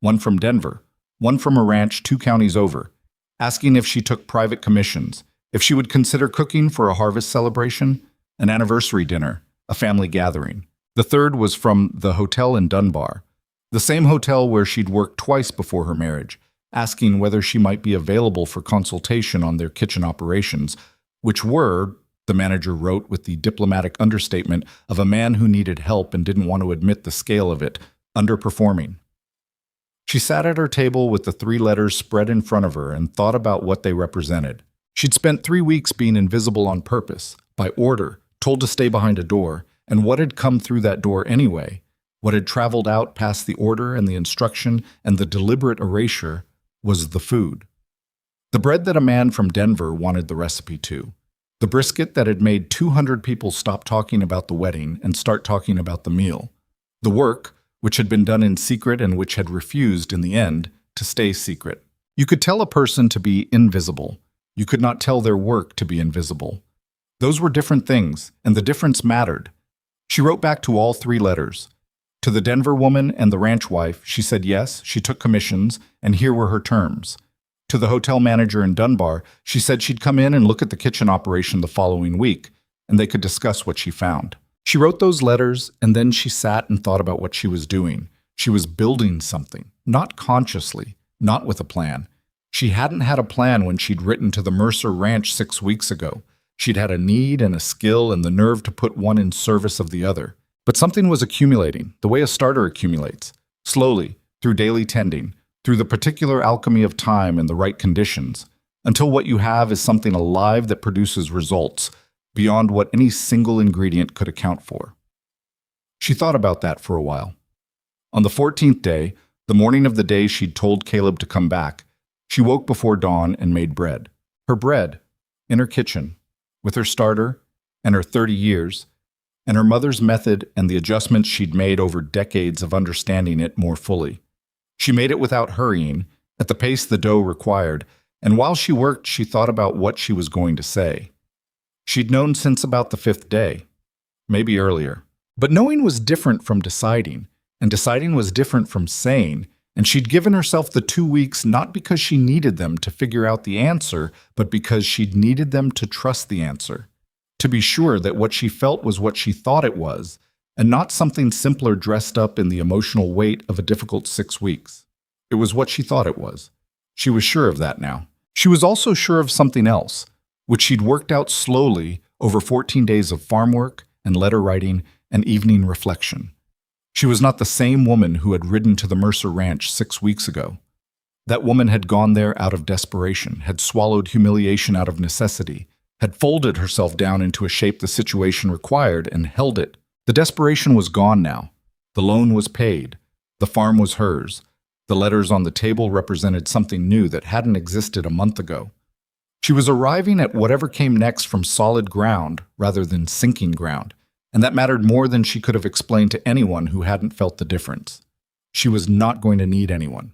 Speaker 2: 1 from Denver, 1 from a ranch 2 counties over, asking if she took private commissions, if she would consider cooking for a harvest celebration, an anniversary dinner, a family gathering. The 3rd was from the hotel in Dunbar, the same hotel where she'd worked twice before her marriage, asking whether she might be available for consultation on their kitchen operations, which were, the manager wrote with the diplomatic understatement of a man who needed help and didn't want to admit the scale of it, underperforming. She sat at her table with the 3 letters spread in front of her and thought about what they represented. She'd spent 3 weeks being invisible on purpose, by order, told to stay behind a door, and what had come through that door anyway, what had traveled out past the order and the instruction and the deliberate erasure, was the food. The bread that a man from Denver wanted the recipe to. The brisket that had made 200 people stop talking about the wedding and start talking about the meal. The work, which had been done in secret and which had refused, in the end, to stay secret. You could tell a person to be invisible. You could not tell their work to be invisible. Those were different things, and the difference mattered. She wrote back to all 3 letters. To the Denver woman and the ranch wife, she said yes, she took commissions, and here were her terms. To the hotel manager in Dunbar, she said she'd come in and look at the kitchen operation the following week, and they could discuss what she found. She wrote those letters, and then she sat and thought about what she was doing. She was building something, not consciously, not with a plan. She hadn't had a plan when she'd written to the Mercer Ranch 6 weeks ago. She'd had a need and a skill and the nerve to put one in service of the other. But something was accumulating, the way a starter accumulates, slowly, through daily tending, through the particular alchemy of time and the right conditions, until what you have is something alive that produces results beyond what any single ingredient could account for. She thought about that for a while. On the 14th day, the morning of the day she'd told Caleb to come back, she woke before dawn and made bread. Her bread, in her kitchen, with her starter and her 30 years, and her mother's method and the adjustments she'd made over decades of understanding it more fully. She made it without hurrying, at the pace the dough required, and while she worked, she thought about what she was going to say. She'd known since about the 5th day, maybe earlier. But knowing was different from deciding, and deciding was different from saying, and she'd given herself the 2 weeks not because she needed them to figure out the answer, but because she'd needed them to trust the answer. To be sure that what she felt was what she thought it was, and not something simpler dressed up in the emotional weight of a difficult 6 weeks. It was what she thought it was. She was sure of that now. She was also sure of something else, which she'd worked out slowly over 14 days of farm work and letter writing and evening reflection. She was not the same woman who had ridden to the Mercer Ranch 6 weeks ago. That woman had gone there out of desperation, had swallowed humiliation out of necessity, had folded herself down into a shape the situation required and held it. The desperation was gone now. The loan was paid. The farm was hers. The letters on the table represented something new that hadn't existed a month ago. She was arriving at whatever came next from solid ground rather than sinking ground, and that mattered more than she could have explained to anyone who hadn't felt the difference. She was not going to need anyone.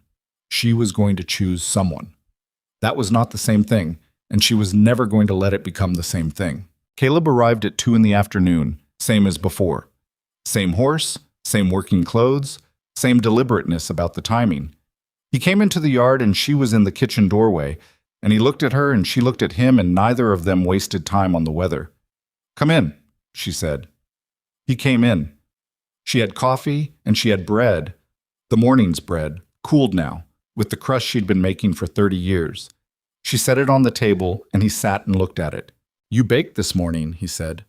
Speaker 2: She was going to choose someone. That was not the same thing, and she was never going to let it become the same thing. Caleb arrived at 2 in the afternoon, same as before. Same horse, same working clothes, same deliberateness about the timing. He came into the yard and she was in the kitchen doorway, and he looked at her and she looked at him, and neither of them wasted time on the weather. "Come in," she said. He came in. She had coffee and she had bread, the morning's bread, cooled now, with the crust she'd been making for 30 years. She set it on the table, and he sat and looked at it. "You baked this morning," he said.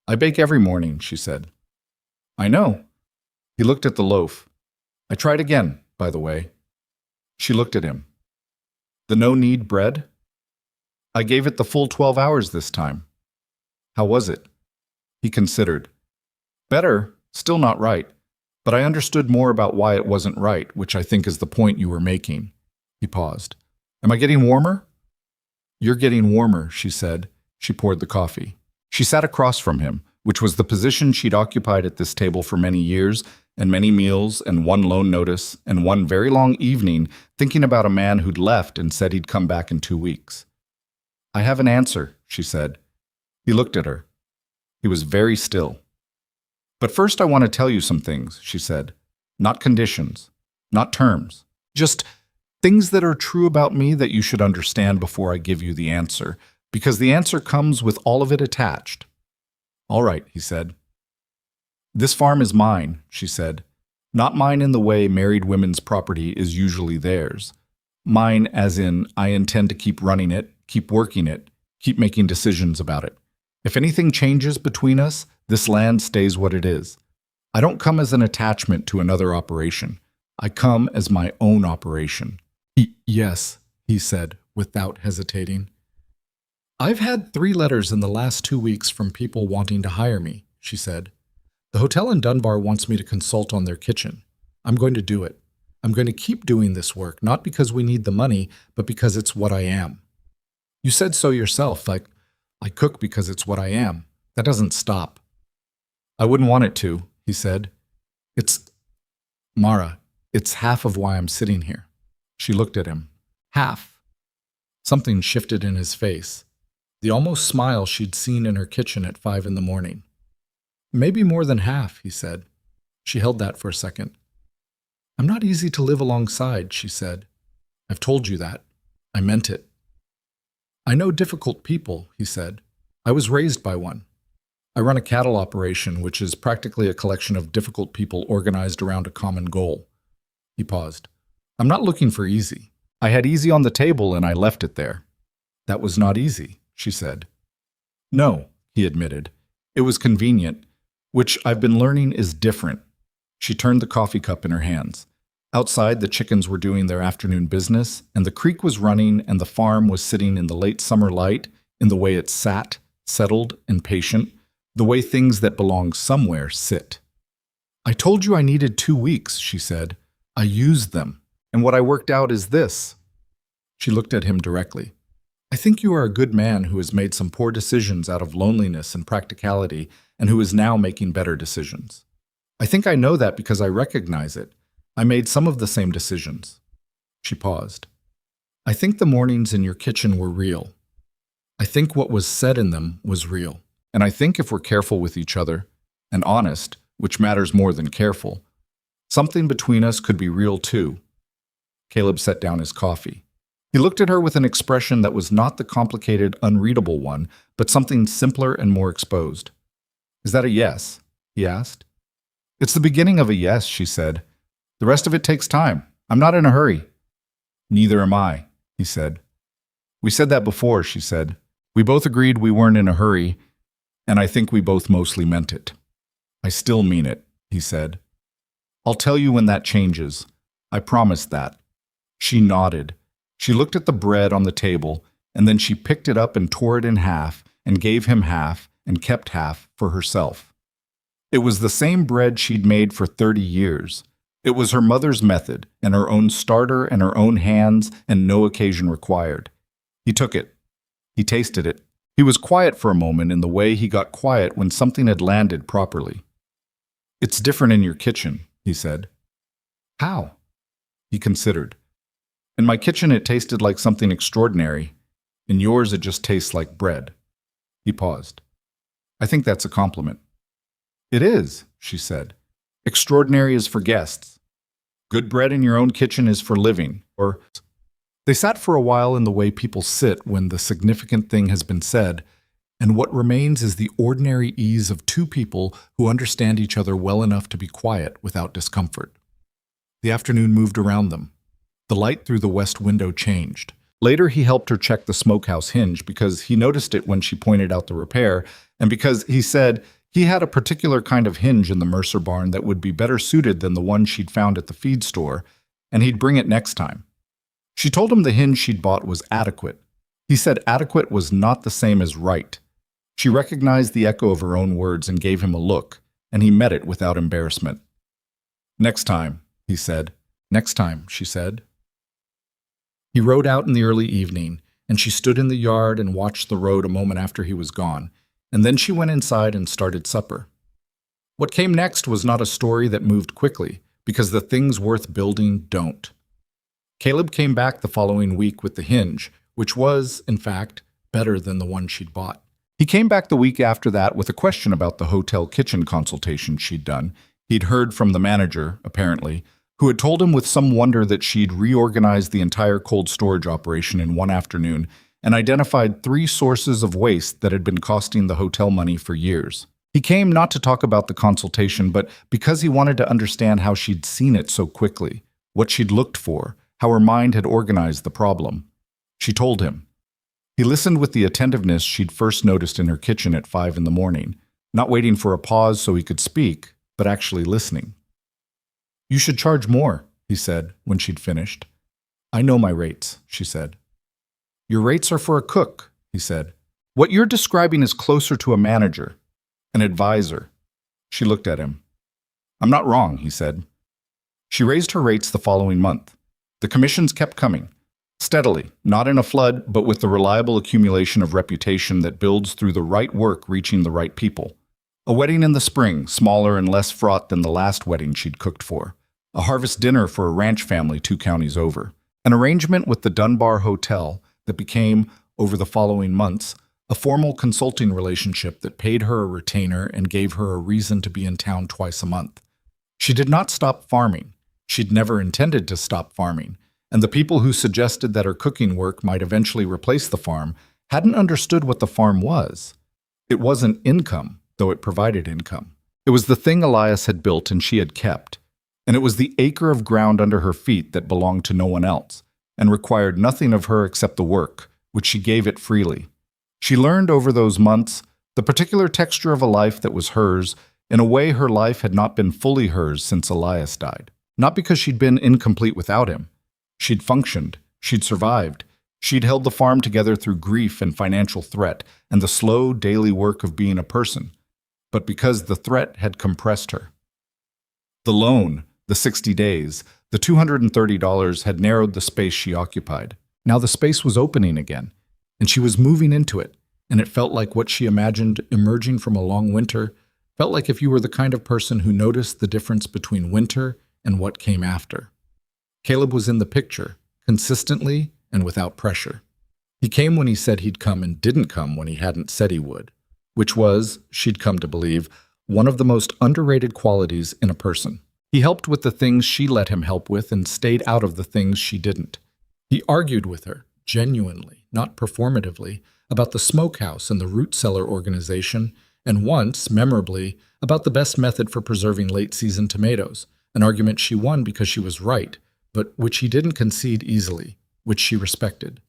Speaker 2: "I bake every morning," she said. "I know." He looked at the loaf. "I tried again, by the way." She looked at him. "The no-need bread?" "I gave it the full 12 hours this time." "How was it?" He considered. "Better, still not right, but I understood more about why it wasn't right, which I think is the point you were making." He paused. "Am I getting warmer?" "You're getting warmer," she said. She poured the coffee. She sat across from him, which was the position she'd occupied at this table for many years, and many meals, and one loan notice, and one very long evening, thinking about a man who'd left and said he'd come back in 2 weeks. "I have an answer," she said. He looked at her. He was very still. "But first I want to tell you some things," she said. "Not conditions, not terms. Just things that are true about me that you should understand before I give you the answer, because the answer comes with all of it attached." "All right," he said. "This farm is mine," she said. "Not mine in the way married women's property is usually theirs. Mine as in I intend to keep running it, keep working it, keep making decisions about it. If anything changes between us, this land stays what it is. I don't come as an attachment to another operation. I come as my own operation." Yes," he said, without hesitating. "I've had 3 letters in the last 2 weeks from people wanting to hire me," she said. "The hotel in Dunbar wants me to consult on their kitchen. I'm going to do it. I'm going to keep doing this work, not because we need the money, but because it's what I am. You said so yourself, I cook because it's what I am. That doesn't stop." "I wouldn't want it to," he said. Mara, it's half of why I'm sitting here." She looked at him. Half. Something shifted in his face. The almost smile she'd seen in her kitchen at 5 in the morning. "Maybe more than half," he said.
Speaker 1: She held that for a second. I'm not easy to live alongside, she said. I've told you that. I meant it. I know difficult people, he said. I was raised by one. I run a cattle operation, which is practically a collection of difficult people organized around a common goal. He paused. I'm not looking for easy. I had easy on the table and I left it there. That was not easy, she said. No, he admitted. It was convenient, which I've been learning is different. She turned the coffee cup in her hands. Outside, the chickens were doing their afternoon business, and the creek was running, and the farm was sitting in the late summer light, in the way it sat, settled and patient, the way things that belong somewhere sit. I told you I needed 2 weeks, she said. I used them, and what I worked out is this. She looked at him directly. I think you are a good man who has made some poor decisions out of loneliness and practicality, and who is now making better decisions. I think I know that because I recognize it. I made some of the same decisions. She paused. I think the mornings in your kitchen were real. I think what was said in them was real. And I think if we're careful with each other, and honest, which matters more than careful, something between us could be real too. Caleb set down his coffee. He looked at her with an expression that was not the complicated, unreadable one, but something simpler and more exposed. Is that a yes? He asked. It's the beginning of a yes, she said. The rest of it takes time. I'm not in a hurry. Neither am I, he said. We said that before, she said. We both agreed we weren't in a hurry, and I think we both mostly meant it. I still mean it, he said. I'll tell you when that changes. I promise that. She nodded. She looked at the bread on the table, and then she picked it up and tore it in half, and gave him half, and kept half for herself. It was the same bread she'd made for 30 years. It was her mother's method, and her own starter and her own hands, and no occasion required. He took it. He tasted it. He was quiet for a moment in the way he got quiet when something had landed properly. It's different in your kitchen, he said. How? He considered. In my kitchen it tasted like something extraordinary. In yours it just tastes like bread. He paused. I think that's a compliment. It is, she said. Extraordinary is for guests. Good bread in your own kitchen is for living, or... They sat for a while in the way people sit when the significant thing has been said, and what remains is the ordinary ease of two people who understand each other well enough to be quiet without discomfort. The afternoon moved around them. The light through the west window changed. Later he helped her check the smokehouse hinge because he noticed it when she pointed out the repair, and because, he said, he had a particular kind of hinge in the Mercer barn that would be better suited than the one she'd found at the feed store, and he'd bring it next time. She told him the hinge she'd bought was adequate. He said adequate was not the same as right. She recognized the echo of her own words and gave him a look, and he met it without embarrassment. Next time, he said. Next time, she said. He rode out in the early evening, and she stood in the yard and watched the road a moment after he was gone, and then she went inside and started supper. What came next was not a story that moved quickly, because the things worth building don't. Caleb came back the following week with the hinge, which was, in fact, better than the one she'd bought. He came back the week after that with a question about the hotel kitchen consultation she'd done. He'd heard from the manager, apparently, who had told him with some wonder that she'd reorganized the entire cold storage operation in one afternoon and identified 3 sources of waste that had been costing the hotel money for years. He came not to talk about the consultation, but because he wanted to understand how she'd seen it so quickly, what she'd looked for, how her mind had organized the problem. She told him. He listened with the attentiveness she'd first noticed in her kitchen at 5 in the morning, not waiting for a pause so he could speak, but actually listening. You should charge more, he said when she'd finished. I know my rates, she said. Your rates are for a cook, he said. What you're describing is closer to a manager, an advisor. She looked at him. I'm not wrong, he said. She raised her rates the following month. The commissions kept coming, steadily, not in a flood, but with the reliable accumulation of reputation that builds through the right work reaching the right people. A wedding in the spring, smaller and less fraught than the last wedding she'd cooked for. A harvest dinner for a ranch family 2 counties over. An arrangement with the Dunbar Hotel that became, over the following months, a formal consulting relationship that paid her a retainer and gave her a reason to be in town twice a month.
Speaker 2: She did not stop farming. She'd never intended to stop farming, and the people who suggested that her cooking work might eventually replace the farm hadn't understood what the farm was. It wasn't income, though it provided income. It was the thing Elias had built and she had kept, and it was the acre of ground under her feet that belonged to no one else, and required nothing of her except the work, which she gave it freely. She learned over those months the particular texture of a life that was hers in a way her life had not been fully hers since Elias died. Not because she'd been incomplete without him. She'd functioned, she'd survived, she'd held the farm together through grief and financial threat and the slow daily work of being a person, but because the threat had compressed her. The loan, the 60 days, the $230 had narrowed the space she occupied. Now the space was opening again, and she was moving into it, and it felt like what she imagined emerging from a long winter, felt like if you were the kind of person who noticed the difference between winter and what came after. Caleb was in the picture, consistently and without pressure. He came when he said he'd come and didn't come when he hadn't said he would, which was, she'd come to believe, one of the most underrated qualities in a person. He helped with the things she let him help with and stayed out of the things she didn't. He argued with her, genuinely, not performatively, about the smokehouse and the root cellar organization, and once, memorably, about the best method for preserving late-season tomatoes, an argument she won because she was right, but which he didn't concede easily, which she respected.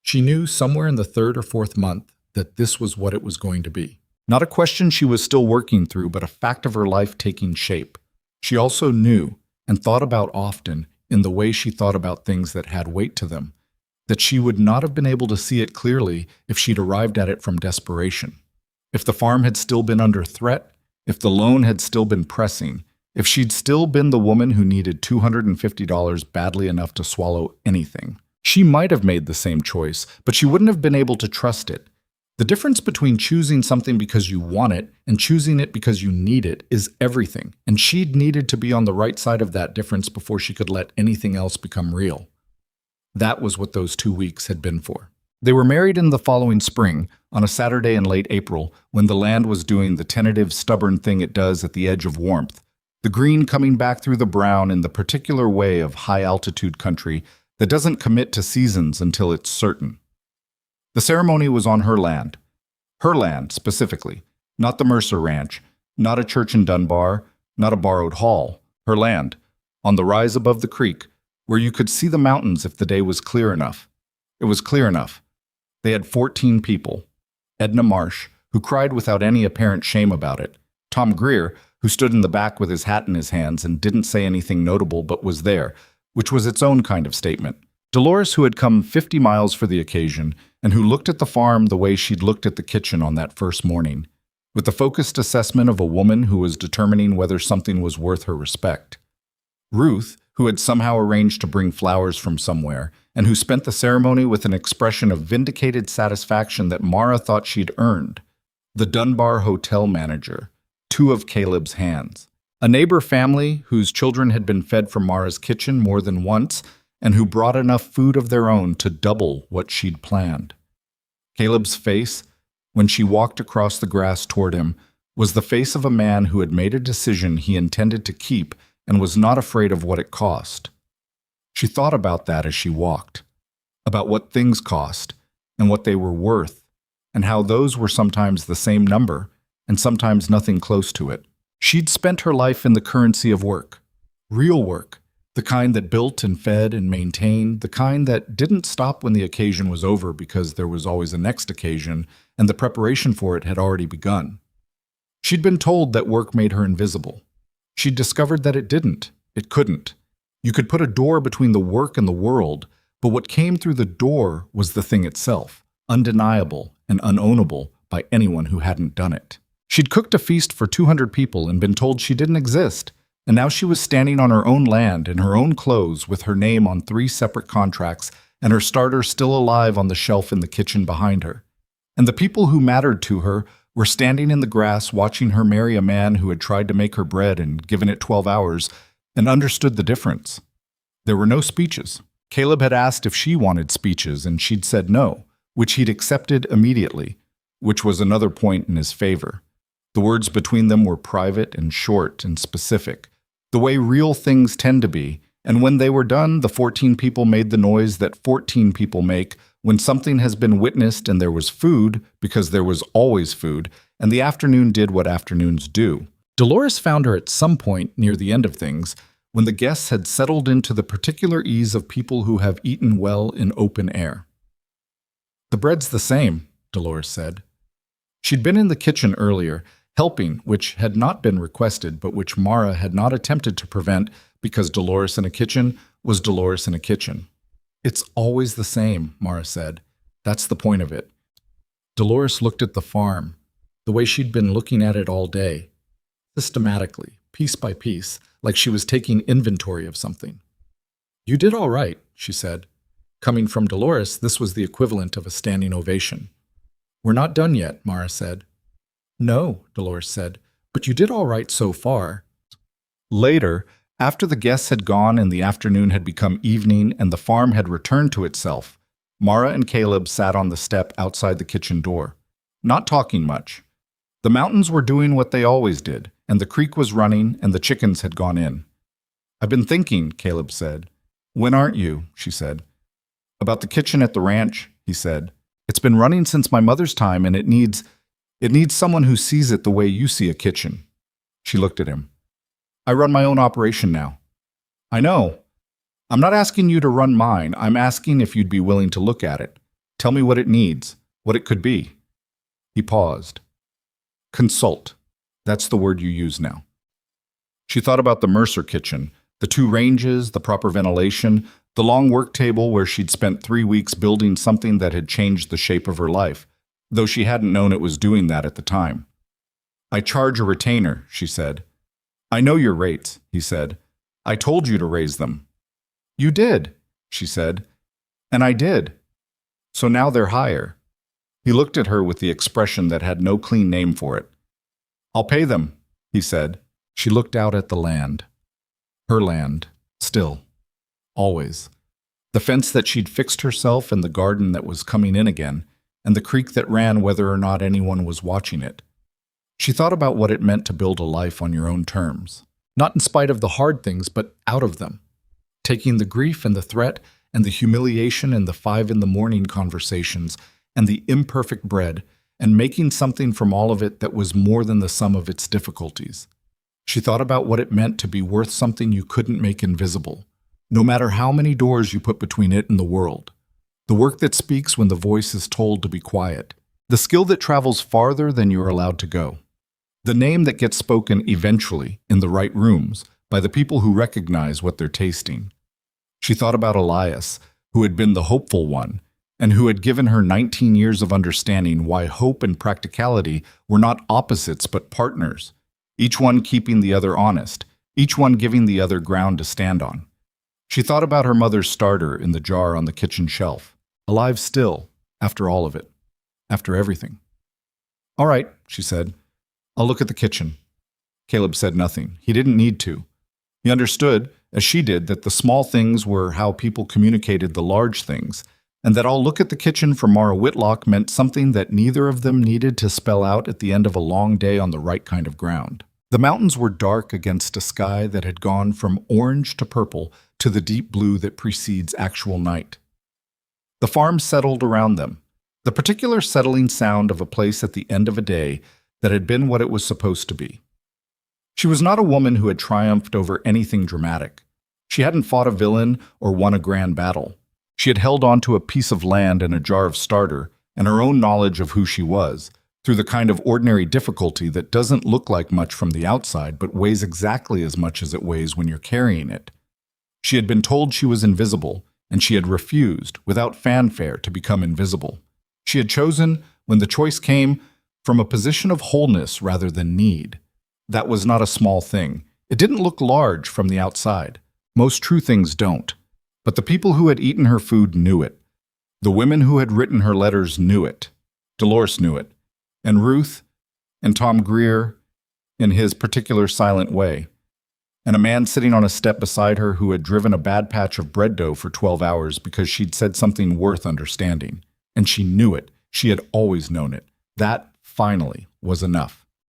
Speaker 2: She knew somewhere in the third or fourth month that this was what it was going to be. Not a question she was still working through, but a fact of her life taking shape. She also knew, and thought about often, in the way she thought about things that had weight to them, that she would not have been able to see it clearly if she'd arrived at it from desperation. If the farm had still been under threat, if the loan had still been pressing, if she'd still been the woman who needed $250 badly enough to swallow anything, she might have made the same choice, but she wouldn't have been able to trust it. The difference between choosing something because you want it and choosing it because you need it is everything, and she'd needed to be on the right side of that difference before she could let anything else become real. That was what those 2 weeks had been for. They were married in the following spring, on a Saturday in late April, when the land was doing the tentative, stubborn thing it does at the edge of warmth, the green coming back through the brown in the particular way of high-altitude country that doesn't commit to seasons until it's certain. The ceremony was on her land specifically, not the Mercer Ranch, not a church in Dunbar, not a borrowed hall, her land, on the rise above the creek, where you could see the mountains if the day was clear enough. It was clear enough. They had 14 people. Edna Marsh, who cried without any apparent shame about it. Tom Greer, who stood in the back with his hat in his hands and didn't say anything notable but was there, which was its own kind of statement. Dolores, who had come 50 miles for the occasion, and who looked at the farm the way she'd looked at the kitchen on that first morning, with the focused assessment of a woman who was determining whether something was worth her respect. Ruth, who had somehow arranged to bring flowers from somewhere, and who spent the ceremony with an expression of vindicated satisfaction that Mara thought she'd earned. The Dunbar hotel manager, 2 of Caleb's hands. A neighbor family whose children had been fed from Mara's kitchen more than once, and who brought enough food of their own to double what she'd planned. Caleb's face, when she walked across the grass toward him, was the face of a man who had made a decision he intended to keep and was not afraid of what it cost. She thought about that as she walked, about what things cost and what they were worth, and how those were sometimes the same number and sometimes nothing close to it. She'd spent her life in the currency of work, real work, the kind that built and fed and maintained, the kind that didn't stop when the occasion was over because there was always a next occasion and the preparation for it had already begun. She'd been told that work made her invisible. She'd discovered that it didn't. It couldn't. You could put a door between the work and the world, but what came through the door was the thing itself, undeniable and unownable by anyone who hadn't done it. She'd cooked a feast for 200 people and been told she didn't exist. And now she was standing on her own land in her own clothes with her name on 3 separate contracts and her starter still alive on the shelf in the kitchen behind her. And the people who mattered to her were standing in the grass watching her marry a man who had tried to make her bread and given it 12 hours and understood the difference. There were no speeches. Caleb had asked if she wanted speeches and she'd said no, which he'd accepted immediately, which was another point in his favor. The words between them were private and short and specific, the way real things tend to be, and when they were done, the 14 people made the noise that 14 people make when something has been witnessed and there was food, because there was always food, and the afternoon did what afternoons do. Dolores found her at some point near the end of things, when the guests had settled into the particular ease of people who have eaten well in open air. "The bread's the same," Dolores said. She'd been in the kitchen earlier, helping, which had not been requested, but which Mara had not attempted to prevent because Dolores in a kitchen was Dolores in a kitchen. "It's always the same," Mara said. "That's the point of it." Dolores looked at the farm, the way she'd been looking at it all day, systematically, piece by piece, like she was taking inventory of something. "You did all right," she said. Coming from Dolores, this was the equivalent of a standing ovation. "We're not done yet," Mara said. "No," Dolores said, "but you did all right so far." Later, after the guests had gone and the afternoon had become evening and the farm had returned to itself, Mara and Caleb sat on the step outside the kitchen door, not talking much. The mountains were doing what they always did, and the creek was running and the chickens had gone in. "I've been thinking," Caleb said. "When aren't you?" she said. "About the kitchen at the ranch," he said. "It's been running since my mother's time, and it needs someone who sees it the way you see a kitchen." She looked at him. "I run my own operation now." "I know. I'm not asking you to run mine. I'm asking if you'd be willing to look at it. Tell me what it needs, what it could be." He paused. "Consult. That's the word you use now." She thought about the Mercer kitchen, the 2 ranges, the proper ventilation, the long work table where she'd spent 3 weeks building something that had changed the shape of her life, though she hadn't known it was doing that at the time. "I charge a retainer," she said. "I know your rates," he said. "I told you to raise them." "You did," she said. "And I did. So now they're higher." He looked at her with the expression that had no clean name for it. "I'll pay them," he said. She looked out at the land. Her land, still, always. The fence that she'd fixed herself and the garden that was coming in again, and the creek that ran whether or not anyone was watching it. She thought about what it meant to build a life on your own terms, not in spite of the hard things, but out of them. Taking the grief and the threat and the humiliation and the 5 a.m. conversations and the imperfect bread and making something from all of it that was more than the sum of its difficulties. She thought about what it meant to be worth something you couldn't make invisible, no matter how many doors you put between it and the world. The work that speaks when the voice is told to be quiet. The skill that travels farther than you're allowed to go. The name that gets spoken eventually, in the right rooms, by the people who recognize what they're tasting. She thought about Elias, who had been the hopeful one, and who had given her 19 years of understanding why hope and practicality were not opposites but partners, each one keeping the other honest, each one giving the other ground to stand on. She thought about her mother's starter in the jar on the kitchen shelf, alive still, after all of it, after everything. "All right," she said. "I'll look at the kitchen." Caleb said nothing. He didn't need to. He understood, as she did, that the small things were how people communicated the large things, and that "I'll look at the kitchen" for Mara Whitlock meant something that neither of them needed to spell out at the end of a long day on the right kind of ground. The mountains were dark against a sky that had gone from orange to purple to the deep blue that precedes actual night. The farm settled around them, the particular settling sound of a place at the end of a day that had been what it was supposed to be. She was not a woman who had triumphed over anything dramatic. She hadn't fought a villain or won a grand battle. She had held on to a piece of land and a jar of starter and her own knowledge of who she was, through the kind of ordinary difficulty that doesn't look like much from the outside but weighs exactly as much as it weighs when you're carrying it. She had been told she was invisible, and she had refused, without fanfare, to become invisible. She had chosen, when the choice came, from a position of wholeness rather than need. That was not a small thing. It didn't look large from the outside. Most true things don't. But the people who had eaten her food knew it. The women who had written her letters knew it. Dolores knew it. And Ruth, and Tom Greer, in his particular silent way. And a man sitting on a step beside her who had driven a bad patch of bread dough for 12 hours because she'd said something worth understanding. And she knew it. She had always known it. That, finally, was enough.